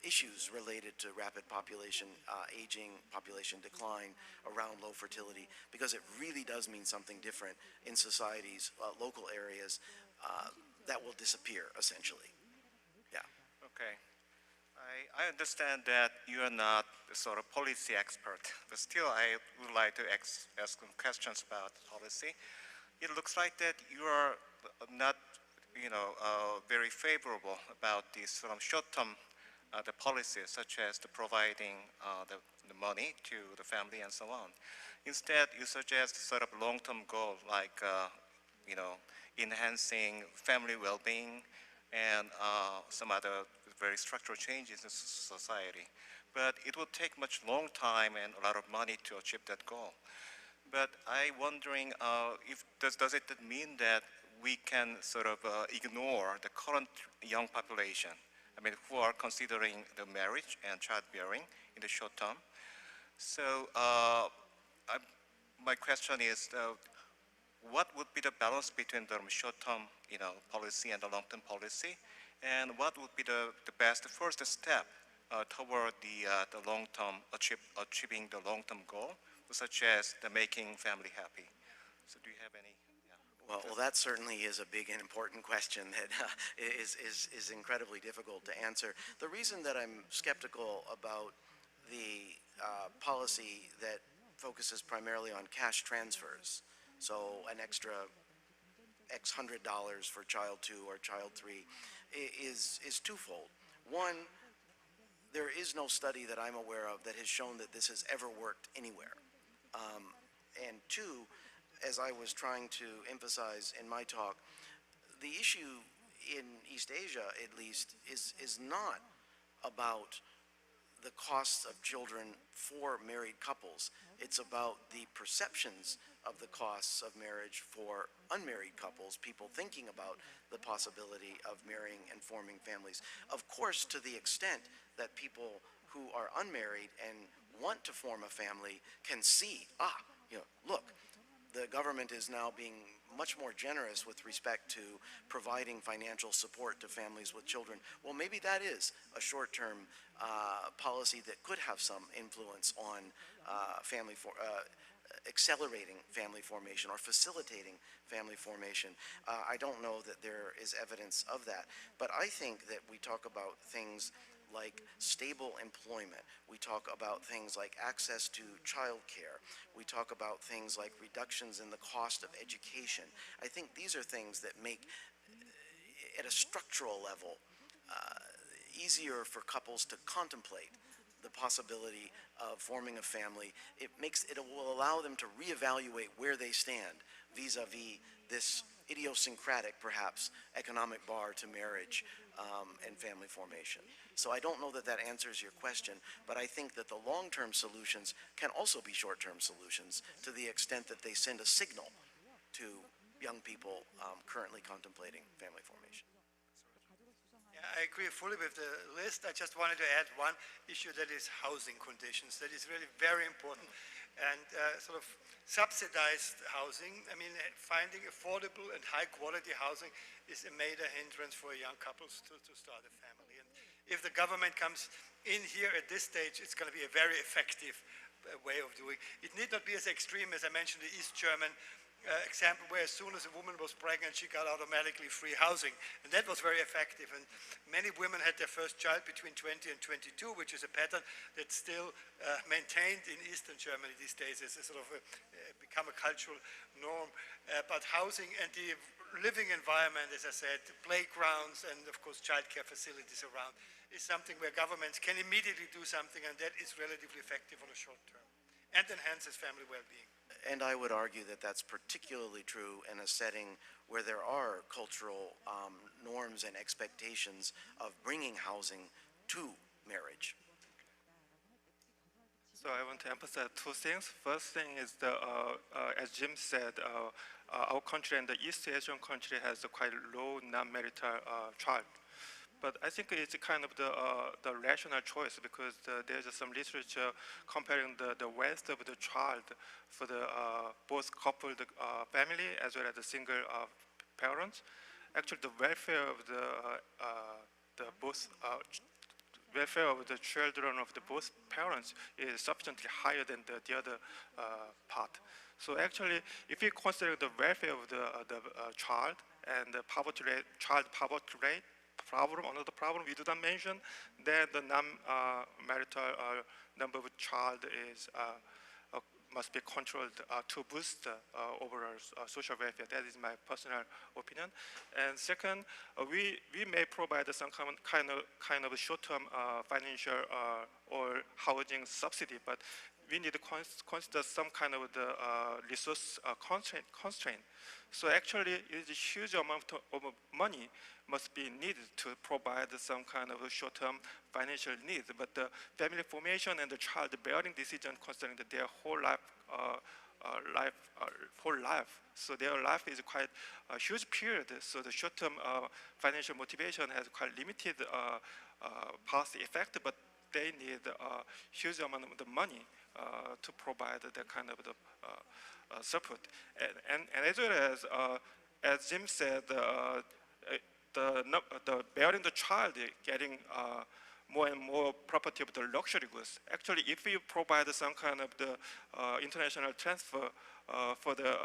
issues related to rapid population aging, population decline around low fertility, because it really does mean something different in societies, local areas that will disappear, essentially. Yeah. Okay. I understand that you are not the sort of policy expert, but still I would like to ask some questions about policy. It looks like that you are not, very favorable about these sort of short-term the policies, such as the providing the money to the family and so on. Instead, you suggest sort of long-term goal like, enhancing family well-being and some other very structural changes in society. But it will take much long time and a lot of money to achieve that goal. But I'm wondering does it mean that we can sort of ignore the current young population? I mean, who are considering the marriage and childbearing in the short term. So my question is, what would be the balance between the short-term, policy and the long-term policy, and what would be the best first step toward the long-term achieving the long-term goal, such as the making family happy? So, do you have any? Well, that certainly is a big and important question that is incredibly difficult to answer. The reason that I'm skeptical about the policy that focuses primarily on cash transfers, so an extra X $100 for child 2 or child 3, is twofold. One, there is no study that I'm aware of that has shown that this has ever worked anywhere. And two, as I was trying to emphasize in my talk, the issue in East Asia at least, is not about the costs of children for married couples. It's about the perceptions of the costs of marriage for unmarried couples, people thinking about the possibility of marrying and forming families. Of course, to the extent that people who are unmarried and want to form a family can see, look, the government is now being much more generous with respect to providing financial support to families with children. Well, maybe that is a short-term policy that could have some influence on accelerating family formation or facilitating family formation. I don't know that there is evidence of that, but I think that we talk about things like stable employment. We talk about things like access to child care. We talk about things like reductions in the cost of education. I think these are things that make, at a structural level, easier for couples to contemplate the possibility of forming a family. It will allow them to reevaluate where they stand vis-a-vis this idiosyncratic, perhaps, economic bar to marriage and family formation. So I don't know that that answers your question, but I think that the long-term solutions can also be short-term solutions to the extent that they send a signal to young people currently contemplating family formation. Yeah, I agree fully with the list. I just wanted to add one issue, that is housing conditions. That is really very important. And sort of subsidized housing, I mean, finding affordable and high quality housing is a major hindrance for young couples to start a family. And if the government comes in here at this stage, it's going to be a very effective way of doing. It need not be as extreme as I mentioned the East German example, where as soon as a woman was pregnant, she got automatically free housing. And that was very effective. And many women had their first child between 20 and 22, which is a pattern that's still maintained in Eastern Germany these days as a sort of become a cultural norm. But housing and the living environment, as I said, the playgrounds and of course childcare facilities around, is something where governments can immediately do something, and that is relatively effective on a short term and enhances family well-being. And I would argue that that's particularly true in a setting where there are cultural norms and expectations of bringing housing to marriage. So I want to emphasize two things. First thing is, as Jim said, our country and the East Asian country has a quite low non-marital child. But I think it's kind of the rational choice, because there's some literature comparing the wealth of the child for the both coupled family as well as the single parents. Actually, the welfare of the welfare of the children of the both parents is sufficiently higher than the other part. So actually, if you consider the welfare of the child and the child poverty rate, another problem we do not mention, then the non-marital number of child is must be controlled to boost overall social welfare. That is my personal opinion. And second, we may provide some kind of a short-term financial or housing subsidy, but we need to consider some kind of the resource constraint. So actually, it is a huge amount of money must be needed to provide some kind of a short-term financial needs. But the family formation and the child-bearing decision concerning their whole life, so their life is quite a huge period. So the short-term financial motivation has quite limited policy effect, but they need a huge amount of the money to provide that kind of the support. And as well as Jim said, the bearing the child getting more and more property of the luxury goods. Actually, if you provide some kind of the international transfer for the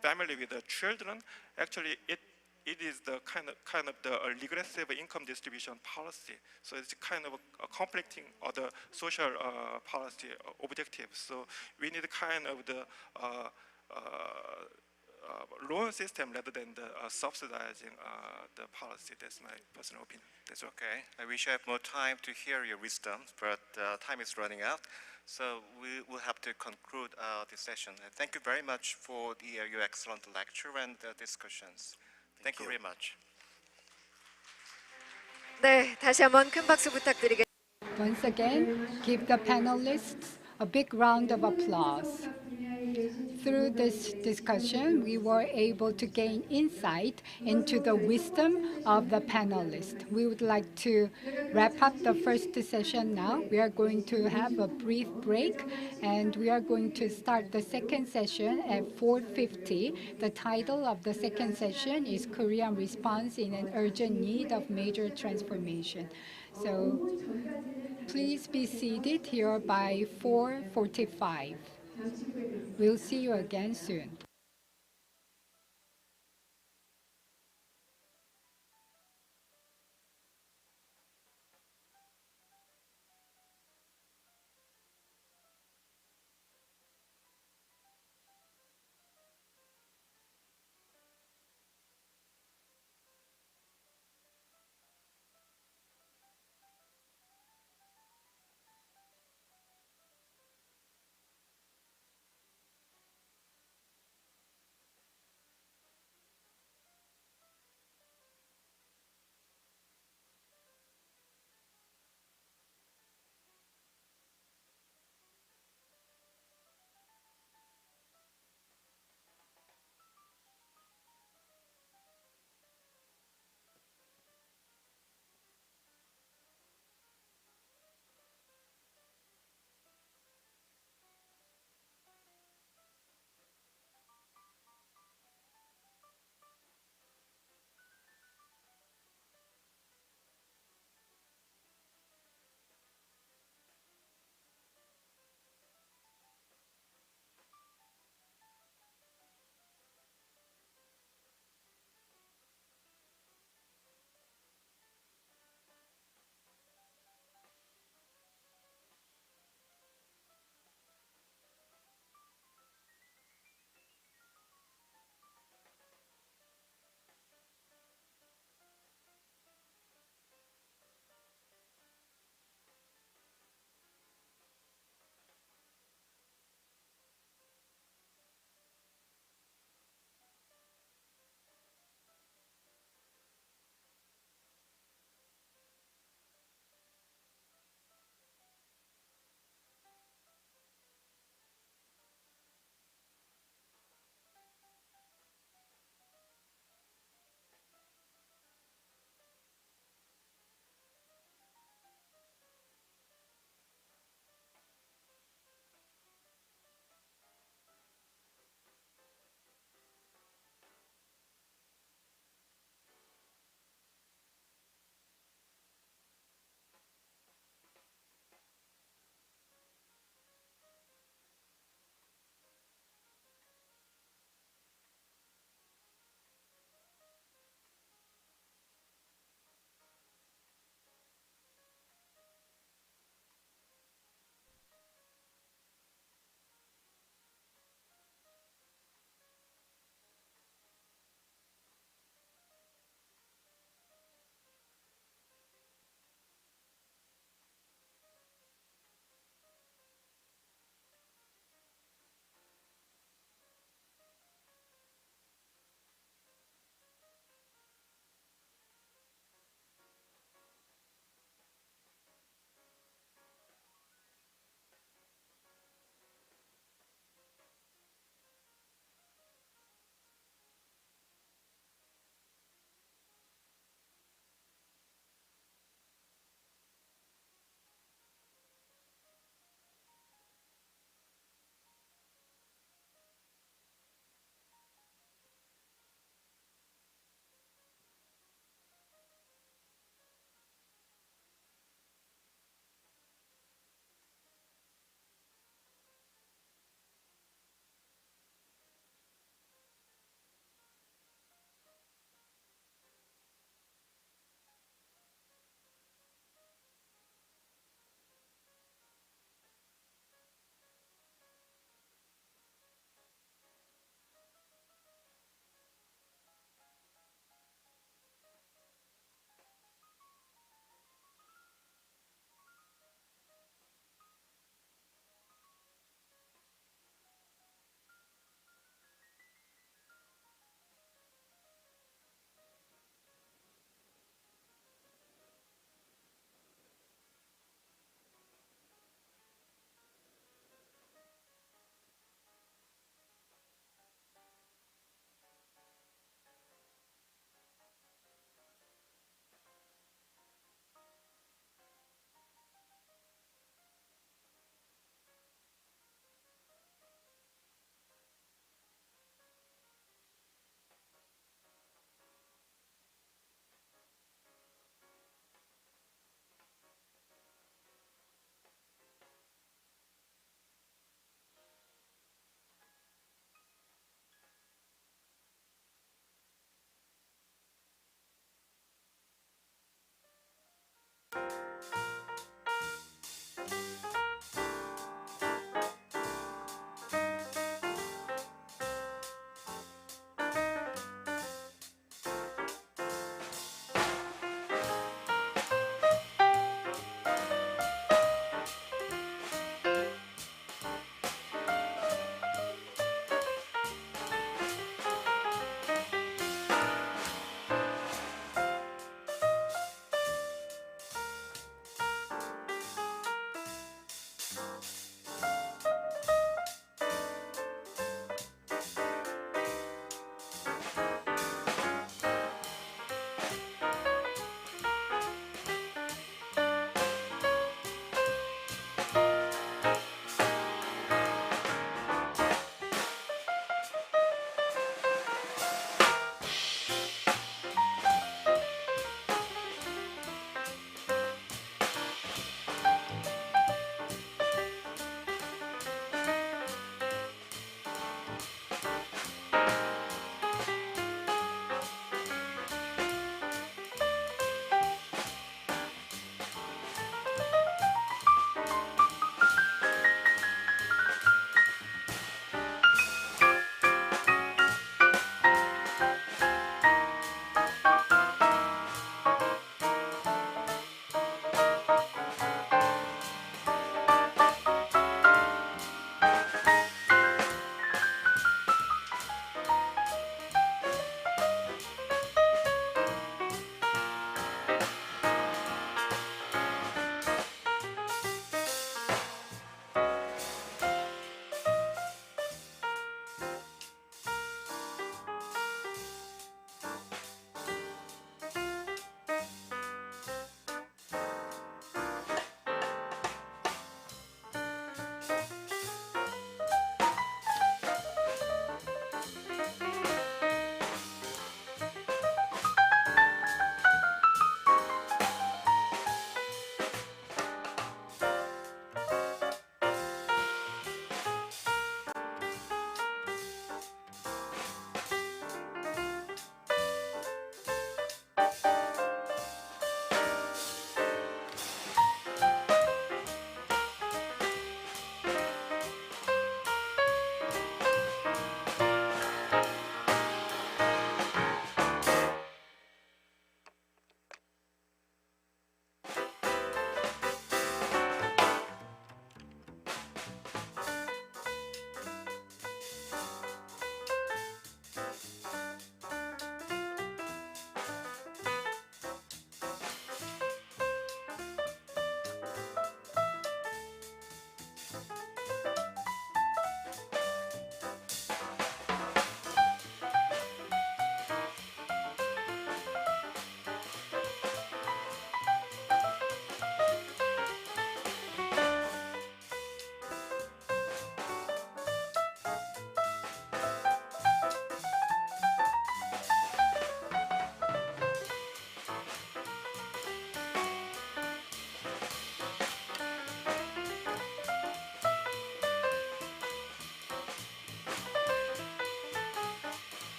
family with the children, actually it is the kind of the regressive income distribution policy. So it's kind of a conflicting other social policy objectives. So we need kind of the loan system rather than the subsidizing the policy. That's my personal opinion. That's Okay, I wish I had more time to hear your wisdom, but time is running out. So we will have to conclude this session. And thank you very much for your excellent lecture and discussions. Thank you very much. 네, 다시 한번 큰 박수 부탁드리겠습니다. Once again, give the panelists a big round of applause. Through this discussion, we were able to gain insight into the wisdom of the panelists. We would like to wrap up the first session now. We are going to have a brief break, and we are going to start the second session at 4:50. The title of the second session is Korean Response in an Urgent Need of Major Transformation. So please be seated here by 4:45. We'll see you again soon.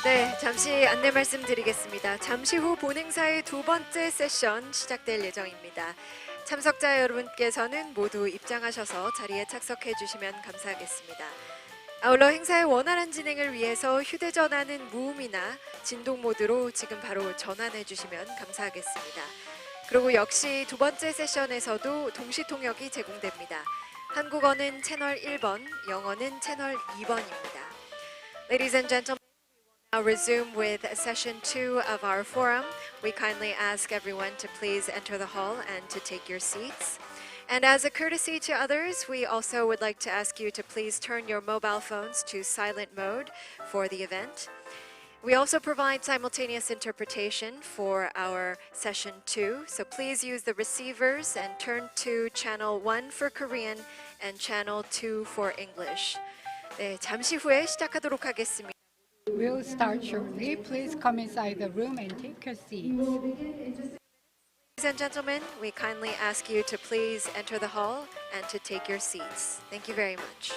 네, 잠시 안내 말씀드리겠습니다. 잠시 후 본행사의 두 번째 세션 시작될 예정입니다. 참석자 여러분께서는 모두 입장하셔서 자리에 착석해 주시면 감사하겠습니다. 아울러 행사의 원활한 진행을 위해서 휴대전화는 무음이나 진동 모드로 지금 바로 전환해 주시면 감사하겠습니다. 그리고 역시 두 번째 세션에서도 동시 통역이 제공됩니다. 한국어는 채널 1번, 영어는 채널 2번입니다. Ladies and gentlemen, I'll resume with session 2 of our forum. We kindly ask everyone to please enter the hall and to take your seats. And as a courtesy to others, we also would like to ask you to please turn your mobile phones to silent mode for the event. We also provide simultaneous interpretation for our session 2, so please use the receivers and turn to channel 1 for Korean and channel 2 for English. 네, 잠시 후에 시작하도록 하겠습니다. We'll start shortly. Please come inside the room and take your seats. Ladies and gentlemen, we kindly ask you to please enter the hall and to take your seats. Thank you very much.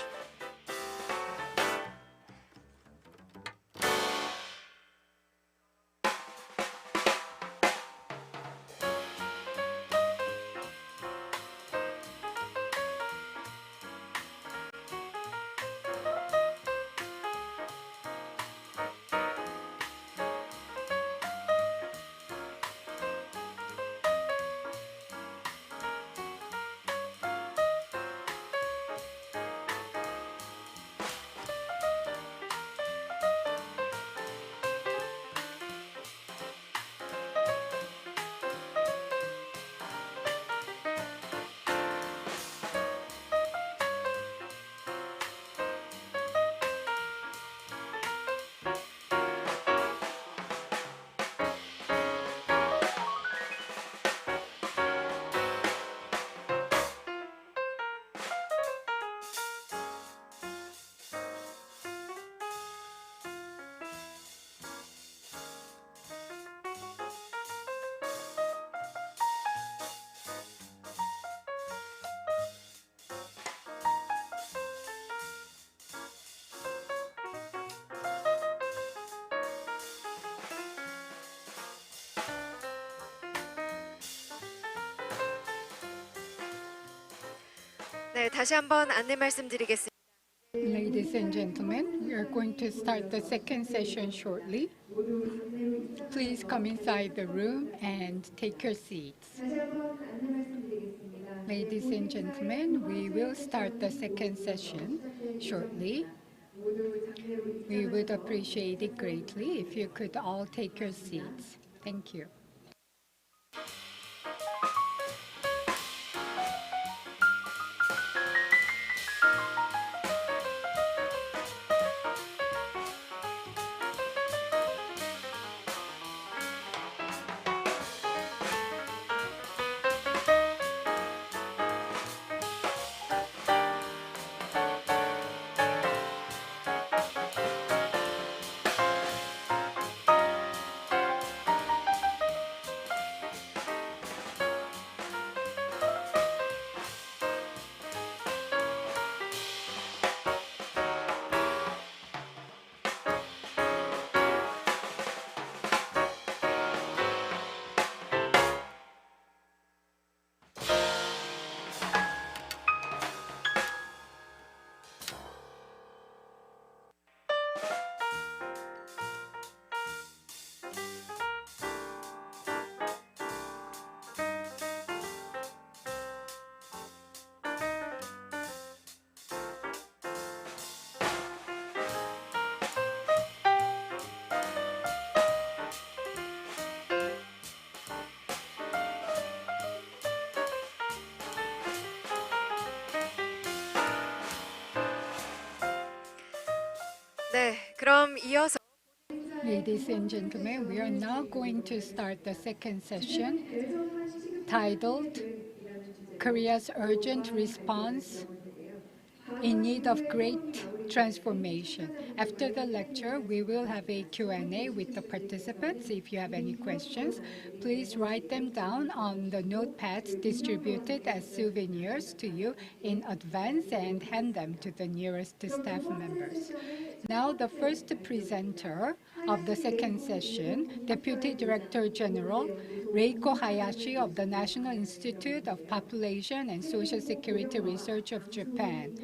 네, 다시 한번 안내 말씀드리겠습니다. Ladies and gentlemen, we are going to start the second session shortly. Please come inside the room and take your seats. Ladies and gentlemen, we will start the second session shortly. We would appreciate it greatly if you could all take your seats. Thank you. 네, 그럼 이어서 Ladies and gentlemen, we are now going to start the second session titled Korea's Urgent Response in Need of Great Transformation. After the lecture, we will have a Q&A with the participants. If you have any questions, please write them down on the notepads distributed as souvenirs to you in advance and hand them to the nearest staff members. Now, the first presenter of the second session, Deputy Director General Reiko Hayashi of the National Institute of Population and Social Security Research of Japan.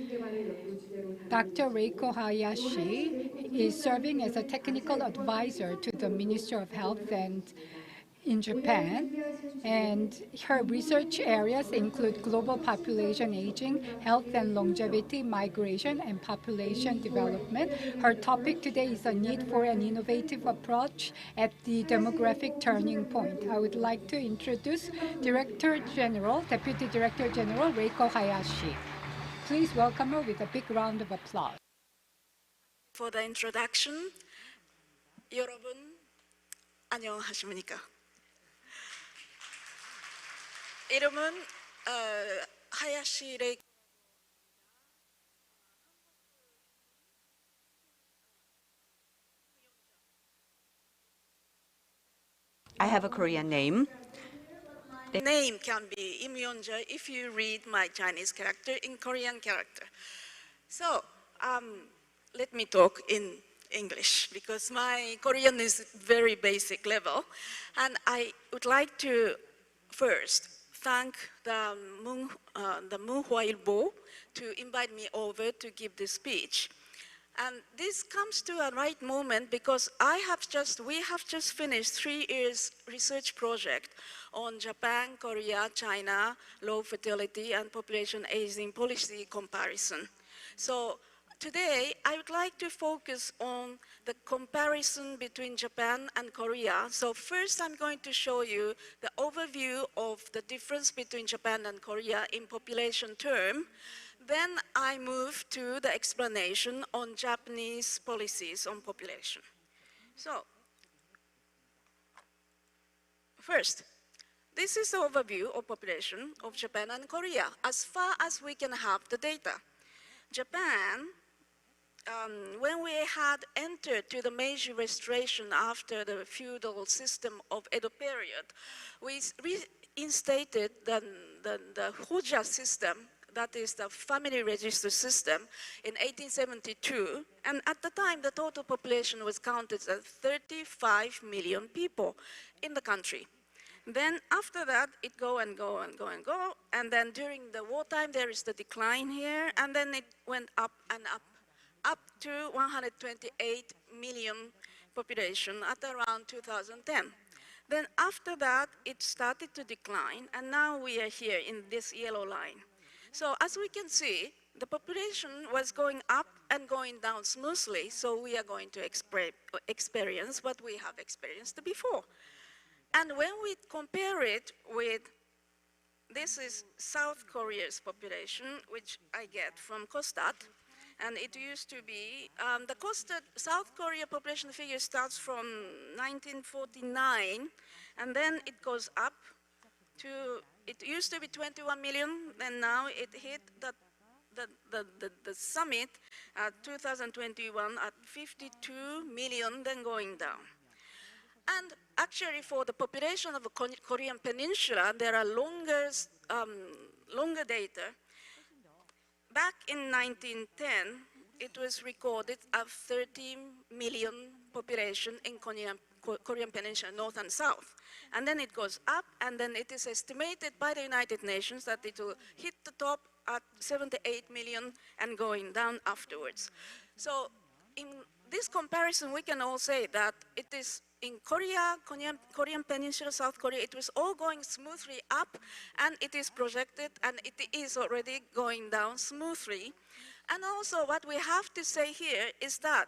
Dr. Reiko Hayashi is serving as a technical advisor to the Minister of Health in Japan, and her research areas include global population aging, health and longevity, migration, and population development. Her topic today is the need for an innovative approach at the demographic turning point. I would like to introduce Deputy Director General Reiko Hayashi. Please welcome her with a big round of applause. For the introduction, 여러분 안녕하십니까? 이름은 하야시 레이코. I have a Korean name. The name can be Im Yonja if you read my Chinese character in Korean character. So let me talk in English because my Korean is very basic level, and I would like to first thank the Munhwa Ilbo to invite me over to give this speech. And this comes to a right moment because we have just finished 3 years research project on Japan, Korea, China, low fertility and population aging policy comparison. So today, I would like to focus on the comparison between Japan and Korea. So first, I'm going to show you the overview of the difference between Japan and Korea in population term. Then I move to the explanation on Japanese policies on population. So first, this is the overview of population of Japan and Korea as far as we can have the data. Japan, when we had entered to the Meiji Restoration after the feudal system of Edo period, we reinstated the Hoja system, that is the family register system, in 1872. And at the time, the total population was counted as 35 million people in the country. Then after that, it go and go and go and go. And then during the wartime, there is the decline here. And then it went up and up to 128 million population at around 2010. Then after that, it started to decline. And now we are here in this yellow line. So as we can see, the population was going up and going down smoothly. So we are going to experience what we have experienced before. And when we compare it with, this is South Korea's population, which I get from COSTAT, and it used to be, the COSTAT South Korea population figure starts from 1949, and then it goes up to, it used to be 21 million, and now it hit the summit at 2021 at 52 million, then going down. And actually, for the population of the Korean Peninsula, there are longer data. Back in 1910, it was recorded as 13 million population in Korean Peninsula, north and south. And then it goes up, and then it is estimated by the United Nations that it will hit the top at 78 million and going down afterwards. So in this comparison, we can all say that it is in Korean Peninsula, South Korea, it was all going smoothly up, and it is projected, and it is already going down smoothly. And also what we have to say here is that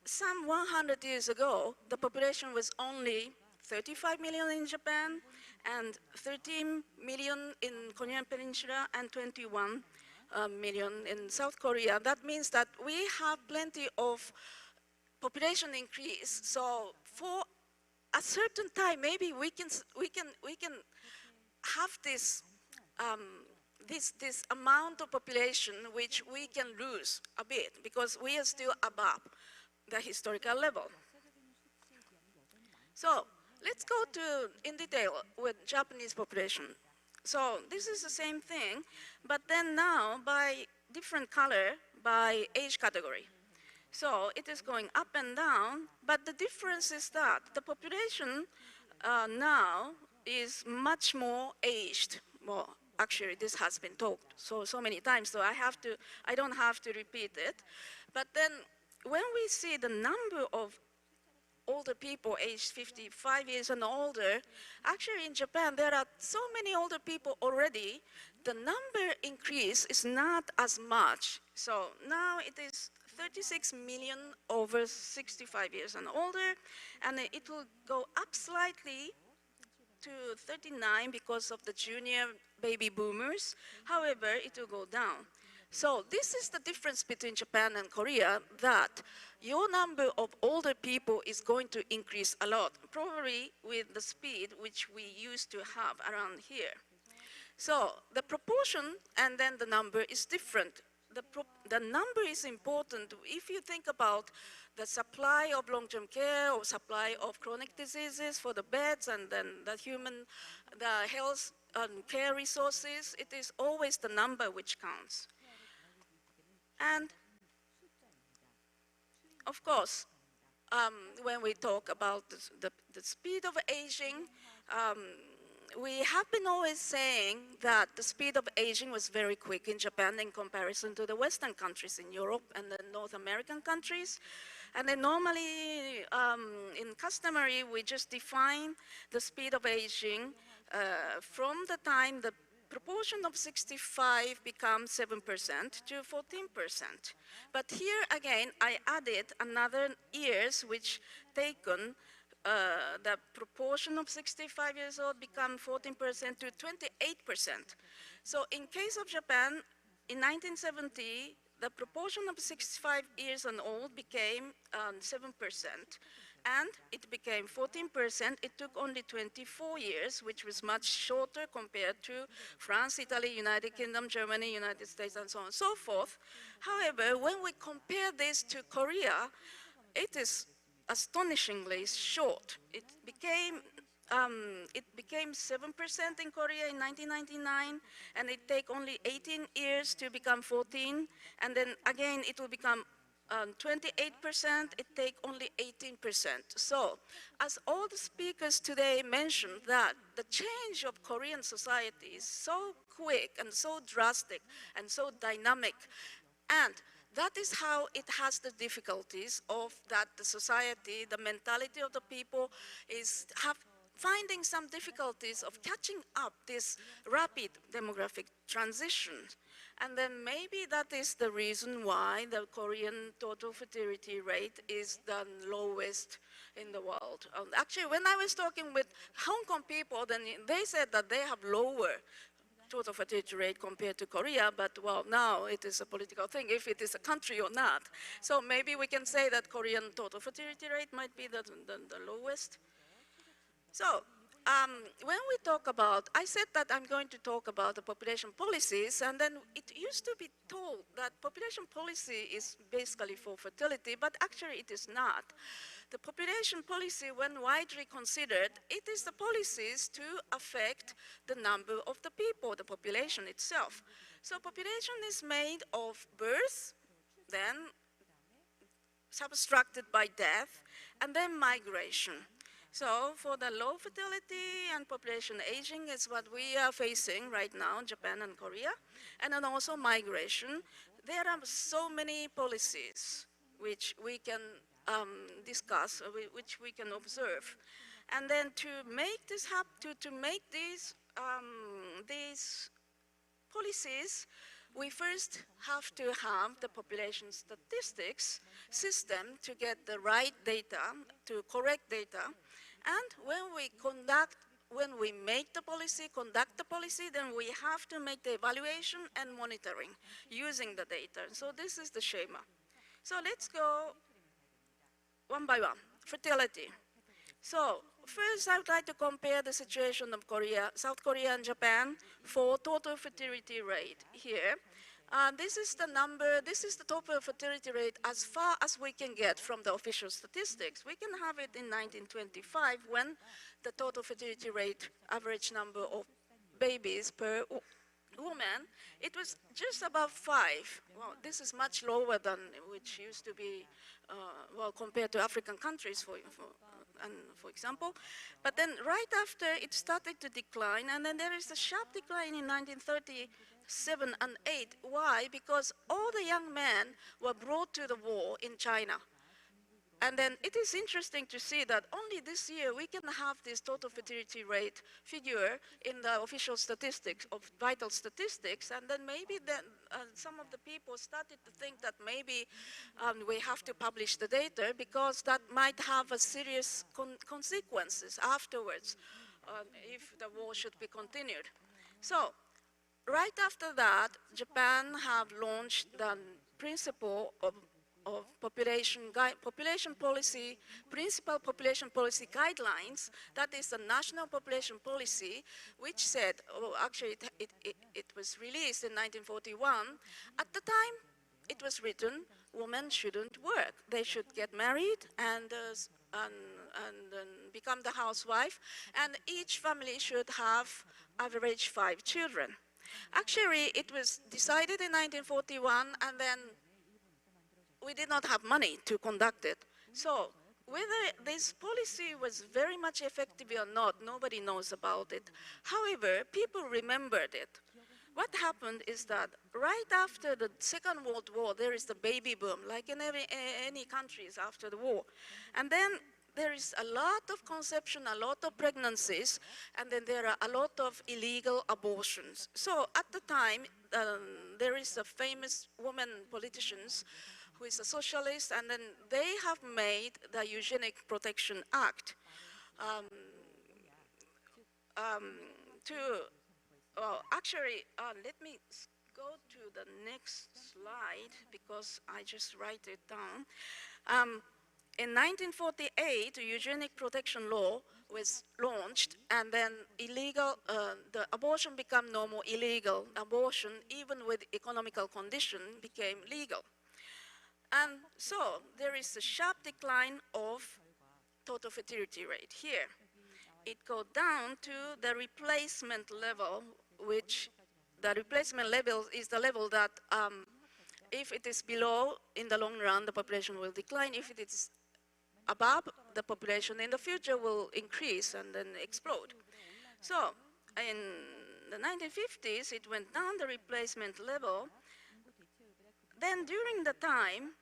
some 100 years ago, the population was only 35 million in Japan, and 13 million in Korean Peninsula, and 21 million in South Korea. That means that we have plenty of population increase. So for a certain time, maybe we can have this this amount of population which we can lose a bit because we are still above the historical level. So let's go in detail with Japanese population. So this is the same thing, but then now by different color by age category. So it is going up and down, but the difference is that the population now is much more aged. Well, actually, this has been talked so many times, so I don't have to repeat it. But then when we see the number of older people aged 55 years and older, actually in Japan there are so many older people already, the number increase is not as much. So now it is 36 million over 65 years and older, and it will go up slightly to 39 because of the junior baby boomers. However, it will go down. So this is the difference between Japan and Korea, that your number of older people is going to increase a lot, probably with the speed which we used to have around here. So the proportion and then the number is different. The number is important. If you think about the supply of long-term care or supply of chronic diseases for the beds and then the health and care resources, it is always the number which counts. And of course, when we talk about the speed of aging, we have been always saying that the speed of aging was very quick in Japan in comparison to the Western countries in Europe and the North American countries. And then normally, in customary, we just define the speed of aging from the time the proportion of 65 becomes 7% to 14%. But here again, I added another years which taken the proportion of 65 years old become 14% to 28%. So in case of Japan, in 1970, the proportion of 65 years and old became 7%, and it became 14%. It took only 24 years, which was much shorter compared to France, Italy, United Kingdom, Germany, United States, and so on and so forth. However, when we compare this to Korea, it is astonishingly short. It became 7% in Korea in 1999, and it take only 18 years to become 14, and then again it will become 28%, it take only 18%. So, as all the speakers today mentioned, that the change of Korean society is so quick and so drastic and so dynamic, and that is how it has the difficulties of that the society, the mentality of the people is finding some difficulties of catching up this rapid demographic transition. And then maybe that is the reason why the Korean total fertility rate is the lowest in the world. Actually, when I was talking with Hong Kong people, then they said that they have lower total fertility rate compared to Korea, but well, now it is a political thing, if it is a country or not. So maybe we can say that Korean total fertility rate might be the lowest. So, when we talk about, I said that I'm going to talk about the population policies, and then it used to be told that population policy is basically for fertility, but actually it is not. The population policy, when widely considered, it is the policies to affect the number of the people, the population itself. So population is made of birth, then subtracted by death, and then migration. So for the low fertility and population aging is what we are facing right now in Japan and Korea. And then also migration. There are so many policies which we can discuss, which we can observe. And then to make this happen, to make these policies, we first have to have the population statistics system to get the right data, to correct data. And when we make the policy, conduct the policy, then we have to make the evaluation and monitoring using the data. So this is the schema. So let's go one by one. Fertility. So first I would like to compare the situation of Korea, South Korea and Japan for total fertility rate here. This is the number, this is the total fertility rate as far as we can get from the official statistics. We can have it in 1925 when the total fertility rate, average number of babies per women, it was just above 5. Well, this is much lower than which used to be, well, compared to African countries, for example. But then right after, it started to decline, and then there is a sharp decline in 1937 and 8. Why? Because all the young men were brought to the war in China. And then it is interesting to see that only this year we can have this total fertility rate figure in the official statistics of vital statistics, and then maybe then some of the people started to think that maybe we have to publish the data because that might have a serious consequences afterwards if the war should be continued. So right after that, Japan have launched the principle of population policy, principal population policy guidelines. That is the national population policy, which said, oh, actually it was released in 1941. At the time it was written, women shouldn't work. They should get married and become the housewife, and each family should have average 5 children. Actually, it was decided in 1941, and then we did not have money to conduct it. So whether this policy was very much effective or not, nobody knows about it. However, people remembered it. What happened is that right after the Second World War, there is the baby boom, like in any countries after the war. And then there is a lot of conception, a lot of pregnancies, and then there are a lot of illegal abortions. So at the time, there is a famous woman politicians who is a socialist, and then they have made the Eugenic Protection Act actually, let me go to the next slide because I just write it down. In 1948, the Eugenic Protection Law was launched, and then the abortion became no more illegal. Abortion, even with economical condition, became legal. And so there is a sharp decline of total fertility rate here. It goes down to the replacement level, which the replacement level is the level that if it is below, in the long run, the population will decline. If it is above, the population in the future will increase and then explode. So in the 1950s, it went down the replacement level. Then during the time,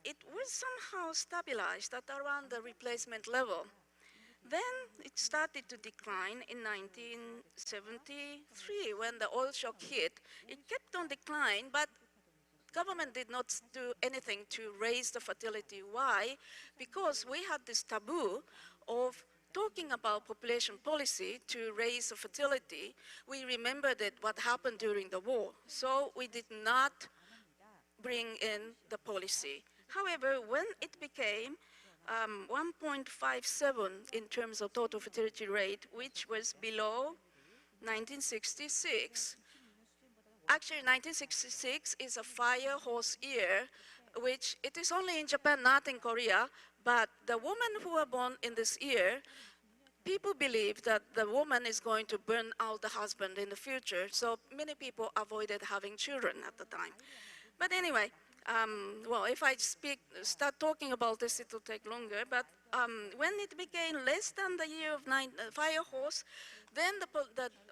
it was somehow stabilized at around the replacement level. Then it started to decline in 1973 when the oil shock hit. It kept on decline, but government did not do anything to raise the fertility. Why? Because we had this taboo of talking about population policy to raise the fertility. We remembered that what happened during the war, so we did not bring in the policy. However, when it became 1.57 in terms of total fertility rate, which was below 1966. Actually, 1966 is a fire horse year, which it is only in Japan, not in Korea, but the women who were born in this year, people believe that the woman is going to burn out the husband in the future, so many people avoided having children at the time. But anyway, well, if I start talking about this, it will take longer. But when it became less than the year of fire horse, then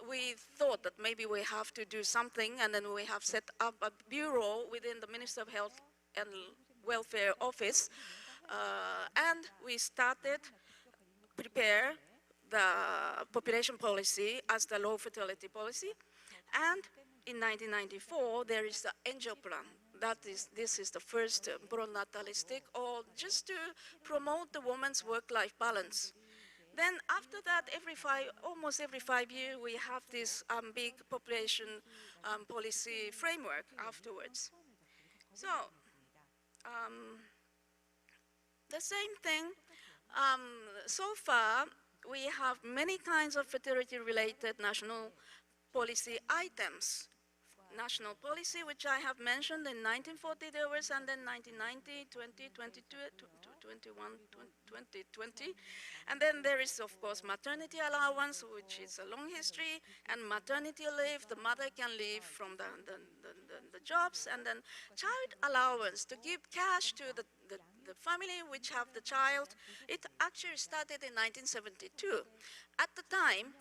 we thought that maybe we have to do something, and then we have set up a bureau within the Ministry of Health and Welfare Office, and we started prepare the population policy as the low fertility policy. And in 1994, there is the Angel Plan. This is the first pronatalistic, or just to promote the woman's work-life balance. Then after that, almost every 5 years, we have this big population policy framework afterwards. So the same thing, so far, we have many kinds of fertility-related national policy items. National policy, which I have mentioned in 1940 there was, and then 1990, 2022, 2020. And then there is, of course, maternity allowance, which is a long history, and maternity leave. The mother can leave from the jobs, and then child allowance to give cash to the family which have the child. It actually started in 1972. At the time,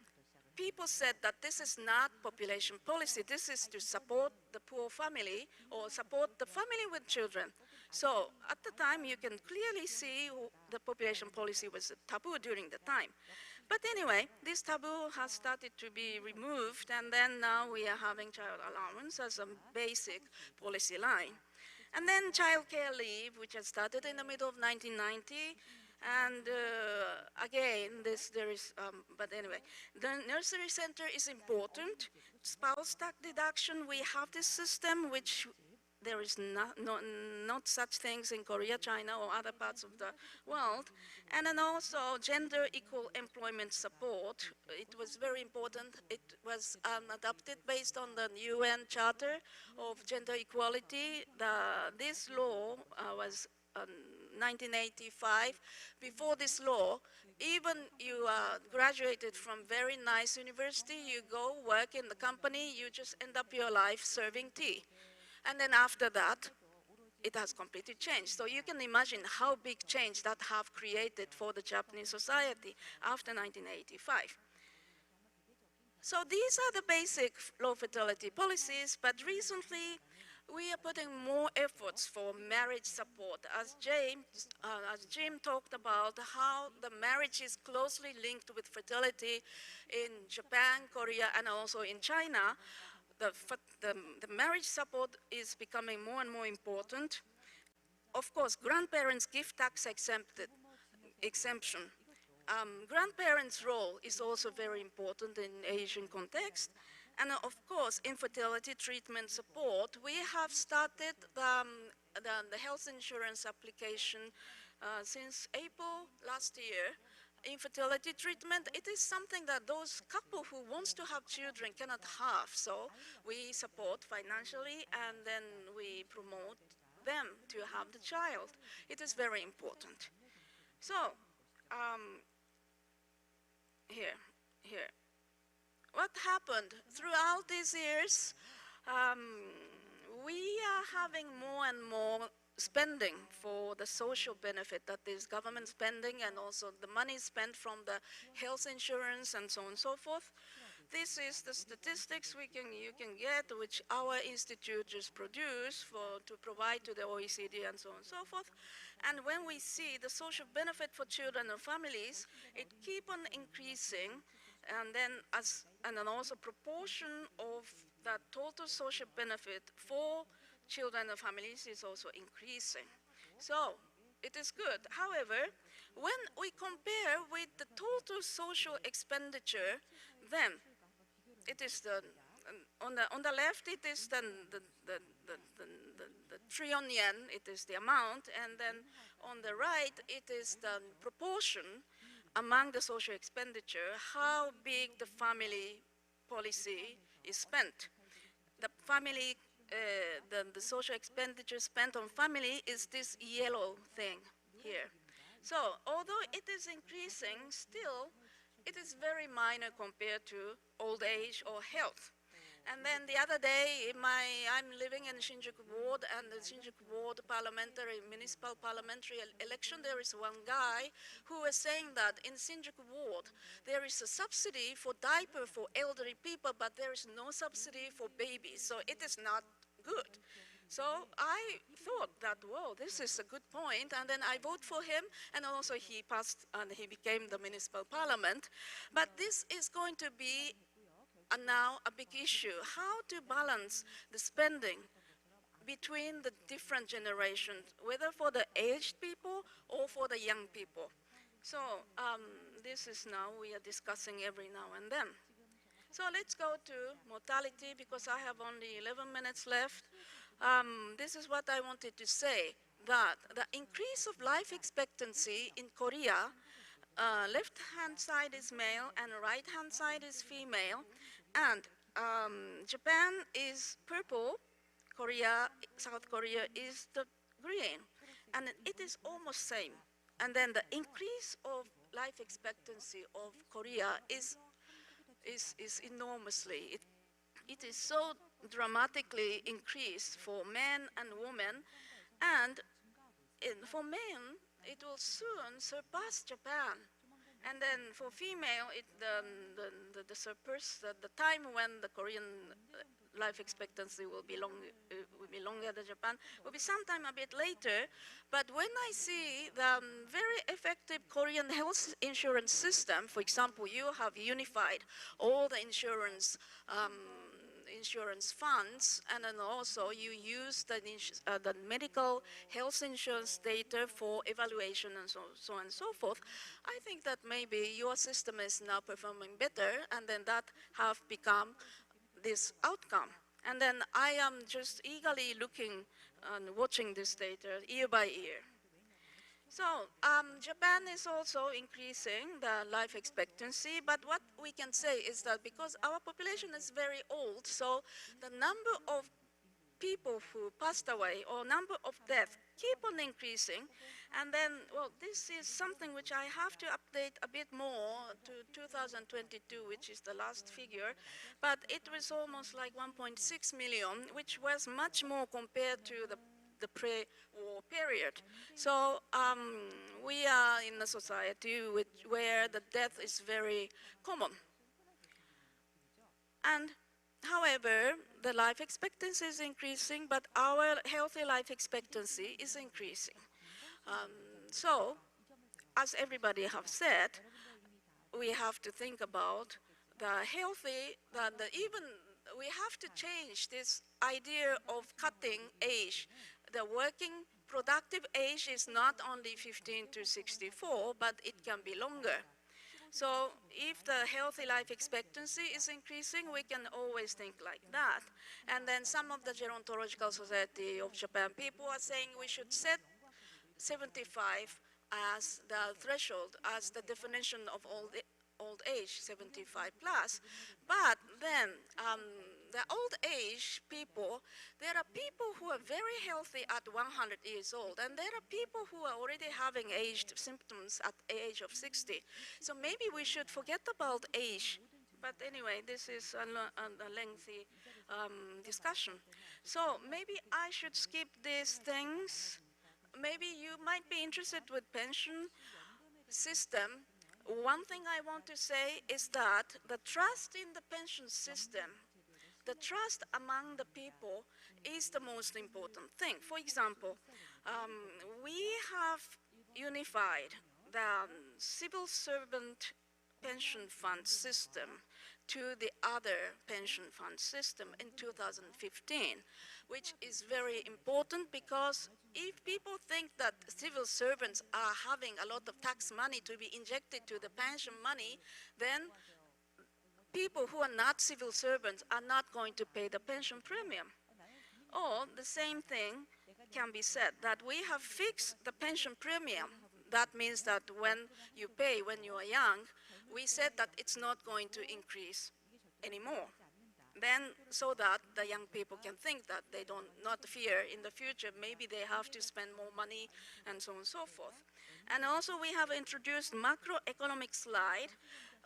people said that this is not population policy. This is to support the poor family or support the family with children. So at the time, you can clearly see the population policy was a taboo during the time. But anyway, this taboo has started to be removed, and then now we are having child allowance as a basic policy line. And then child care leave, which has started in the middle of 1990, and again, but anyway, the nursery center is important. Spouse tax deduction, we have this system which there is not such things in Korea, China, or other parts of the world. And then also gender equal employment support. It was very important. It was adopted based on the UN Charter of Gender Equality. This law was 1985. Before this law, even you graduated from very nice university, you go work in the company, you just end up your life serving tea. And then after that, it has completely changed. So you can imagine how big change that have created for the Japanese society after 1985. So these are the basic low fertility policies, but recently we are putting more efforts for marriage support. As Jim talked about how the marriage is closely linked with fertility in Japan, Korea, and also in China, the marriage support is becoming more and more important. Of course, grandparents' gift tax exemption. Grandparents' role is also very important in Asian context. And of course, infertility treatment support. We have started the health insurance application since April last year. Infertility treatment, it is something that those couple who wants to have children cannot have. So we support financially, and then we promote them to have the child. It is very important. So here. What happened throughout these years? We are having more and more spending for the social benefit, that is government spending, and also the money spent from the health insurance and so on and so forth. This is the statistics you can get, which our institute just produced to provide to the OECD and so on and so forth. And when we see the social benefit for children and families, it keep on increasing, and then also proportion of the total social benefit for children and families is also increasing. So it is good. However, when we compare with the total social expenditure, then it is on the left, it is the trillion yen, it is the amount, and then on the right, it is the proportion among the social expenditure, how big the family policy is spent. The family, the social expenditure spent on family is this yellow thing here. So although it is increasing, still it is very minor compared to old age or health. And then the other day, I'm living in Shinjuku Ward, and the Shinjuku Ward municipal parliamentary election, there is one guy who was saying that in Shinjuku Ward, there is a subsidy for diaper for elderly people, but there is no subsidy for babies, so it is not good. So I thought that, whoa, this is a good point, and then I voted for him, and also he passed, and he became the municipal parliament. But this is going to be now a big issue, how to balance the spending between the different generations, whether for the aged people or for the young people. So this is now we are discussing every now and then. So let's go to mortality, because I have only 11 minutes left. This is what I wanted to say, that the increase of life expectancy in Korea, left-hand side is male and right-hand side is female, and Japan is purple, South Korea is the green, and it is almost same. and then the increase of life expectancy of Korea is enormously. It is so dramatically increased for men and women, and for men, it will soon surpass Japan. And then for female, the time when the Korean life expectancy will be longer than Japan will be sometime a bit later. But when I see the very effective Korean health insurance system, for example, you have unified all the insurance funds, and then also you use the medical health insurance data for evaluation and so on and so forth. I think that maybe your system is now performing better, and then that have become this outcome. And then I am just eagerly looking and watching this data year by year. So Japan is also increasing the life expectancy, but what we can say is that because our population is very old, so the number of people who passed away or number of deaths keep on increasing. And then, well, this is something which I have to update a bit more to 2022, which is the last figure, but it was almost like 1.6 million, which was much more compared to the pre-war period. So we are in a society where the death is very common. And however, the life expectancy is increasing, but our healthy life expectancy is increasing. So, as everybody have said, we have to think about the healthy, even we have to change this idea of cutting age. The working productive age is not only 15 to 64, but it can be longer. So if the healthy life expectancy is increasing, we can always think like that. And then some of the Gerontological Society of Japan people are saying we should set 75 as the threshold, as the definition of old age, 75 plus. But then the old age people, there are people who are very healthy at 100 years old, and there are people who are already having aged symptoms at the age of 60. So maybe we should forget about age. But anyway, this is a lengthy discussion. So maybe I should skip these things. Maybe you might be interested with pension system. One thing I want to say is that the trust in the pension system, the trust among the people is the most important thing. For example, we have unified the civil servant pension fund system to the other pension fund system in 2015, which is very important because if people think that civil servants are having a lot of tax money to be injected to the pension money, then people who are not civil servants are not going to pay the pension premium. Or the same thing can be said that we have fixed the pension premium. That means that when you pay when you are young, we said that it's not going to increase anymore. Then, so that the young people can think that they don't not fear in the future, maybe they have to spend more money and so on and so forth. And also we have introduced macroeconomic slide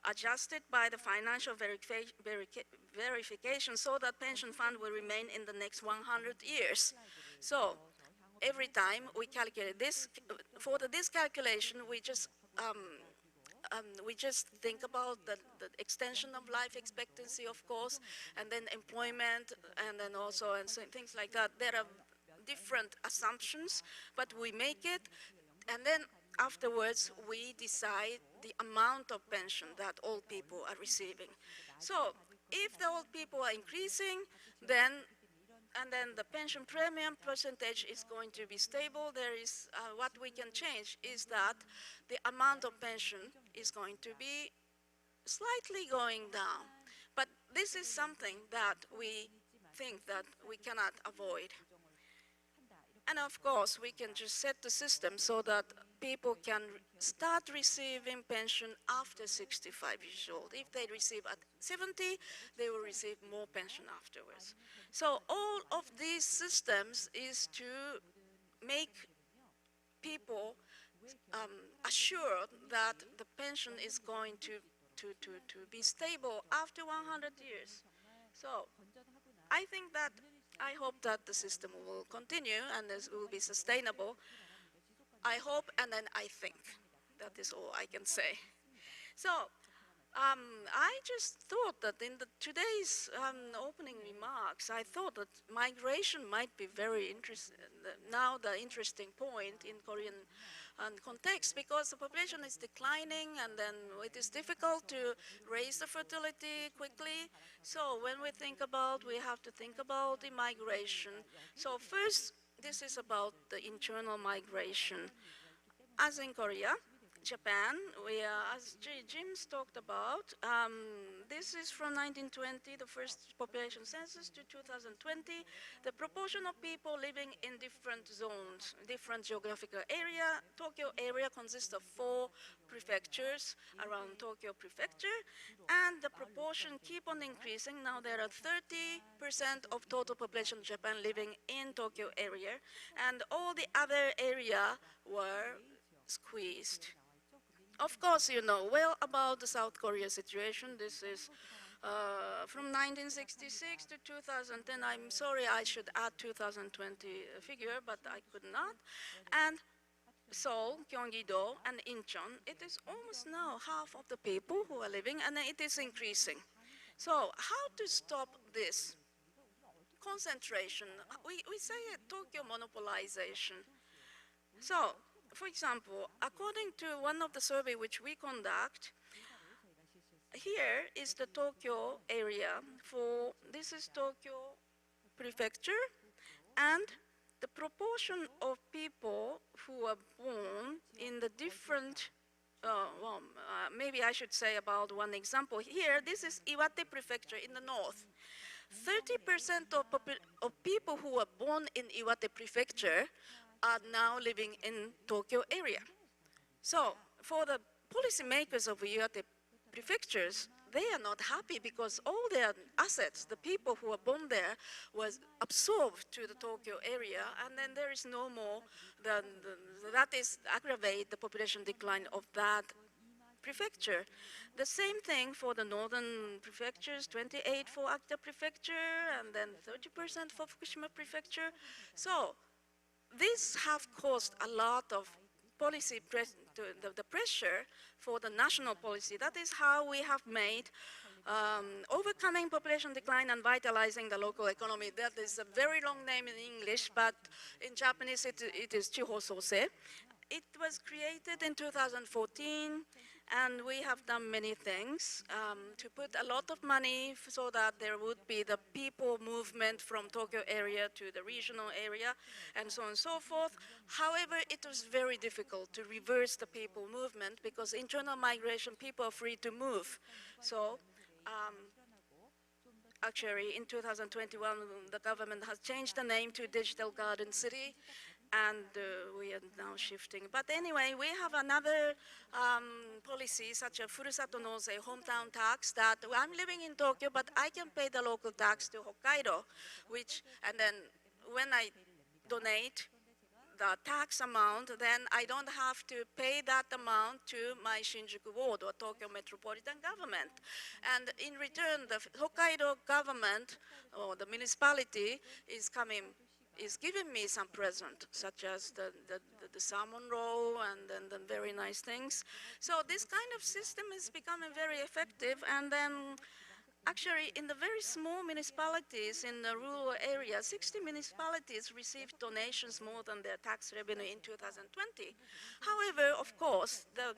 adjusted by the financial verification so that pension fund will remain in the next 100 years. So every time we calculate this, for this calculation, we just think about the extension of life expectancy, of course, and then employment, and then also and so things like that. There are different assumptions, but we make it, and then afterwards we decide the amount of pension that old people are receiving. So if the old people are increasing, then the pension premium percentage is going to be stable. There is, what we can change is that the amount of pension is going to be slightly going down. But this is something that we think that we cannot avoid. And of course, we can just set the system so that people can start receiving pension after 65 years old. If they receive at 70, they will receive more pension afterwards. So all of these systems is to make people assured that the pension is going to be stable after 100 years. So I think that, I hope that the system will continue and this will be sustainable. I hope and then I think. That is all I can say. So I just thought that in today's opening remarks, I thought that migration might be very interesting, now the interesting point in Korean context, because the population is declining and then it is difficult to raise the fertility quickly. So when we think about, we have to think about the migration. So first, this is about the internal migration. As in Korea, Japan, we are, as Jim's talked about, this is from 1920, the first population census, to 2020. The proportion of people living in different zones, different geographical area. Tokyo area consists of 4 prefectures around Tokyo prefecture, and the proportion keep on increasing. Now there are 30% of total population of Japan living in Tokyo area, and all the other area were squeezed. Of course, you know well about the South Korea situation. This is from 1966 to 2010. I'm sorry, I should add 2020 figure, but I could not. And Seoul, Gyeonggi-do, and Incheon, it is almost now half of the people who are living, and it is increasing. So how to stop this concentration? We say Tokyo monopolization. So, for example, according to one of the survey which we conduct, here is the Tokyo area for, this is Tokyo prefecture, and the proportion of people who are born in the different, maybe I should say about one example. Here, this is Iwate prefecture in the north. 30% of people who are born in Iwate prefecture are now living in Tokyo area. So for the policymakers of Iwate prefectures, they are not happy because all their assets, the people who are born there, was absorbed to the Tokyo area, and then there is no more, that is aggravate the population decline of that prefecture. The same thing for the northern prefectures, 28 for Akita prefecture, and then 30% for Fukushima prefecture. So these have caused a lot of policy the pressure for the national policy. That is how we have made overcoming population decline and vitalizing the local economy. That is a very long name in English, but in Japanese it is Chihosose. It was created in 2014, and we have done many things to put a lot of money so that there would be the people movement from Tokyo area to the regional area, and so on and so forth. However, it was very difficult to reverse the people movement because internal migration, people are free to move. So actually, in 2021, the government has changed the name to Digital Garden City, and we are now shifting. But anyway, we have another policy, such as Furusato Nose, hometown tax, that I'm living in Tokyo, but I can pay the local tax to Hokkaido, and then when I donate the tax amount, then I don't have to pay that amount to my Shinjuku ward or Tokyo metropolitan government. And in return, the Hokkaido government or the municipality is giving me some present, such as the salmon roll and then the very nice things. So this kind of system is becoming very effective, and then actually in the very small municipalities in the rural areas, 60 municipalities received donations more than their tax revenue in 2020. However, of course, the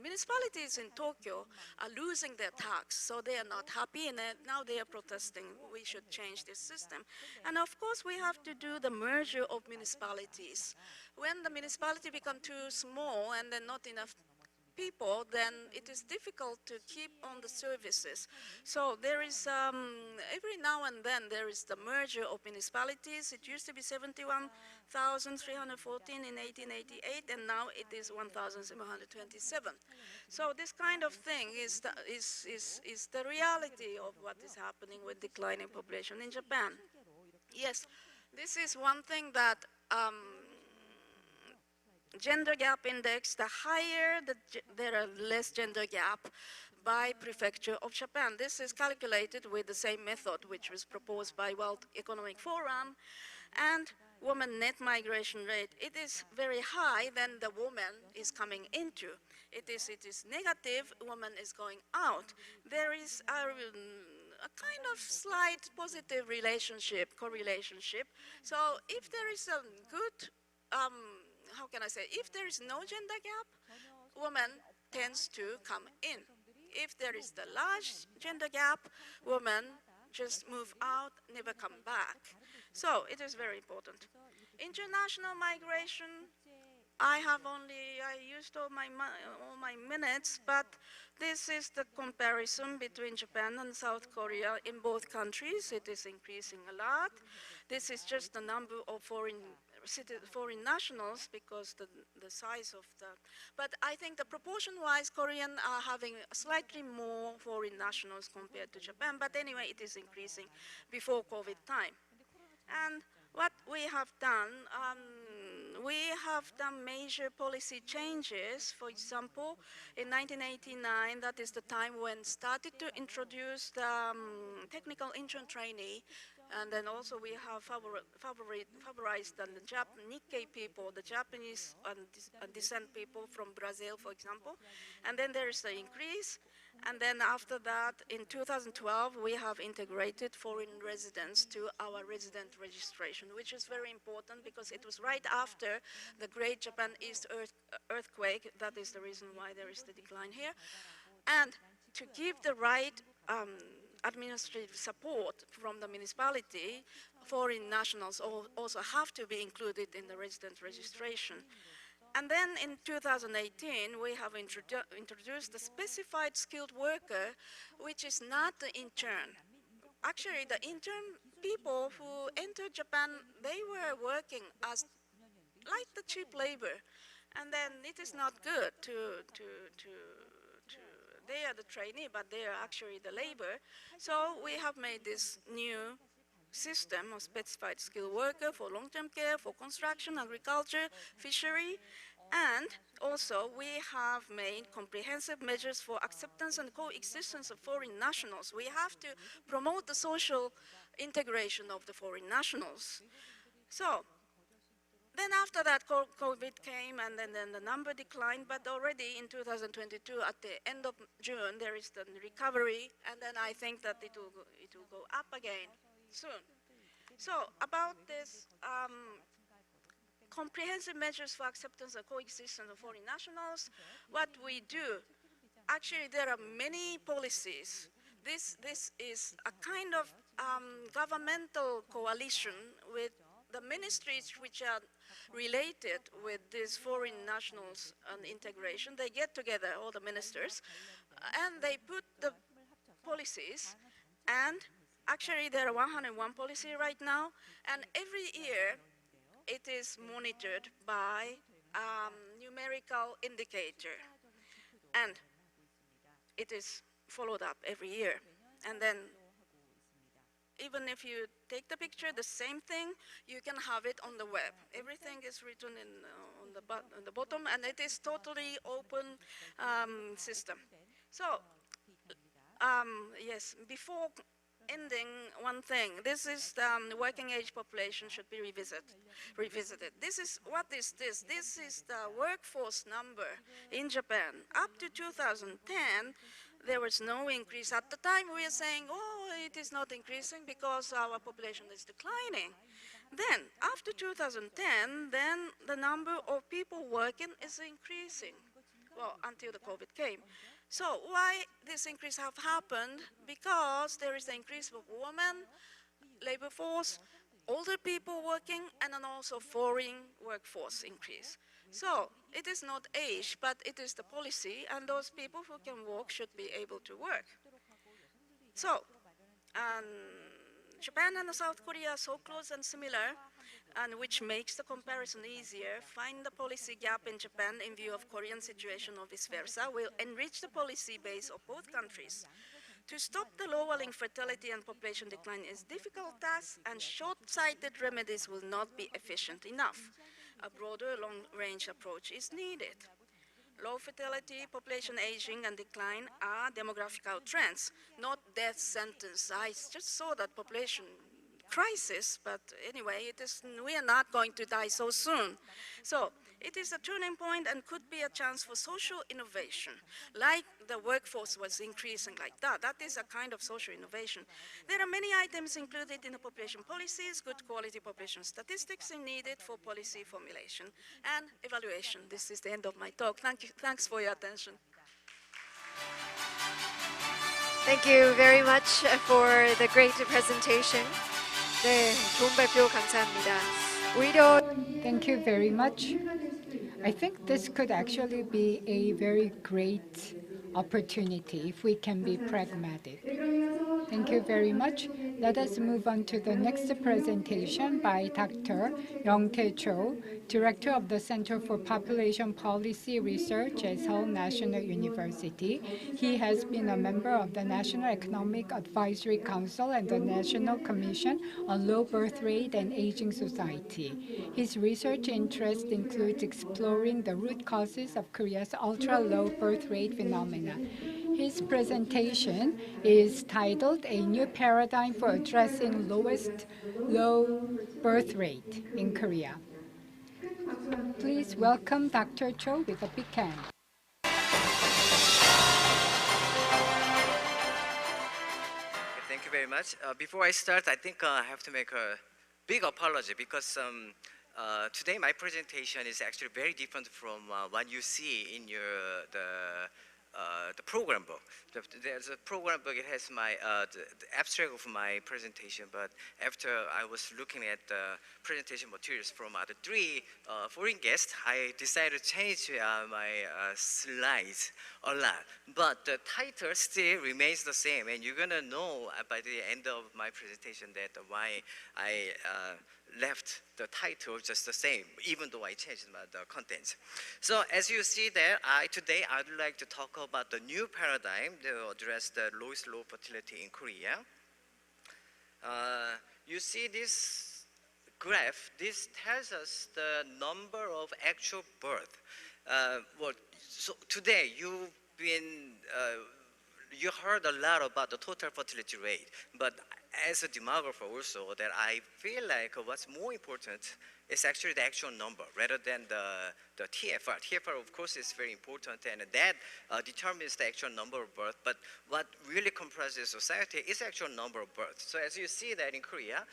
municipalities in Tokyo are losing their tax, so they are not happy, and now they are protesting. We should change this system. And of course, we have to do the merger of municipalities. When the municipality become too small and then not enough people, then it is difficult to keep on the services. So there is, every now and then, there is the merger of municipalities. It used to be 71,314 in 1888, and now it is 1,727. So this kind of thing is the reality of what is happening with declining population in Japan. Yes, this is one thing that gender gap index, the higher there are less gender gap by prefecture of Japan. This is calculated with the same method which was proposed by World Economic Forum. And woman net migration rate, it is very high, then the woman is coming into. It is negative, woman is going out. There is a kind of slight positive relationship, correlationship. So if there is a good, how can I say, if there is no gender gap, woman tends to come in. If there is the large gender gap, women just move out, never come back. So it is very important. International migration, I used all my minutes, but this is the comparison between Japan and South Korea. In both countries, it is increasing a lot. This is just the number of foreign nationals because the size of the, but I think the proportion-wise, Korean are having slightly more foreign nationals compared to Japan, but anyway, it is increasing before COVID time. And what we have done major policy changes. For example, in 1989, that is the time when started to introduce the technical intern trainee. And then also we have favorized the Nikkei people, the Japanese and descent people from Brazil, for example. And then there is the increase. And then after that, in 2012, we have integrated foreign residents to our resident registration, which is very important because it was right after the Great Japan East earthquake. That is the reason why there is the decline here. And to give the right administrative support from the municipality, foreign nationals also have to be included in the resident registration. And then in 2018, we have introduced the specified skilled worker, which is not the intern. Actually, the intern people who entered Japan, they were working as like the cheap labor. And then it is not good they are the trainee, but they are actually the labor. So we have made this new system of specified skilled worker for long-term care, for construction, agriculture, fishery, and also we have made comprehensive measures for acceptance and coexistence of foreign nationals. We have to promote the social integration of the foreign nationals. So then after that, COVID came, and then the number declined, but already in 2022, at the end of June, there is the recovery, and then I think that it will go up again soon. So about this comprehensive measures for acceptance and coexistence of foreign nationals, what we do, actually there are many policies. This is a kind of governmental coalition with the ministries which are related with these foreign nationals and integration. They get together, all the ministers, and they put the policies, and actually there are 101 policy right now, and every year it is monitored by numerical indicator, and it is followed up every year. And then even if you take the picture, the same thing, you can have it on the web. Everything is written on the bottom, and it is totally open system. So, yes, before ending, one thing, this is the working age population should be revisited. This is, what is this? This is the workforce number in Japan. Up to 2010, there was no increase. At the time, we were saying, oh, it is not increasing because our population is declining. Then, after 2010, then the number of people working is increasing, well, until the COVID came. So why this increase have happened? Because there is the increase of women, labor force, older people working, and then also foreign workforce increase. So it is not age, but it is the policy, and those people who can work should be able to work. So Japan and South Korea are so close and similar, and which makes the comparison easier. Find the policy gap in Japan in view of Korean situation or vice versa will enrich the policy base of both countries. To stop the lowering fertility and population decline is difficult task, and short-sighted remedies will not be efficient enough. a broader long-range approach is needed. Low fertility, population aging, and decline are demographical trends, not death sentence. I just saw that population crisis, but anyway, we are not going to die so soon. So it is a turning point and could be a chance for social innovation, like the workforce was increasing like that. That is a kind of social innovation. There are many items included in the population policies, good quality population statistics are needed for policy formulation and evaluation. This is the end of my talk. Thank you. Thanks for your attention. Thank you very much for the great presentation. 네, 좋은 발표 감사합니다. Thank you very much. I think this could actually be a very great opportunity if we can be pragmatic. Thank you very much. Let us move on to the next presentation by Dr. Young-tae Cho, Director of the Center for Population Policy Research at Seoul National University. He has been a member of the National Economic Advisory Council and the National Commission on Low Birth Rate and Aging Society. His research interest includes exploring the root causes of Korea's ultra-low birth rate phenomena. His presentation is titled A New Paradigm for Addressing Low Birth Rate in Korea. Please welcome Dr. Cho with a big hand. Thank you very much. Before I start, I think I have to make a big apology because today my presentation is actually very different from what you see in the program book. There's a program book. It has my the abstract of my presentation. But after I was looking at the presentation materials from other three foreign guests, I decided to change my slides a lot. But the title still remains the same, and you're gonna know by the end of my presentation that why I left the title just the same, even though I changed the contents. So as you see there, today I would like to talk about the new paradigm to address the lowest low fertility in Korea. You see this graph, this tells us the number of actual birth. So today you heard a lot about the total fertility rate, but as a demographer also, that I feel like what's more important is actually the actual number rather than the TFR. TFR, of course, is very important, and that determines the actual number of births. But what really comprises society is actual number of births. So as you see that in Korea,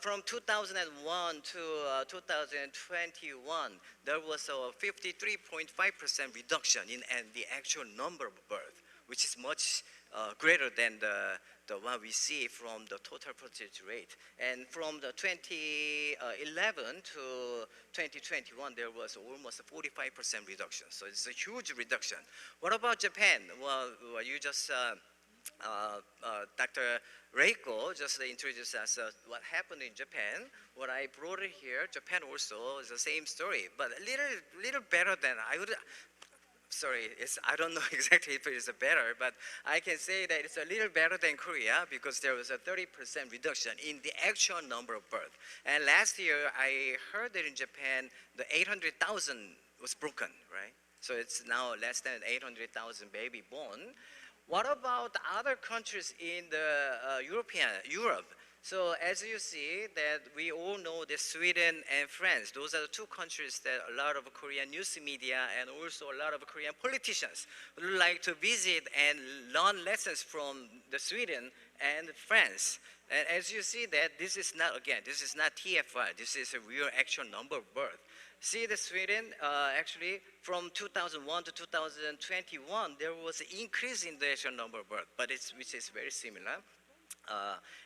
from 2001 to 2021, there was a 53.5% reduction in the actual number of births, which is much greater than the one we see from the total fertility rate. And from the 2011 to 2021, there was almost a 45% reduction. So it's a huge reduction. What about Japan? Well, you just, Dr. Reiko just introduced us what happened in Japan. What I brought it here, Japan also is the same story, but a little better than I would. Sorry, I don't know exactly if it is better, but I can say that it's a little better than Korea because there was a 30% reduction in the actual number of births. And last year, I heard that in Japan, the 800,000 was broken, right? So it's now less than 800,000 baby born. What about other countries in the Europe? So as you see that we all know that Sweden and France, those are the two countries that a lot of Korean news media and also a lot of Korean politicians would like to visit and learn lessons from the Sweden and France. And as you see that this is not TFR, this is a real actual number of births. See the Sweden, actually from 2001 to 2021, there was an increase in the actual number of births, but which is very similar.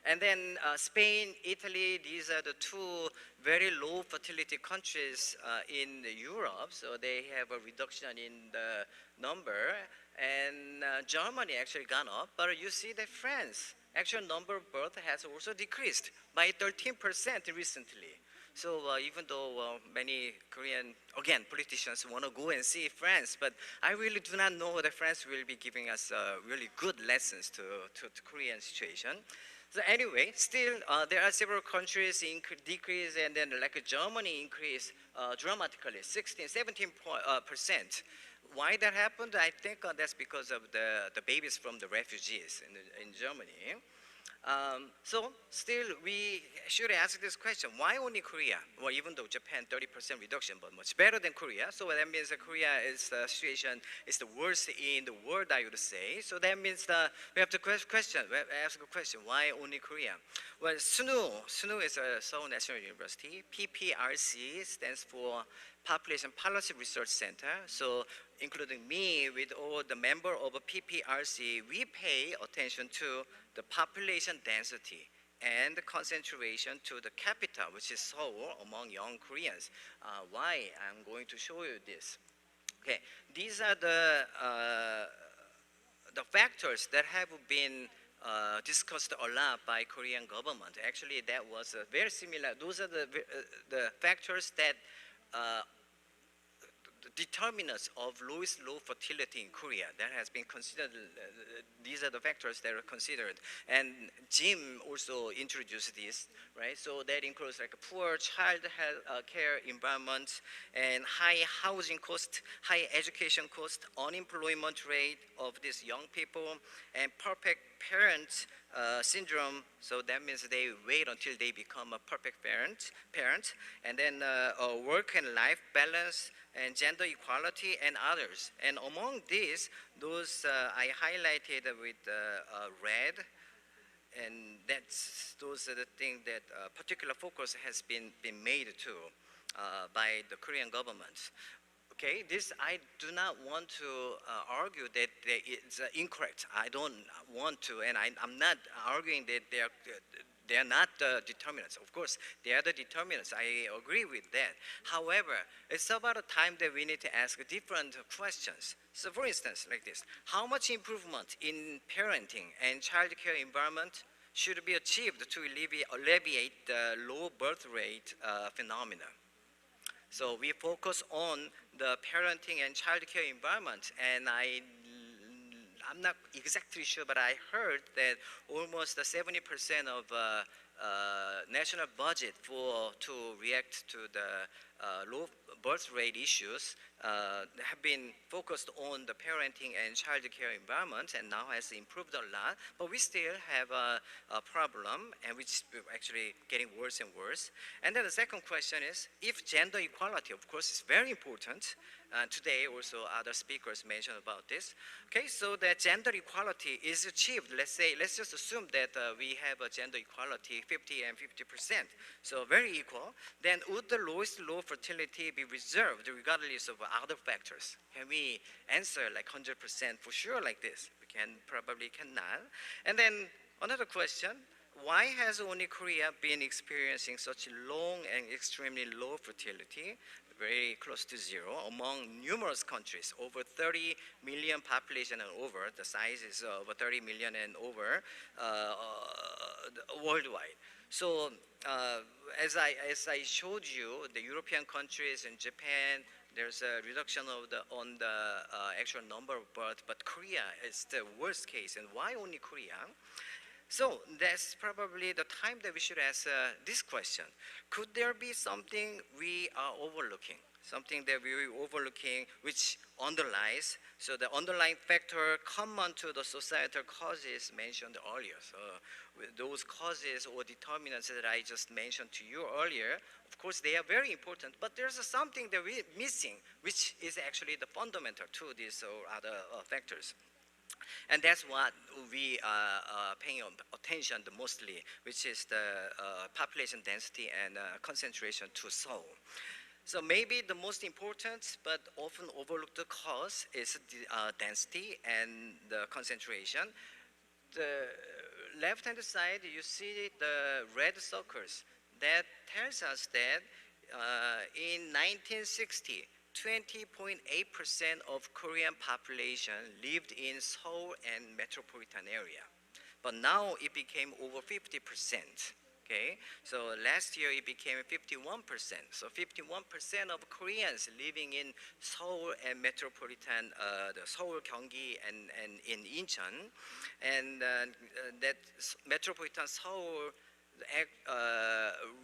And then Spain, Italy, these are the two very low fertility countries in Europe, so they have a reduction in the number. And Germany actually gone up, but you see that France, actual number of births has also decreased by 13% recently. So even though many Korean, again, politicians want to go and see France, but I really do not know that France will be giving us really good lessons to Korean situation. So anyway, still there are several countries decrease, and then like Germany increased dramatically, 16, 17%. Why that happened? I think that's because of the babies from the refugees in Germany. So still we should ask this question, why only Korea? Well, even though Japan 30% reduction, but much better than Korea. So that means that Korea is the situation is the worst in the world, I would say. So that means that we have to ask a question, why only Korea? Well, SUNU is a Seoul National University. PPRC stands for Population Policy Research Center. So including me, with all the member of a PPRC, we pay attention to the population density and the concentration to the capita, which is Seoul, among young Koreans. Why? I'm going to show you this. Okay, these are the factors that have been discussed a lot by Korean government. Actually, that was very similar. Those are the factors that determinants of lowest low fertility in Korea that has been considered. These are the factors that are considered, and Jim also introduced this, right? So that includes like a poor child care environment and high housing cost, high education cost, unemployment rate of these young people, and perfect parent syndrome. So that means they wait until they become a perfect parent, and then work and life balance, and gender equality, and others. And among these, those I highlighted with red, and those are the things that particular focus has been made to by the Korean government. Okay, this I do not want to argue that it's incorrect. I don't want to, and I'm not arguing that they are not the determinants. Of course, they are the determinants. I agree with that. However, it's about a time that we need to ask different questions. So for instance, like this, how much improvement in parenting and child care environment should be achieved to alleviate the low birth rate phenomena? So we focus on the parenting and child care environment, and I'm not exactly sure, but I heard that almost 70% of national budget to react to the low birth rate issues have been focused on the parenting and child care environment, and now has improved a lot. But we still have a problem, and which is actually getting worse and worse. And then the second question is, if gender equality, of course, is very important. Today also other speakers mentioned about this. Okay, so that gender equality is achieved. Let's just assume that we have a gender equality 50 and 50%, so very equal. Then would the lowest low fertility be reserved regardless of other factors? Can we answer like 100% for sure like this? We probably cannot. And then another question, why has only Korea been experiencing such long and extremely low fertility, very close to zero, among numerous countries, over 30 million population and over, the size is over 30 million and over worldwide. So as I showed you, the European countries and Japan, there's a reduction of on the actual number of births, but Korea is the worst case. And why only Korea? So that's probably the time that we should ask this question. Could there be something we are overlooking? Something that we're overlooking which underlies, so the underlying factor common to the societal causes mentioned earlier. So those causes or determinants that I just mentioned to you earlier, of course they are very important, but there's something that we're missing, which is actually the fundamental to these other factors. And that's what we are paying attention to mostly, which is the population density and concentration to Seoul. So maybe the most important but often overlooked cause is the density and the concentration. The left-hand side, you see the red circles. That tells us that in 1960, 20.8% of Korean population lived in Seoul and metropolitan area. But now it became over 50%. Okay, so last year it became 51%. So 51% of Koreans living in Seoul and metropolitan, the Seoul, Gyeonggi, and in Incheon, and that metropolitan Seoul,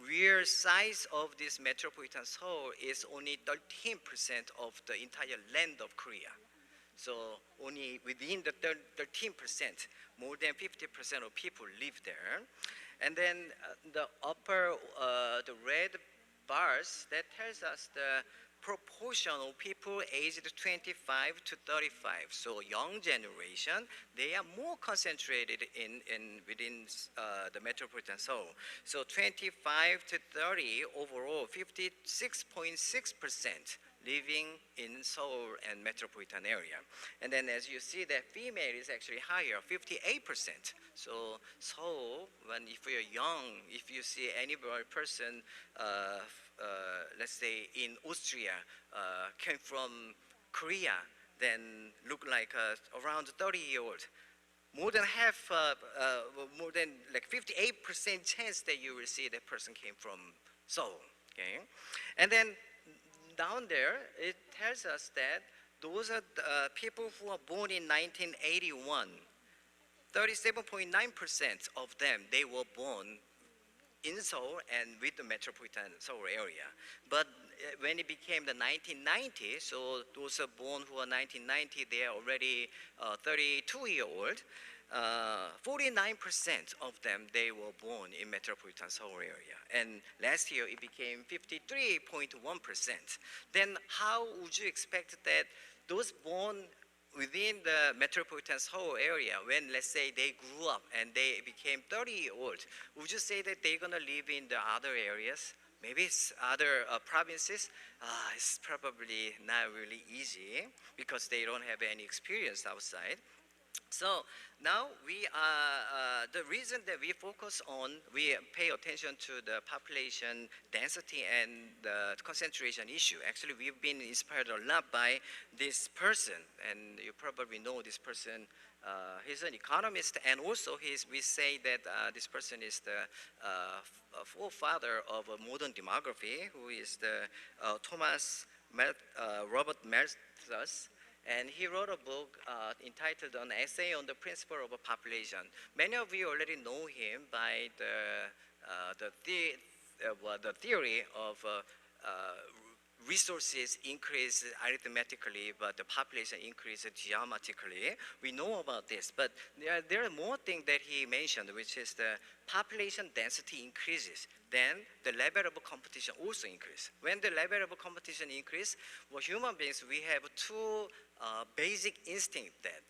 real size of this metropolitan Seoul is only 13% of the entire land of Korea. So only within the 13%, more than 50% of people live there. And then the upper, the red bars, that tells us the proportion of people aged 25 to 35. So young generation, they are more concentrated within the metropolitan Seoul. So 25 to 30 overall, 56.6% living in Seoul and metropolitan area. And then as you see, that female is actually higher, 58%. So Seoul, if you're young, if you see any person, let's say in Austria, came from Korea, then look like around 30-year-old. More than half, more than like 58% chance that you will see that person came from Seoul, okay? And then down there, it tells us that those are people who are born in 1981. 37.9% of them, they were born in Seoul and with the metropolitan Seoul area. But when it became the 1990, so those are born who are 1990, they are already 32-year-old. 49% of them, they were born in metropolitan Seoul area. And last year, it became 53.1%. Then how would you expect that those born within the metropolitan Seoul area, when let's say they grew up and they became 30-year-old, would you say that they're gonna live in the other areas? Maybe it's other provinces. It's probably not really easy because they don't have any experience outside. So now the reason that we focus on, we pay attention to the population density and the concentration issue. Actually, we've been inspired a lot by this person, and you probably know this person. He's an economist, and also we say that this person is the forefather of modern demography, who is the Robert Malthus. And he wrote a book entitled An Essay on the Principle of a Population. Many of you already know him by the theory of resources increase arithmetically, but the population increases geometrically. We know about this, but there are more things that he mentioned, which is the population density increases, then the level of competition also increases. When the level of competition increases, well, human beings, we have two basic instincts that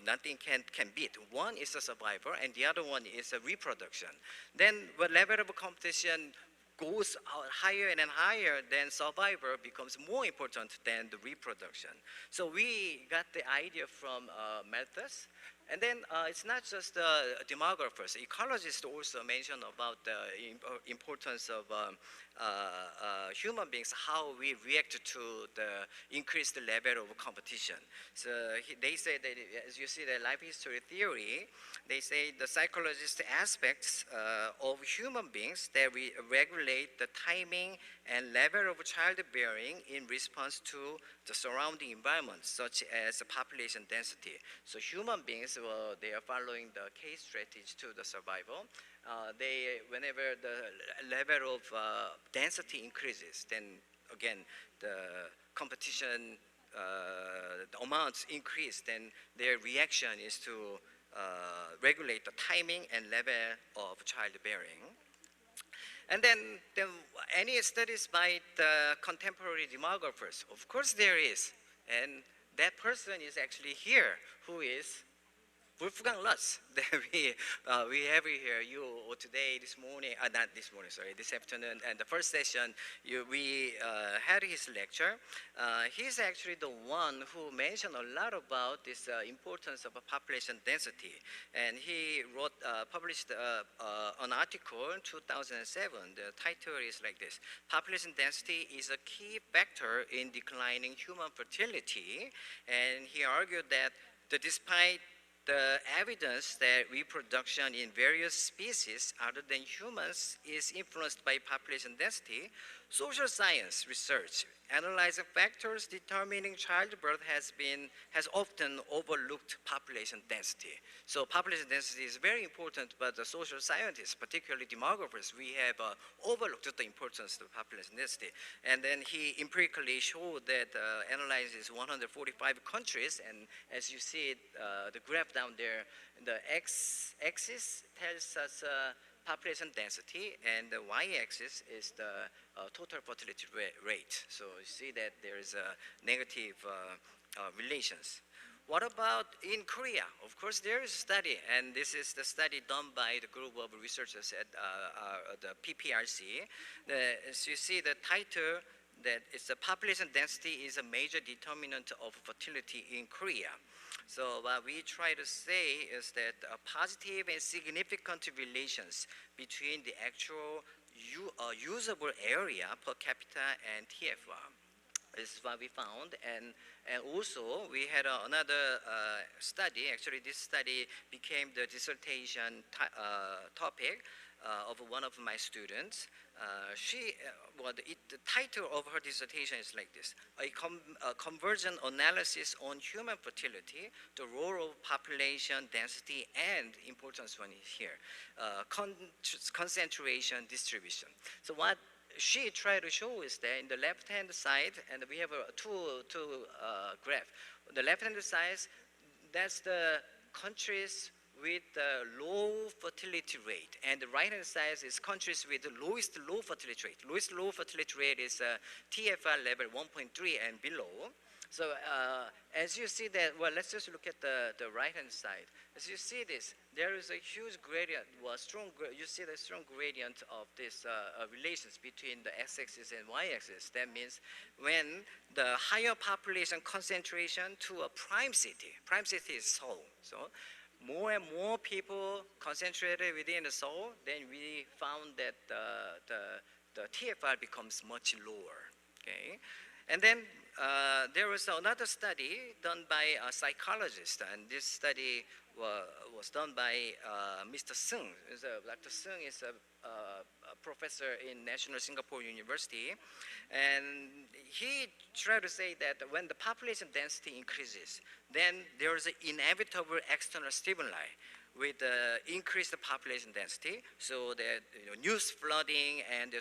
nothing can beat. One is a survivor, and the other one is a reproduction. Then when level of competition goes higher and higher, then survivor becomes more important than the reproduction. So we got the idea from Malthus. And then it's not just demographers. Ecologists also mention about the importance of human beings, how we react to the increased level of competition. So they say that, as you see the life history theory, they say the psychologist aspects of human beings that we regulate the timing and level of childbearing in response to the surrounding environment, such as population density. So human beings, they are following the case strategy to the survival. Whenever the level of density increases, then again, the competition, the amounts increase, then their reaction is to regulate the timing and level of childbearing. And then any studies by the contemporary demographers? Of course there is. And that person is actually here, who is Wolfgang Lutz, that we have here, this afternoon, and the first session, we had his lecture. He's actually the one who mentioned a lot about this importance of a population density. And he published an article in 2007. The title is like this: Population density is a key factor in declining human fertility. And he argued that despite the evidence that reproduction in various species other than humans is influenced by population density, social science research analyzing factors determining childbirth has often overlooked population density. So population density is very important, but the social scientists, particularly demographers, we have overlooked the importance of population density. And then he empirically showed that analyzes 145 countries, and as you see it, the graph down there, the x-axis tells us population density, and the y-axis is the total fertility rate. So you see that there is a negative relations. What about in Korea? Of course, there is a study, and this is the study done by the group of researchers at the PPRC. As you see the title, that it's the population density is a major determinant of fertility in Korea. So what we try to say is that positive and significant relations between the actual usable area per capita and TFR. This is what we found, and also we had another study. Actually, this study became the dissertation topic of one of my students. The title of her dissertation is like this: a convergent analysis on human fertility, the role of population density, and importance one is here, concentration distribution. So what she tried to show is that in the left-hand side, and we have two graph. The left-hand side, that's the countries with low fertility rate, and the right-hand side is countries with the lowest low fertility rate. Lowest low fertility rate is TFR level 1.3 and below. So as you see that, well, let's just look at the right-hand side. As you see this, there is a huge gradient, you see the strong gradient of this relations between the x-axis and y-axis. That means when the higher population concentration to a prime city is Seoul. So more and more people concentrated within the Seoul, then we found that the TFR becomes much lower, okay? And then there was another study done by a psychologist, and this study was done by Mr. Seung. Dr. Seung is a professor in National Singapore University, and he tried to say that when the population density increases, then there is an inevitable external stimuli with increased population density, so that news flooding and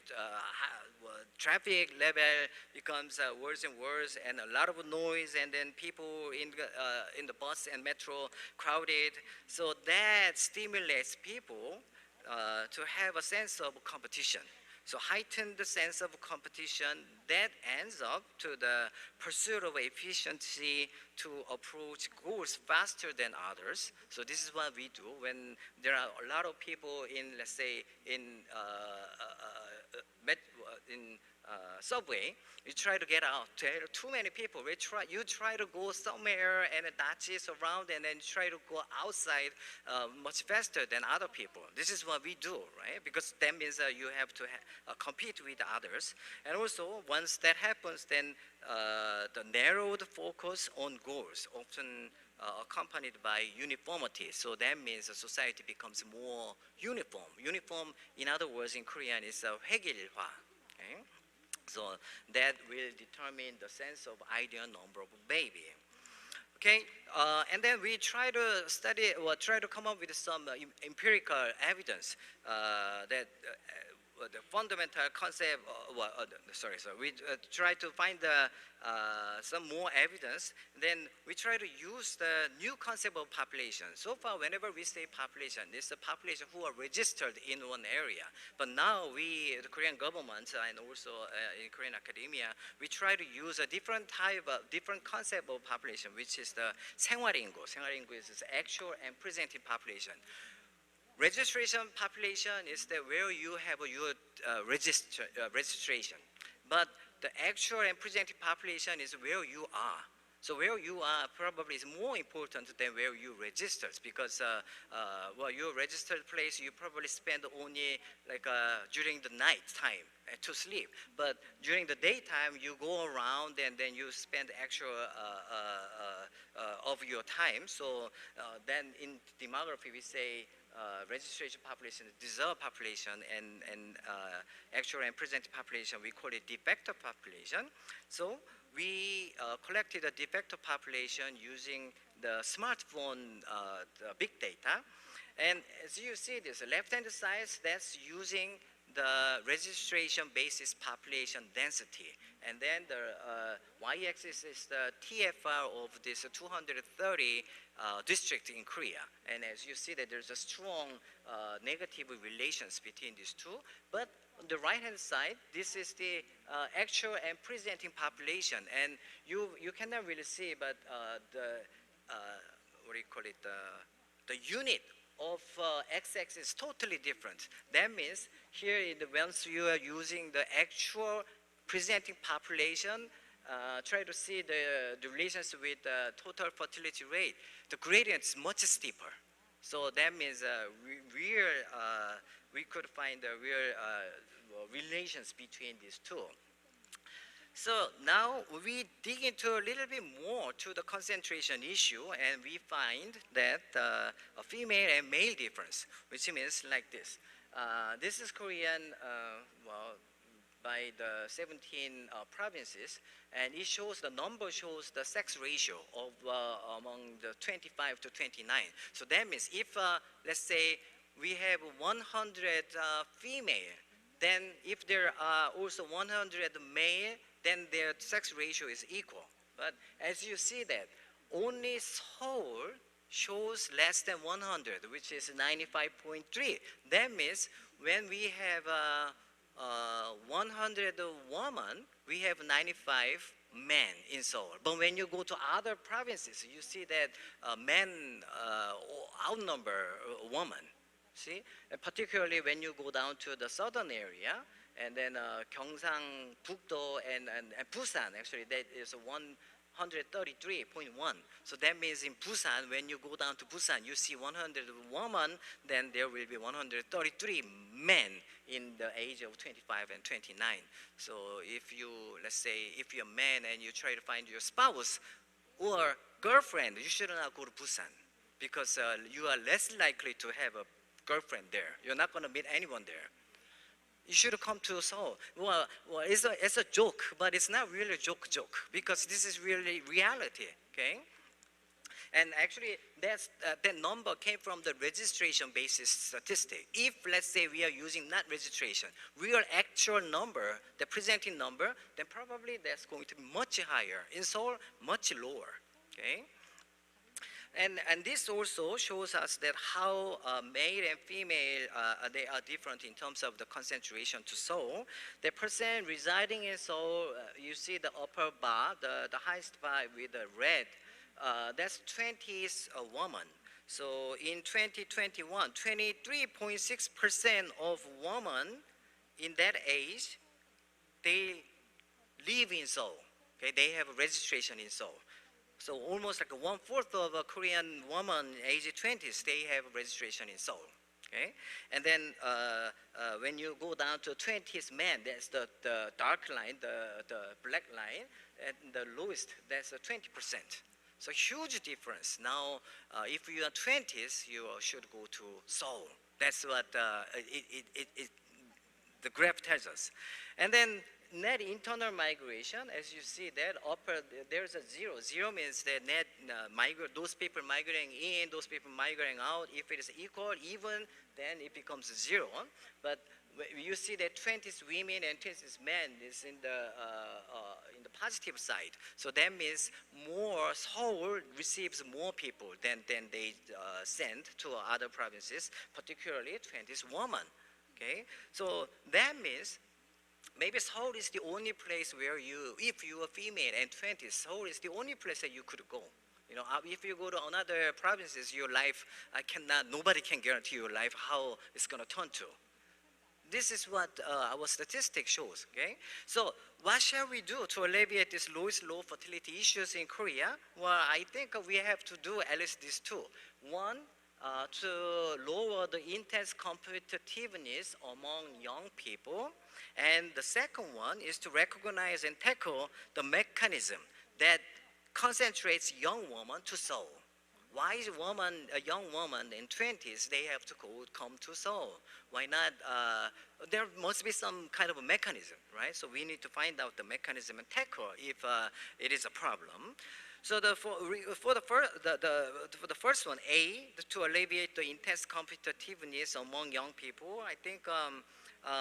traffic level becomes worse and worse, and a lot of noise, and then people in the bus and metro crowded. So that stimulates people to have a sense of competition. So heightened the sense of competition that ends up to the pursuit of efficiency to approach goals faster than others. So this is what we do when there are a lot of people in, let's say, in subway. You try to get out. There are too many people. You try to go somewhere and that's around, and then try to go outside much faster than other people. This is what we do, right? Because that means you have to compete with others. And also, once that happens, then the narrowed focus on goals, often accompanied by uniformity. So that means the society becomes more uniform. Uniform, in other words, in Korean is 회길화. Okay? So that will determine the sense of ideal number of baby. Okay, and then we try to study or try to come up with some empirical evidence that the fundamental concept. We try to find some more evidence. Then we try to use the new concept of population. So far, whenever we say population, it's the population who are registered in one area. But now the Korean government and also in Korean academia, we try to use a different concept of population, which is the 생활인구. 생활인구 is actual and presenting population. Registration population is where you have your registration, but the actual and presenting population is where you are. So where you are probably is more important than where you registered, because well, your registered place you probably spend only like during the night time to sleep. But during the daytime you go around and then you spend extra of your time. So then in demography we say registration population, deserved population, and actual and present population, we call it de facto population. So we collected a de facto population using the smartphone the big data. And as you see this, left-hand side, that's using the registration basis population density. And then the y-axis is the TFR of this 230 district in Korea. And as you see that there's a strong negative relations between these two. But on the right-hand side, this is the actual and presenting population. And you cannot really see, but the, what do you call it, the unit of x-axis is totally different. That means here, once you are using the actual presenting population, try to see the relations with the total fertility rate, the gradient is much steeper. So that means we could find the real relations between these two. So now we dig into a little bit more to the concentration issue, and we find that a female and male difference, which means like this. This is Korean, well, by the 17 provinces, and it shows, the number shows the sex ratio of among the 25 to 29. So that means if, let's say, we have 100 female, then if there are also 100 male, then their sex ratio is equal. But as you see that, only Seoul shows less than 100, which is 95.3. That means when we have 100 women, we have 95 men in Seoul. But when you go to other provinces, you see that men outnumber women. See, and particularly when you go down to the southern area, and then Gyeongsang, Bukdo, and Busan, actually, that is 133.1. So that means in Busan, when you go down to Busan, you see 100 women, then there will be 133 men in the age of 25 and 29. So if you, let's say, if you're a man and you try to find your spouse or girlfriend, you should not go to Busan, because you are less likely to have a girlfriend there. You're not going to meet anyone there. You should come to Seoul. Well, it's a joke, but it's not really a joke, because this is really reality, okay? And actually, that number came from the registration basis statistic. If, let's say, we are using not registration, real actual number, the presenting number, then probably that's going to be much higher. In Seoul, much lower, okay? And this also shows us that how male and female, they are different in terms of the concentration to Seoul. The percent residing in Seoul, you see the upper bar, the highest bar with the red, that's 20s a woman. So in 2021, 23.6% of women in that age, they live in Seoul. Okay, they have a registration in Seoul. So almost like 1/4 of a Korean woman age 20s, they have a registration in Seoul. Okay, and then when you go down to 20s men, that's the dark line, the black line, and the lowest, that's 20%. So huge difference. Now, if you are 20s, you should go to Seoul. That's what the graph tells us. And then net internal migration, as you see that upper, there's a zero. Zero means that net those people migrating in, those people migrating out. If it is equal, even, then it becomes zero. But you see that 20s women and 20s men is in the positive side. So that means more, Seoul receives more people than they send to other provinces, particularly 20s women. Okay, so that means maybe Seoul is the only place where you, if you are female and 20s, Seoul is the only place that you could go. You know, if you go to another provinces, your life, nobody can guarantee your life how it's going to turn to. This is what our statistics shows, okay? So what shall we do to alleviate these low fertility issues in Korea? Well, I think we have to do at least these two. One, to lower the intense competitiveness among young people. And the second one is to recognize and tackle the mechanism that concentrates young women to sew. Why is a young woman in 20s, they have to come to sew? Why not? There must be some kind of a mechanism, right? So we need to find out the mechanism and tackle if it is a problem. So for the first one, to alleviate the intense competitiveness among young people, I think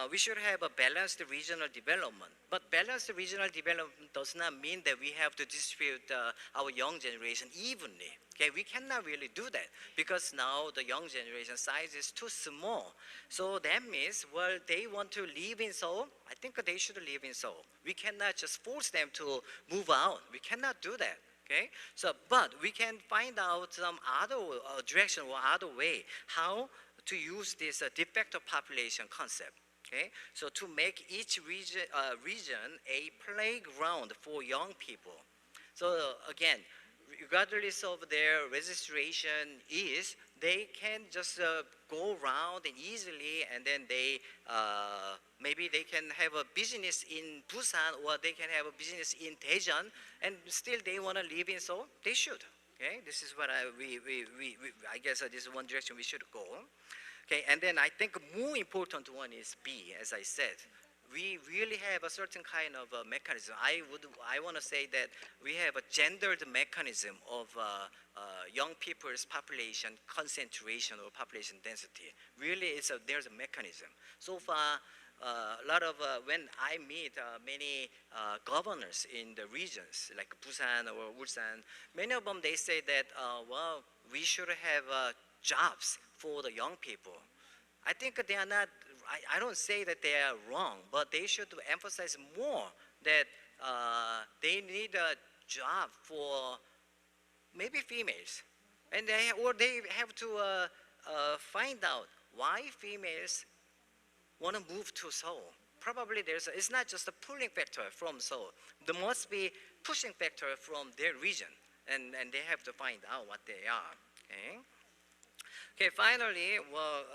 we should have a balanced regional development. But balanced regional development does not mean that we have to distribute our young generation evenly. Okay, we cannot really do that because now the young generation size is too small. So that means, well, they want to live in Seoul. I think they should live in Seoul. We cannot just force them to move out. We cannot do that. Okay, so but we can find out some other direction or other way how to use this de facto population concept. Okay, so to make each region a playground for young people. So again, regardless of their registration they can just go around and easily, and then they maybe they can have a business in Busan or they can have a business in Daejeon, and still they want to live in Seoul. They should. Okay, this is what I guess this is one direction we should go. Okay, and then I think a more important one is B, as I said. We really have a certain kind of mechanism. I want to say that we have a gendered mechanism of young people's population concentration or population density. Really, there's a mechanism. So far, a lot of when I meet many governors in the regions like Busan or Ulsan, many of them they say that well, we should have jobs for the young people. I think they are not. I don't say that they are wrong, but they should emphasize more that they need a job for maybe females, and they have to find out why females want to move to Seoul. Probably it's not just a pulling factor from Seoul. There must be pushing factor from their region, and they have to find out what they are. Okay. Okay, finally, well,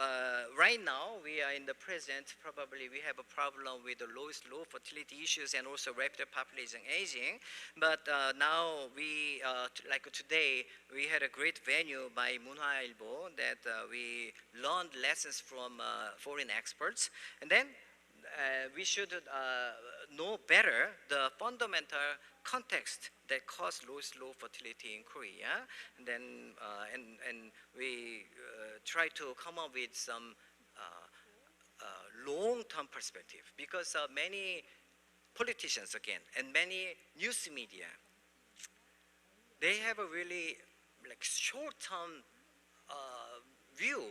right now we are in the present, probably we have a problem with the low fertility issues and also rapid population aging. But now we, like today, we had a great venue by Munhwa Ilbo that we learned lessons from foreign experts. And then we should know better the fundamental context that caused low fertility in Korea, and then we try to come up with some long-term perspective, because many politicians again and many news media, they have a really like short-term view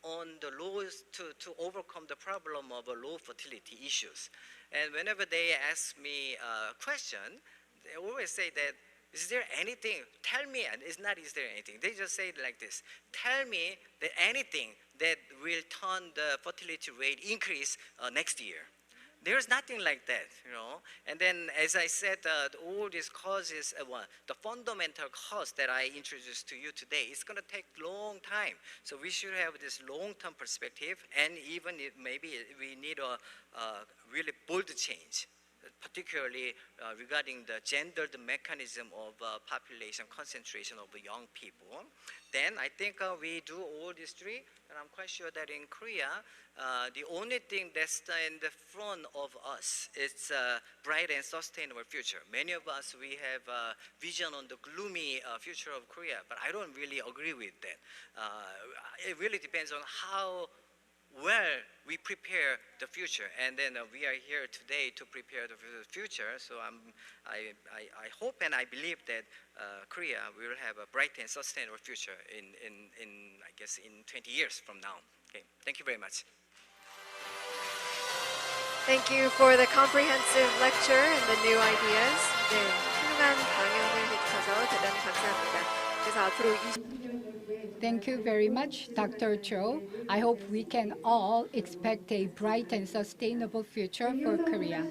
on the to overcome the problem of low fertility issues. And whenever they ask me a question, they always say that, is there anything, tell me, and it's not is there anything, they just say it like this, tell me that anything that will turn the fertility rate increase next year. There's nothing like that, you know. And then, as I said, all these causes, the fundamental cause that I introduced to you today, it's going to take long time. So we should have this long-term perspective, and even if maybe we need a really bold change, particularly regarding the gendered mechanism of population concentration of young people. Then I think we do all these three, and I'm quite sure that in Korea, the only thing that's in the front of us is a bright and sustainable future. Many of us, we have a vision on the gloomy future of Korea, but I don't really agree with that. It really depends on how well we prepare the future, and then we are here today to prepare the future. So I hope and I believe that Korea will have a bright and sustainable future in I guess in 20 years from now. Okay, thank you very much. Thank you for the comprehensive lecture and the new ideas. 네, 훌륭한 강연을 해주셔서 대단히 감사합니다. 그래서 앞으로 Thank you very much, Dr. Cho. I hope we can all expect a bright and sustainable future for Korea.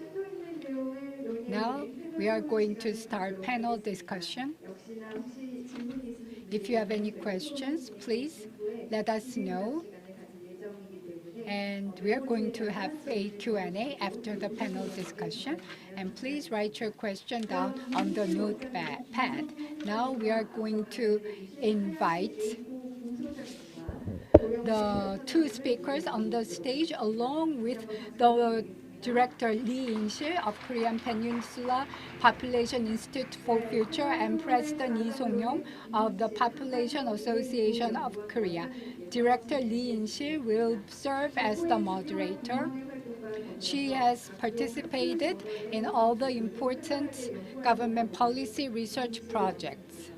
Now, we are going to start panel discussion. If you have any questions, please let us know. And we are going to have a Q&A after the panel discussion. And please write your question down on the notepad. Now we are going to invite the two speakers on the stage along with the Director Lee In-sil of Korean Peninsula Population Institute for Future and President Lee Song-yong of the Population Association of Korea. Director Lee In-sil will serve as the moderator. She has participated in all the important government policy research projects.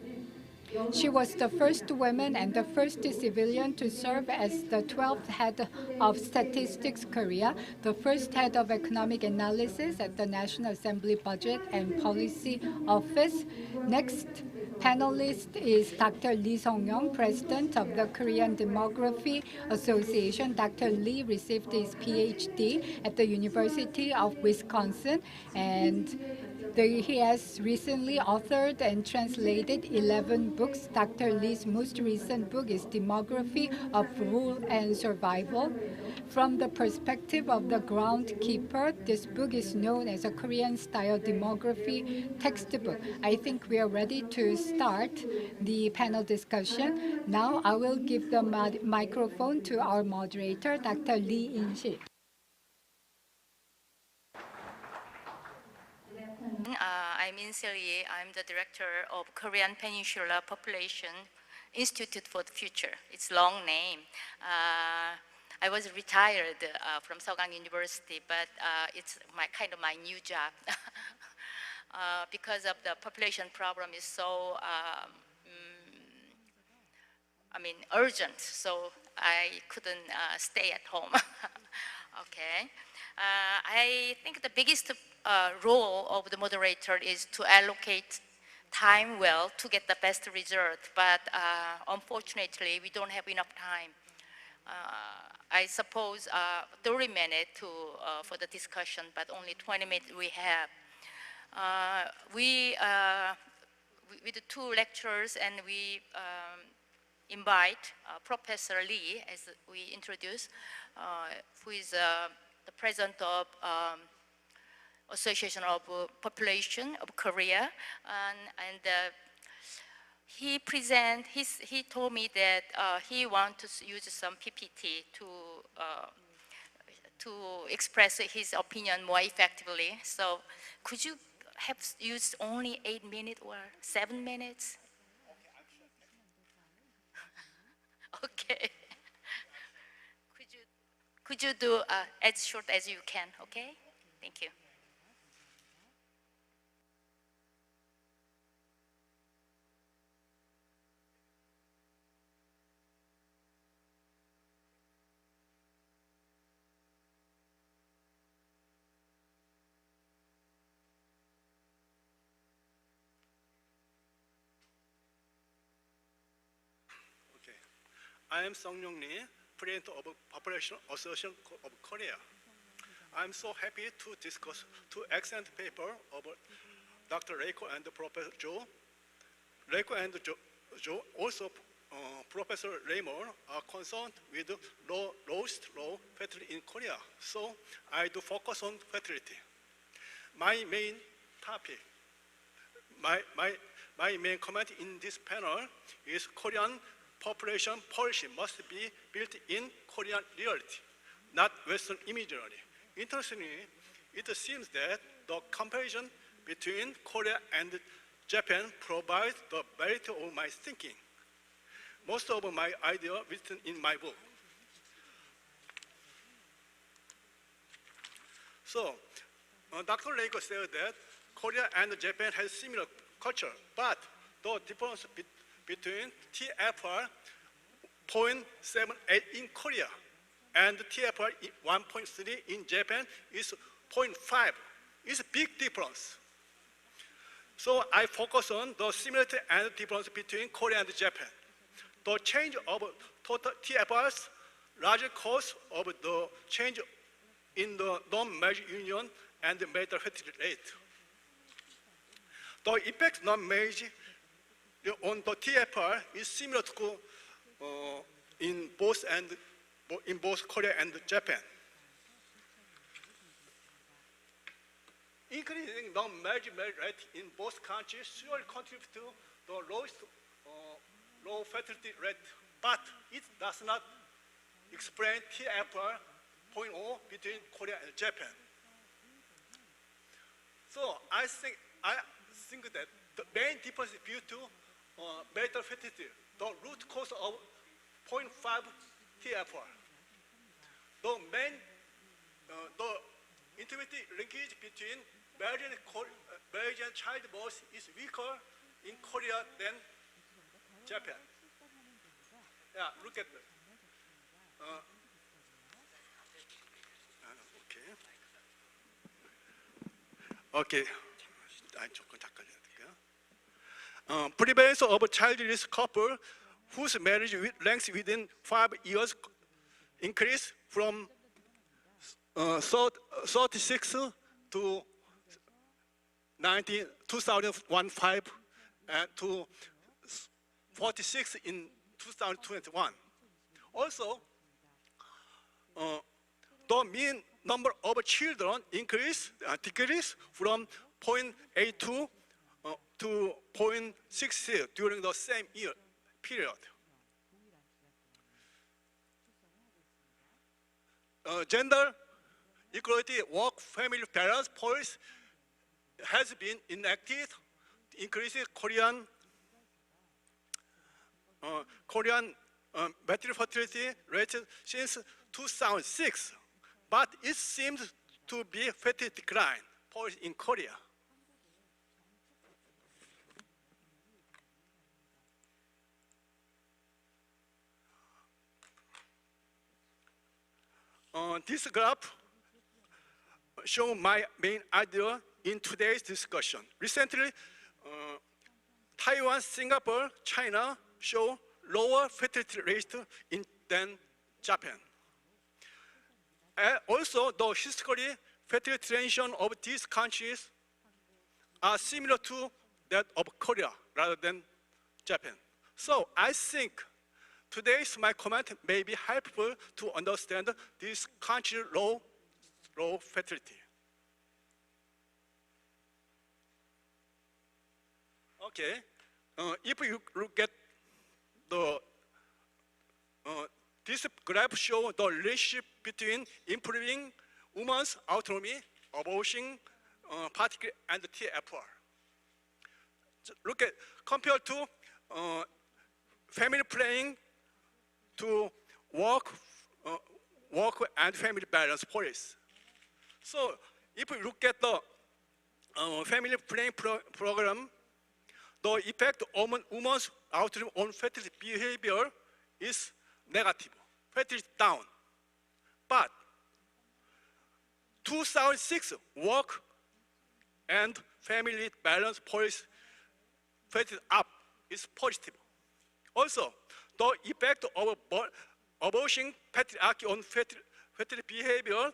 She was the first woman and the first civilian to serve as the 12th head of Statistics Korea, the first head of economic analysis at the National Assembly Budget and Policy Office. Next panelist is Dr. Lee Song-yong, president of the Korean Demography Association. Dr. Lee received his PhD at the University of Wisconsin, and he has recently authored and translated 11 books. Dr. Lee's most recent book is Demography of Rule and Survival. From the perspective of the groundkeeper, this book is known as a Korean-style demography textbook. I think we are ready to start the panel discussion. Now I will give the microphone to our moderator, Dr. Lee In-sil. I'm In-sil Lee. I'm the director of Korean Peninsula Population Institute for the Future. It's a long name. I was retired from Seogang University, but it's kind of my new job because of the population problem is so urgent, so I couldn't stay at home. Okay. I think the biggest role of the moderator is to allocate time well to get the best result, but unfortunately we don't have enough time. I suppose 30 minutes for the discussion, but only 20 minutes we have. We do two lectures, and we invite Professor Lee, as we introduced, who is the president of Association of Population of Korea, and he told me that he wants to use some PPT to express his opinion more effectively. So could you have used only 8 minutes or 7 minutes? Okay. Could you do as short as you can, okay? Thank you. Okay. I am Song-yong Lee, President of Population Association of Korea. I'm so happy to discuss two excellent papers of Dr. Reiko and Professor Jo. Reiko and Jo, also Professor Raymond, are concerned with lowest fertility in Korea. So I do focus on fertility. My main topic, my main comment in this panel is Korean population policy must be built in Korean reality, not Western imagery. Interestingly, it seems that the comparison between Korea and Japan provides the merit of my thinking. Most of my ideas written in my book. So, Dr. Reiko said that Korea and Japan has similar culture, but the difference between TFR 0.78 in Korea and TFR 1.3 in Japan is 0.5. It's a big difference. So I focus on the similarity and difference between Korea and Japan. the change of total TFRs, larger cause of the change in the non-marriage union and the marital fertility rate. The effect non-marriage on the TFR is similar to in both Korea and Japan. Increasing non-marriage rate in both countries surely contribute to the lowest low fertility rate, but it does not explain TFR 0.0 between Korea and Japan. So I think that the main difference is due to marital fertility, the root cause of 0.5 TFR. The main the intimacy linkage between marriage and childbirth is weaker in Korea than Japan. Yeah, look at that. Okay. Prevalence of childless couple whose marriage length within 5 years increased from 36 to 2015 and to 46 in 2021. Also, the mean number of children decreased from 0.82 to 0.60 during the same year period. Gender equality work-family balance policy has been enacted, increasing Korean maternal fertility rate since 2006, but it seems to be fertility decline policy in Korea. This graph shows my main idea in today's discussion. Recently, Taiwan, Singapore, China show lower fertility rate than Japan. And also, the historically fertility trend of these countries are similar to that of Korea rather than Japan. So I think today's my comment may be helpful to understand this country's low fertility. Okay, if you look at the this graph shows the relationship between improving women's autonomy, abortion, particularly, and TFR. Look at compared to family planning to work and family balance policy. So if we look at the family planning program, the effect on women's autonomy on fertility behavior is negative, fertility down. But 2006 work and family balance policy fertility up is positive. Also, the effect of abortion patriarchy on fertility behavior,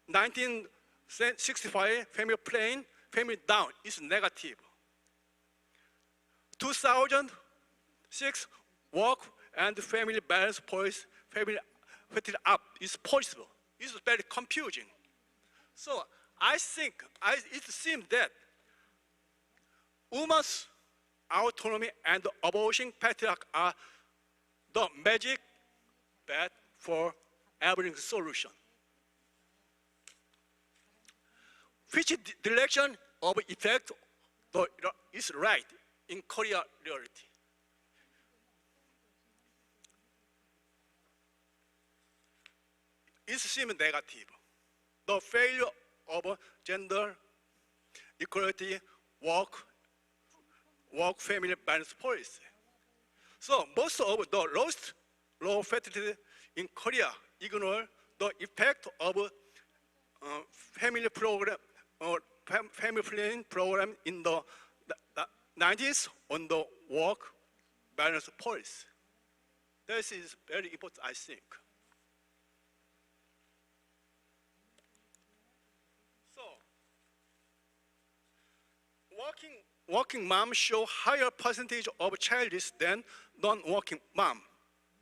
1965 family planning, family down is negative. 2006 work and family balance policy, family fertility up is positive. It's very confusing. So I think it seems that women's autonomy and abortion patriarchy are the magic bet for every solution. Which direction of effect is right in Korea reality? It seems negative. The failure of gender equality, work-family balance policy. So most of the low fertility in Korea ignore the effect of family program or family planning program in the 90s on the work balance policy. This is very important, I think. So, working moms show higher percentage of child risk than non-working mom,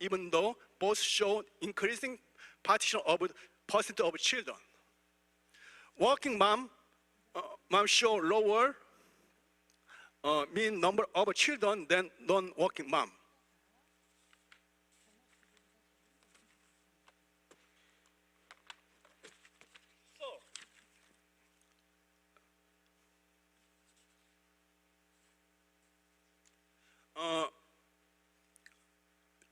even though both show increasing partition of percent of children. Working mom show lower mean number of children than non-working mom.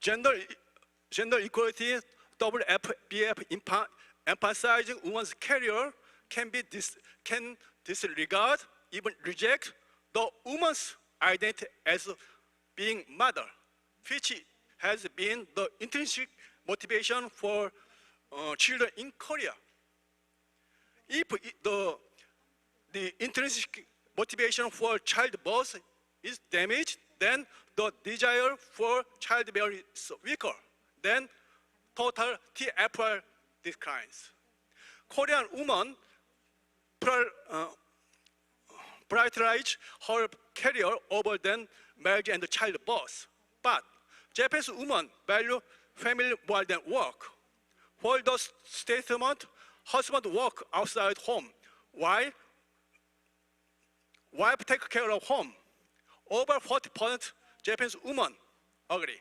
Gender equality, WFBF emphasizing women's career can disregard, even reject the woman's identity as being mother, which has been the intrinsic motivation for children in Korea. If the intrinsic motivation for childbirth is damaged, then the desire for childbearing is weaker. Then total TFR declines. Korean women prioritize her career over than marriage and childbirth. But Japanese women value family more than work. For the statement, husband work outside home, while wife take care of home. Over 40% Japanese women agree.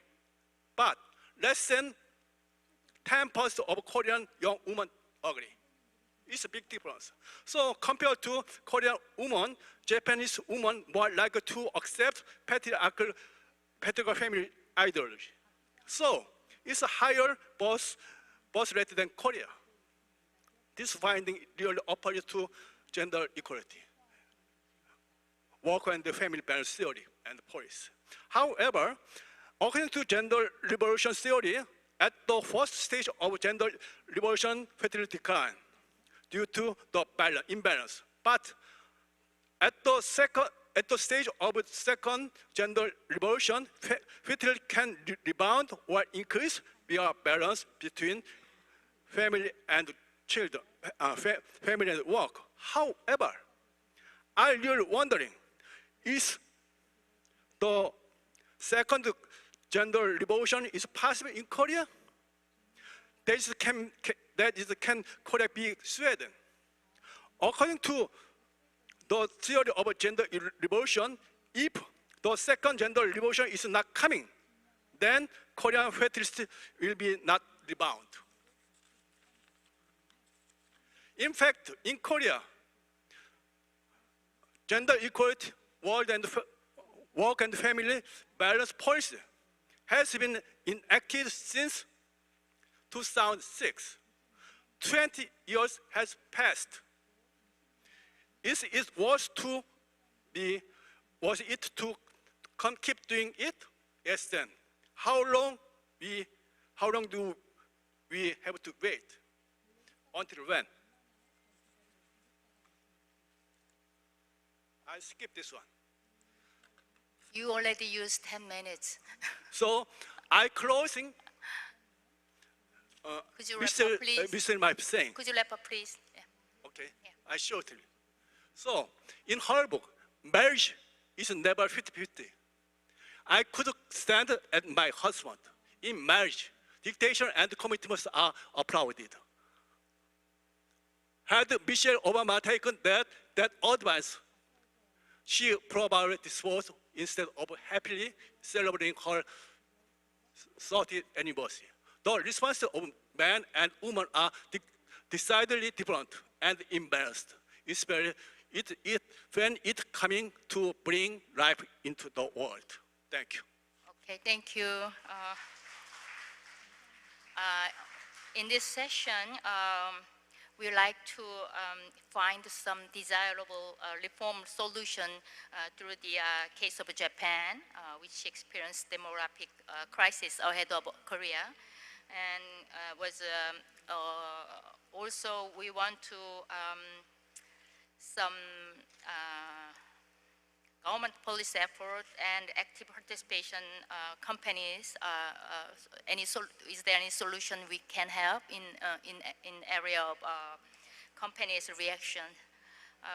But less than 10% of Korean young women agree. It's a big difference. So compared to Korean women, Japanese women more likely to accept patriarchal family ideology. So it's a higher birth rate than Korea. This finding really applies to gender equality, work and the family balance theory and policy. However, according to gender revolution theory, at the first stage of gender revolution, fertility decline due to the imbalance. But at the stage of second gender revolution, fertility can rebound or increase via balance between family and children, family and work. However, I'm really wondering, is the second gender revolution is possible in Korea? Can Korea be Sweden? According to the theory of gender revolution, if the second gender revolution is not coming, then Korean fertility will be not rebound. In fact, in Korea, gender equality, work and family balance policy has been enacted since 2006. 20 years has passed. Is it was it to keep doing it? Yes. Then, how long do we have to wait? Until when? I skip this one. You already used 10 minutes. So I closing. Could you wrap up, please? Mr. Mike saying. Could you wrap up, please? Yeah. Okay. Yeah. I shortly. So in her book, marriage is never 50-50. I could stand at my husband. In marriage, dictation and commitments are applauded. Had Michelle Obama taken that advice, she probably disposed instead of happily celebrating her 30th anniversary. The responses of men and women are decidedly different and imbalanced, especially when it's coming to bring life into the world. Thank you. Okay, thank you. In this session, we like to find some desirable reform solution through the case of Japan, which experienced demographic crisis ahead of Korea. And also we want to some government policy effort and active participation companies, is there any solution we can have in area of companies' reaction?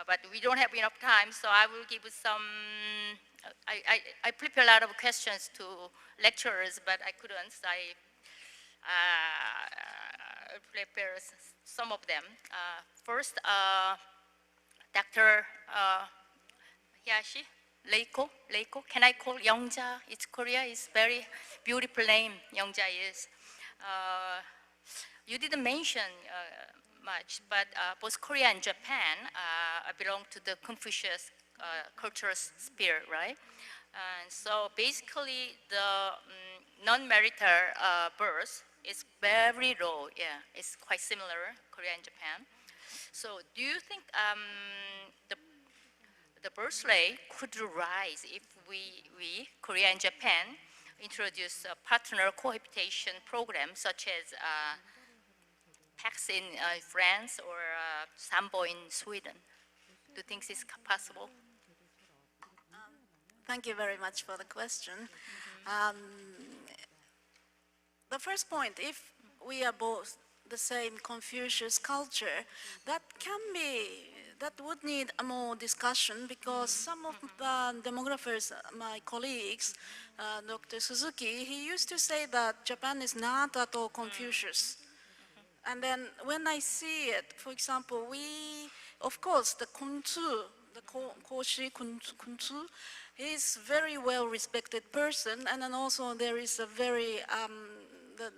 But we don't have enough time, so I will give some. I prepare a lot of questions to lecturers, but I couldn't. So I prepare some of them. First, Dr. Hiyashi, Leiko. Can I call Youngja? It's Korea. It's very beautiful name. Youngja is. You didn't mention much, but both Korea and Japan belong to the Confucius cultural sphere, right? And so basically, the non-marital birth is very low. Yeah, it's quite similar, Korea and Japan. So do you think the birth rate could rise if we, Korea and Japan, introduce a partner cohabitation program such as PACS in France or Sambo in Sweden? Do you think it's possible? Thank you very much for the question. The first point, if we are both the same Confucius culture, that would need a more discussion, because some of the demographers, my colleagues, Dr. Suzuki, he used to say that Japan is not at all Confucius. And then when I see it, for example, of course, the Kuntsu, the Koshi Kuntsu, he's very well respected person, and then also there is a very,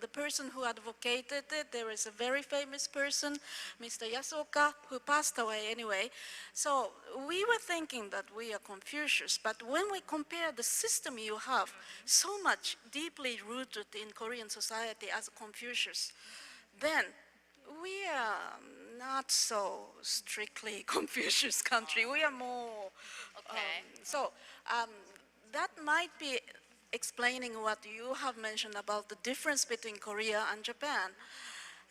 the person who advocated it, there is a very famous person, Mr. Yasuoka, who passed away anyway. So we were thinking that we are Confucius, but when we compare the system you have, so much deeply rooted in Korean society as Confucius, then we are not so strictly Confucius country. We are more, that might be explaining what you have mentioned about the difference between Korea and Japan.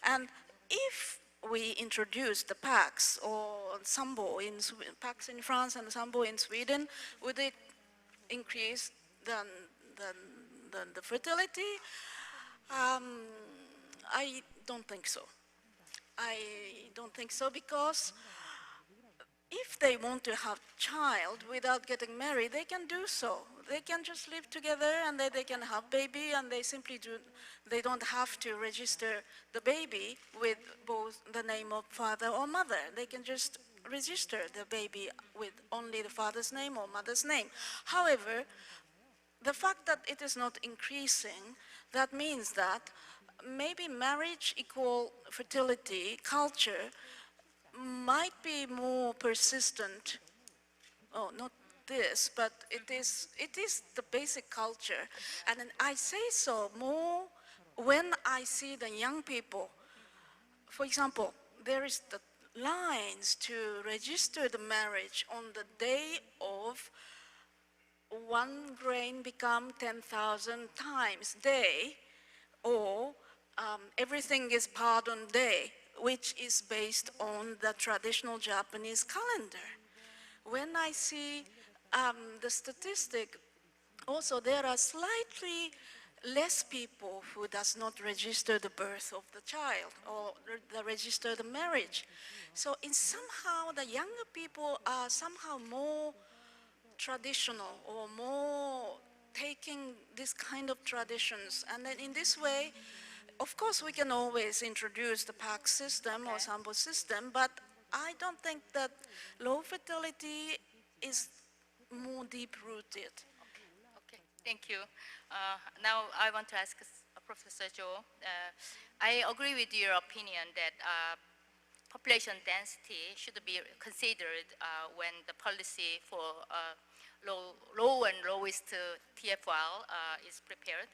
And if we introduce the PACS or Sambo in PACS in France and Sambo in Sweden, would it increase the fertility? I don't think so. I don't think so, because if they want to have child without getting married, they can do so. They can just live together and they can have baby, and they don't have to register the baby with both the name of father or mother. They can just register the baby with only the father's name or mother's name. However, the fact that it is not increasing, that means that maybe marriage equal fertility culture might be more persistent. Oh, not this, but it is the basic culture. And then I say so more when I see the young people. For example, there is the lines to register the marriage on the day of 1 grain become 10,000 times day, or everything is pardon day, which is based on the traditional Japanese calendar. When I see the statistic, also there are slightly less people who does not register the birth of the child or register the marriage. So somehow the younger people are somehow more traditional or more taking this kind of traditions. And then in this way, of course, we can always introduce the PAC system or Sambo system, but I don't think that low fertility is more deep-rooted. Okay, thank you. Now I want to ask Professor Jo. I agree with your opinion that population density should be considered when the policy for low and lowest TFL is prepared.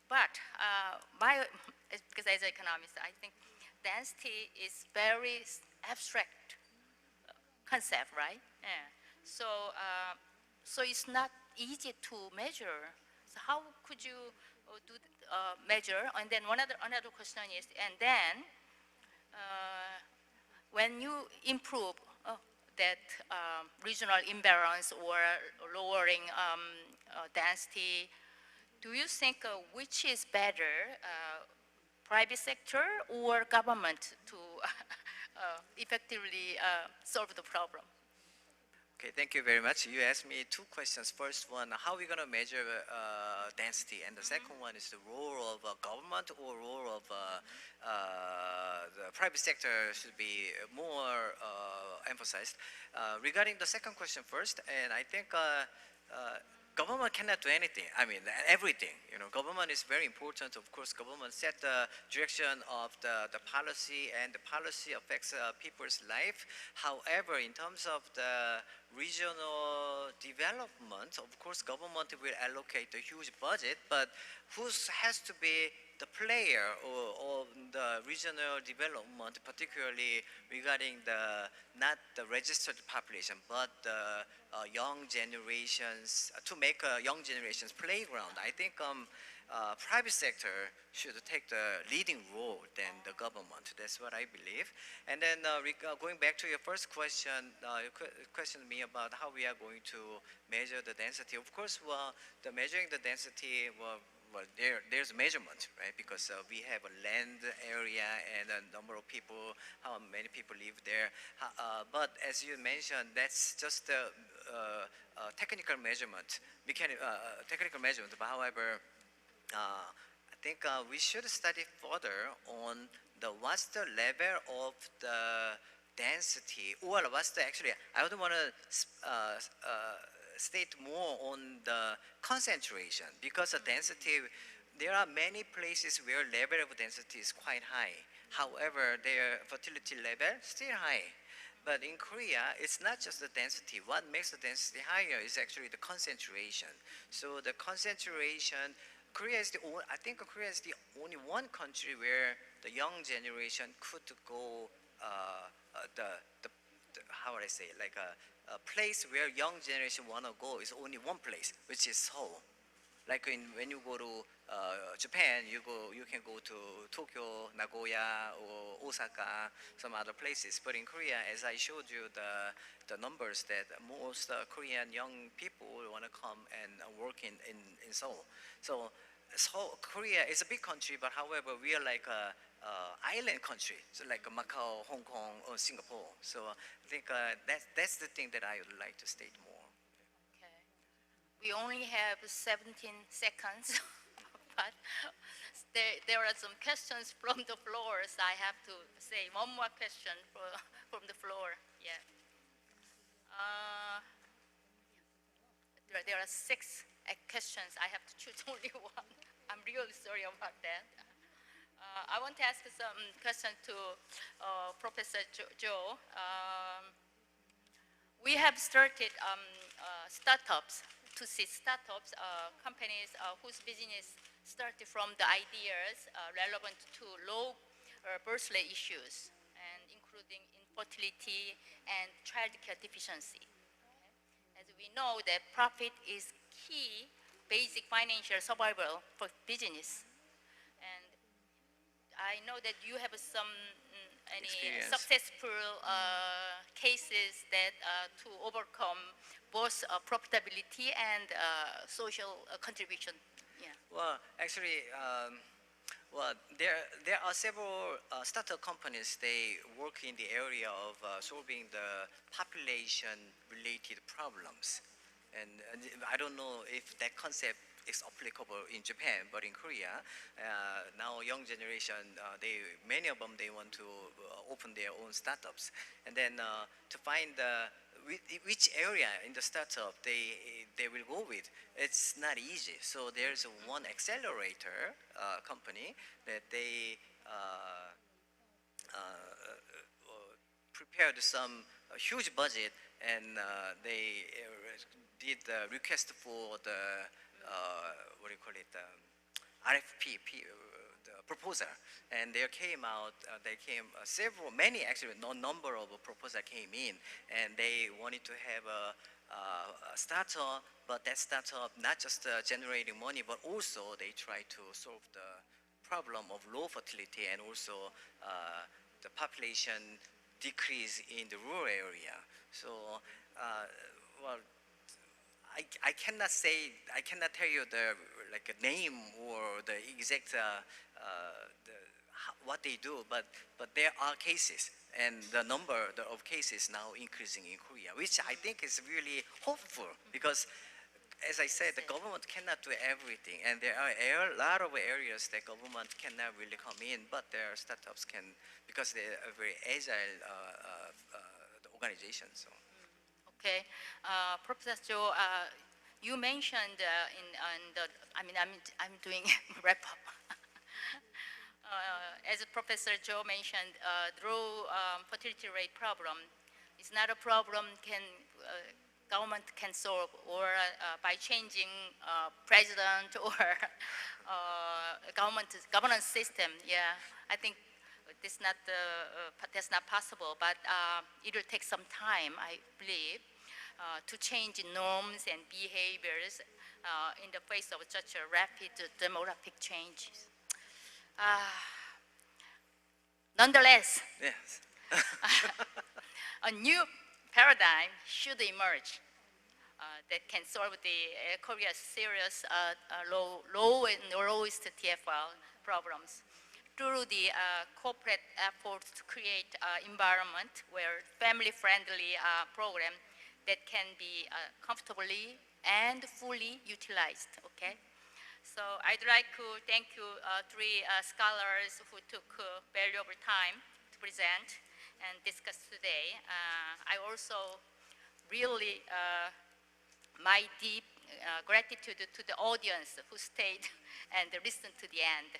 But because as an economist, I think density is very abstract concept, right? Yeah. So it's not easy to measure. So how could you do measure? And then another question is, and then when you improve that regional imbalance or lowering density, do you think which is better, private sector or government to effectively solve the problem? Okay, thank you very much. You asked me two questions. First one, how are we going to measure density? And the second one is the role of government or role of the private sector should be more emphasized. Regarding the second question first, and I think government cannot do anything. I mean, everything. You know, government is very important. Of course, government set the direction of the policy, and the policy affects people's life. However, in terms of the regional development, of course, government will allocate a huge budget, but who has to be the player of the regional development, particularly regarding not the registered population, but the young generations, to make young generations playground. I think private sector should take the leading role than the government. That's what I believe. And then going back to your first question, you questioned me about how we are going to measure the density. Of course, the measuring the density, well, there's measurement, right? Because we have a land area and a number of people, how many people live there. But as you mentioned, that's just a technical measurement, technical measurement. But however, I think we should study further on what's the level of the density, or what's the actually, I would want to state more on the concentration, because the density, there are many places where level of density is quite high. However, their fertility level still high. But in Korea, it's not just the density. What makes the density higher is actually the concentration. So the concentration, Korea is I think Korea is the only one country where the young generation could go, how would I say, like a place where young generation want to go is only one place, which is Seoul. Like when you go to Japan, you can go to Tokyo, Nagoya, or Osaka, some other places. But in Korea, as I showed you the numbers, that most Korean young people want to come and work in Seoul. So Korea is a big country, but however, we are like a island country, so like Macau, Hong Kong, or Singapore. So I think that's the thing that I would like to state more. Okay. We only have 17 seconds, but there are some questions from the floor, so I have to say one more question from the floor. Yeah. There are 6 questions. I have to choose only one. I'm really sorry about that. I want to ask some question to Professor Joe. We have started startups, to see startups, companies whose business started from the ideas relevant to low birth rate issues, and including infertility and childcare deficiency. Okay. As we know that profit is key basic financial survival for business. And I know that you have some successful cases that to overcome both profitability and social contribution. Yeah. Well, actually, there are several startup companies. They work in the area of solving the population-related problems. And I don't know if that concept is applicable in Japan, but in Korea, now young generation, many of them, they want to open their own startups. And then to find which area in the startup they will go with, it's not easy. So there's one accelerator company that they prepared some huge budget, and they did the request for the what do you call it, RFP, the proposal, and there came out, many actually, no number of proposals came in, and they wanted to have a startup, but that startup not just generating money, but also they try to solve the problem of low fertility and also the population decrease in the rural area. So, well, I cannot say, I cannot tell you the like a name or the exact what they do, but there are cases, and the number of cases now increasing in Korea, which I think is really hopeful, because as I said, the government cannot do everything, and there are a lot of areas that government cannot really come in, but their startups can, because they are very agile organizations. So. Okay, Professor Cho, you mentioned I'm doing wrap up. As Professor Cho mentioned, the low fertility rate problem is not a problem government can solve, or by changing president or governance system. Yeah, I think that's not possible, but it will take some time, I believe, to change norms and behaviors in the face of such a rapid demographic changes. Nonetheless, yes. a new paradigm should emerge that can solve Korea's serious low and lowest TFL problems through the corporate efforts to create an environment where family-friendly program that can be comfortably and fully utilized. Okay. So I'd like to thank you, three scholars who took valuable time to present and discuss today. I also really, my deep gratitude to the audience who stayed and listened to the end.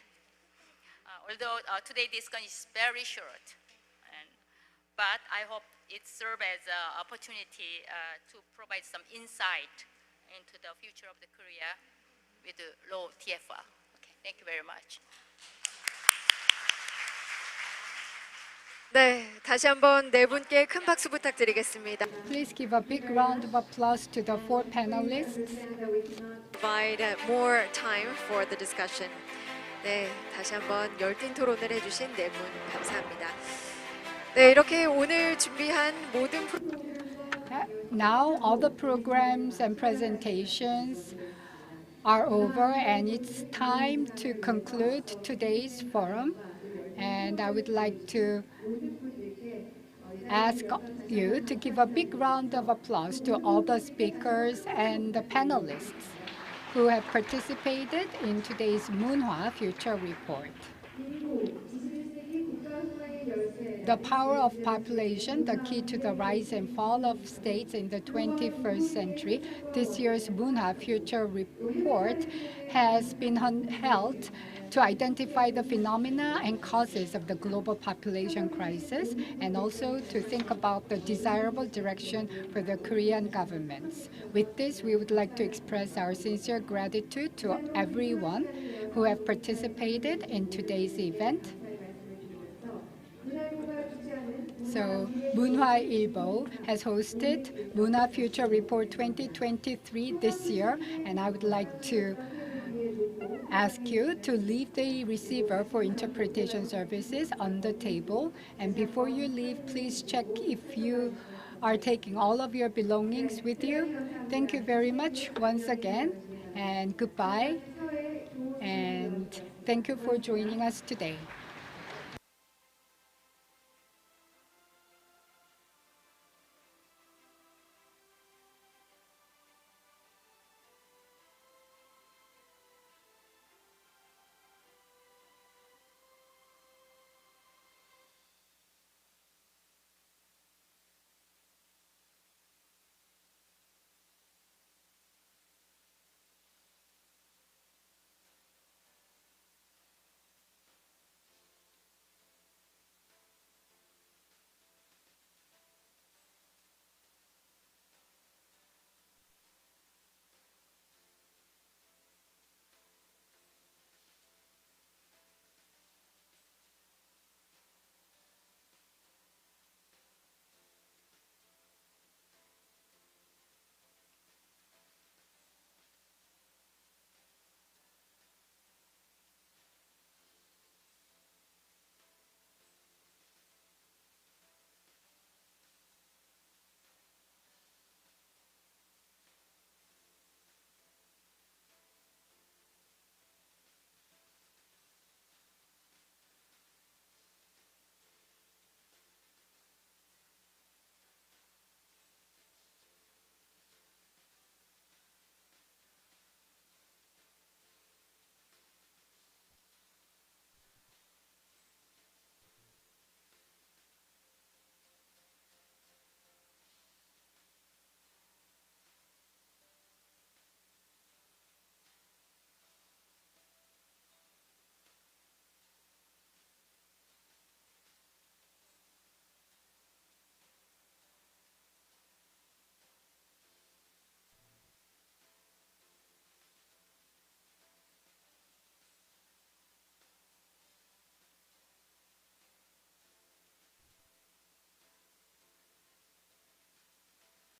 Although today's discussion is very short, but I hope it serves as an opportunity to provide some insight into the future of the Korea with the low TFR. Okay, thank you very much. 네, 다시 한번 네 분께 큰 박수 부탁드리겠습니다. Please give a big round of applause to the four panelists. Provide more time for the discussion. 네, 다시 한번 열띤 토론을 해주신 네 분 감사합니다. 네, 이렇게 오늘 준비한 모든 Now all the programs and presentations are over, and it's time to conclude today's forum. And I would like to ask you to give a big round of applause to all the speakers and the panelists who have participated in today's Munhwa Future Report. The power of population, the key to the rise and fall of states in the 21st century. This year's Munhwa Future Report has been held to identify the phenomena and causes of the global population crisis, and also to think about the desirable direction for the Korean governments. With this, we would like to express our sincere gratitude to everyone who have participated in today's event. So Munhwa Ilbo has hosted Munhwa Future Report 2023 this year, and I would like to ask you to leave the receiver for interpretation services on the table. And before you leave, please check if you are taking all of your belongings with you. Thank you very much once again, and goodbye. And thank you for joining us today.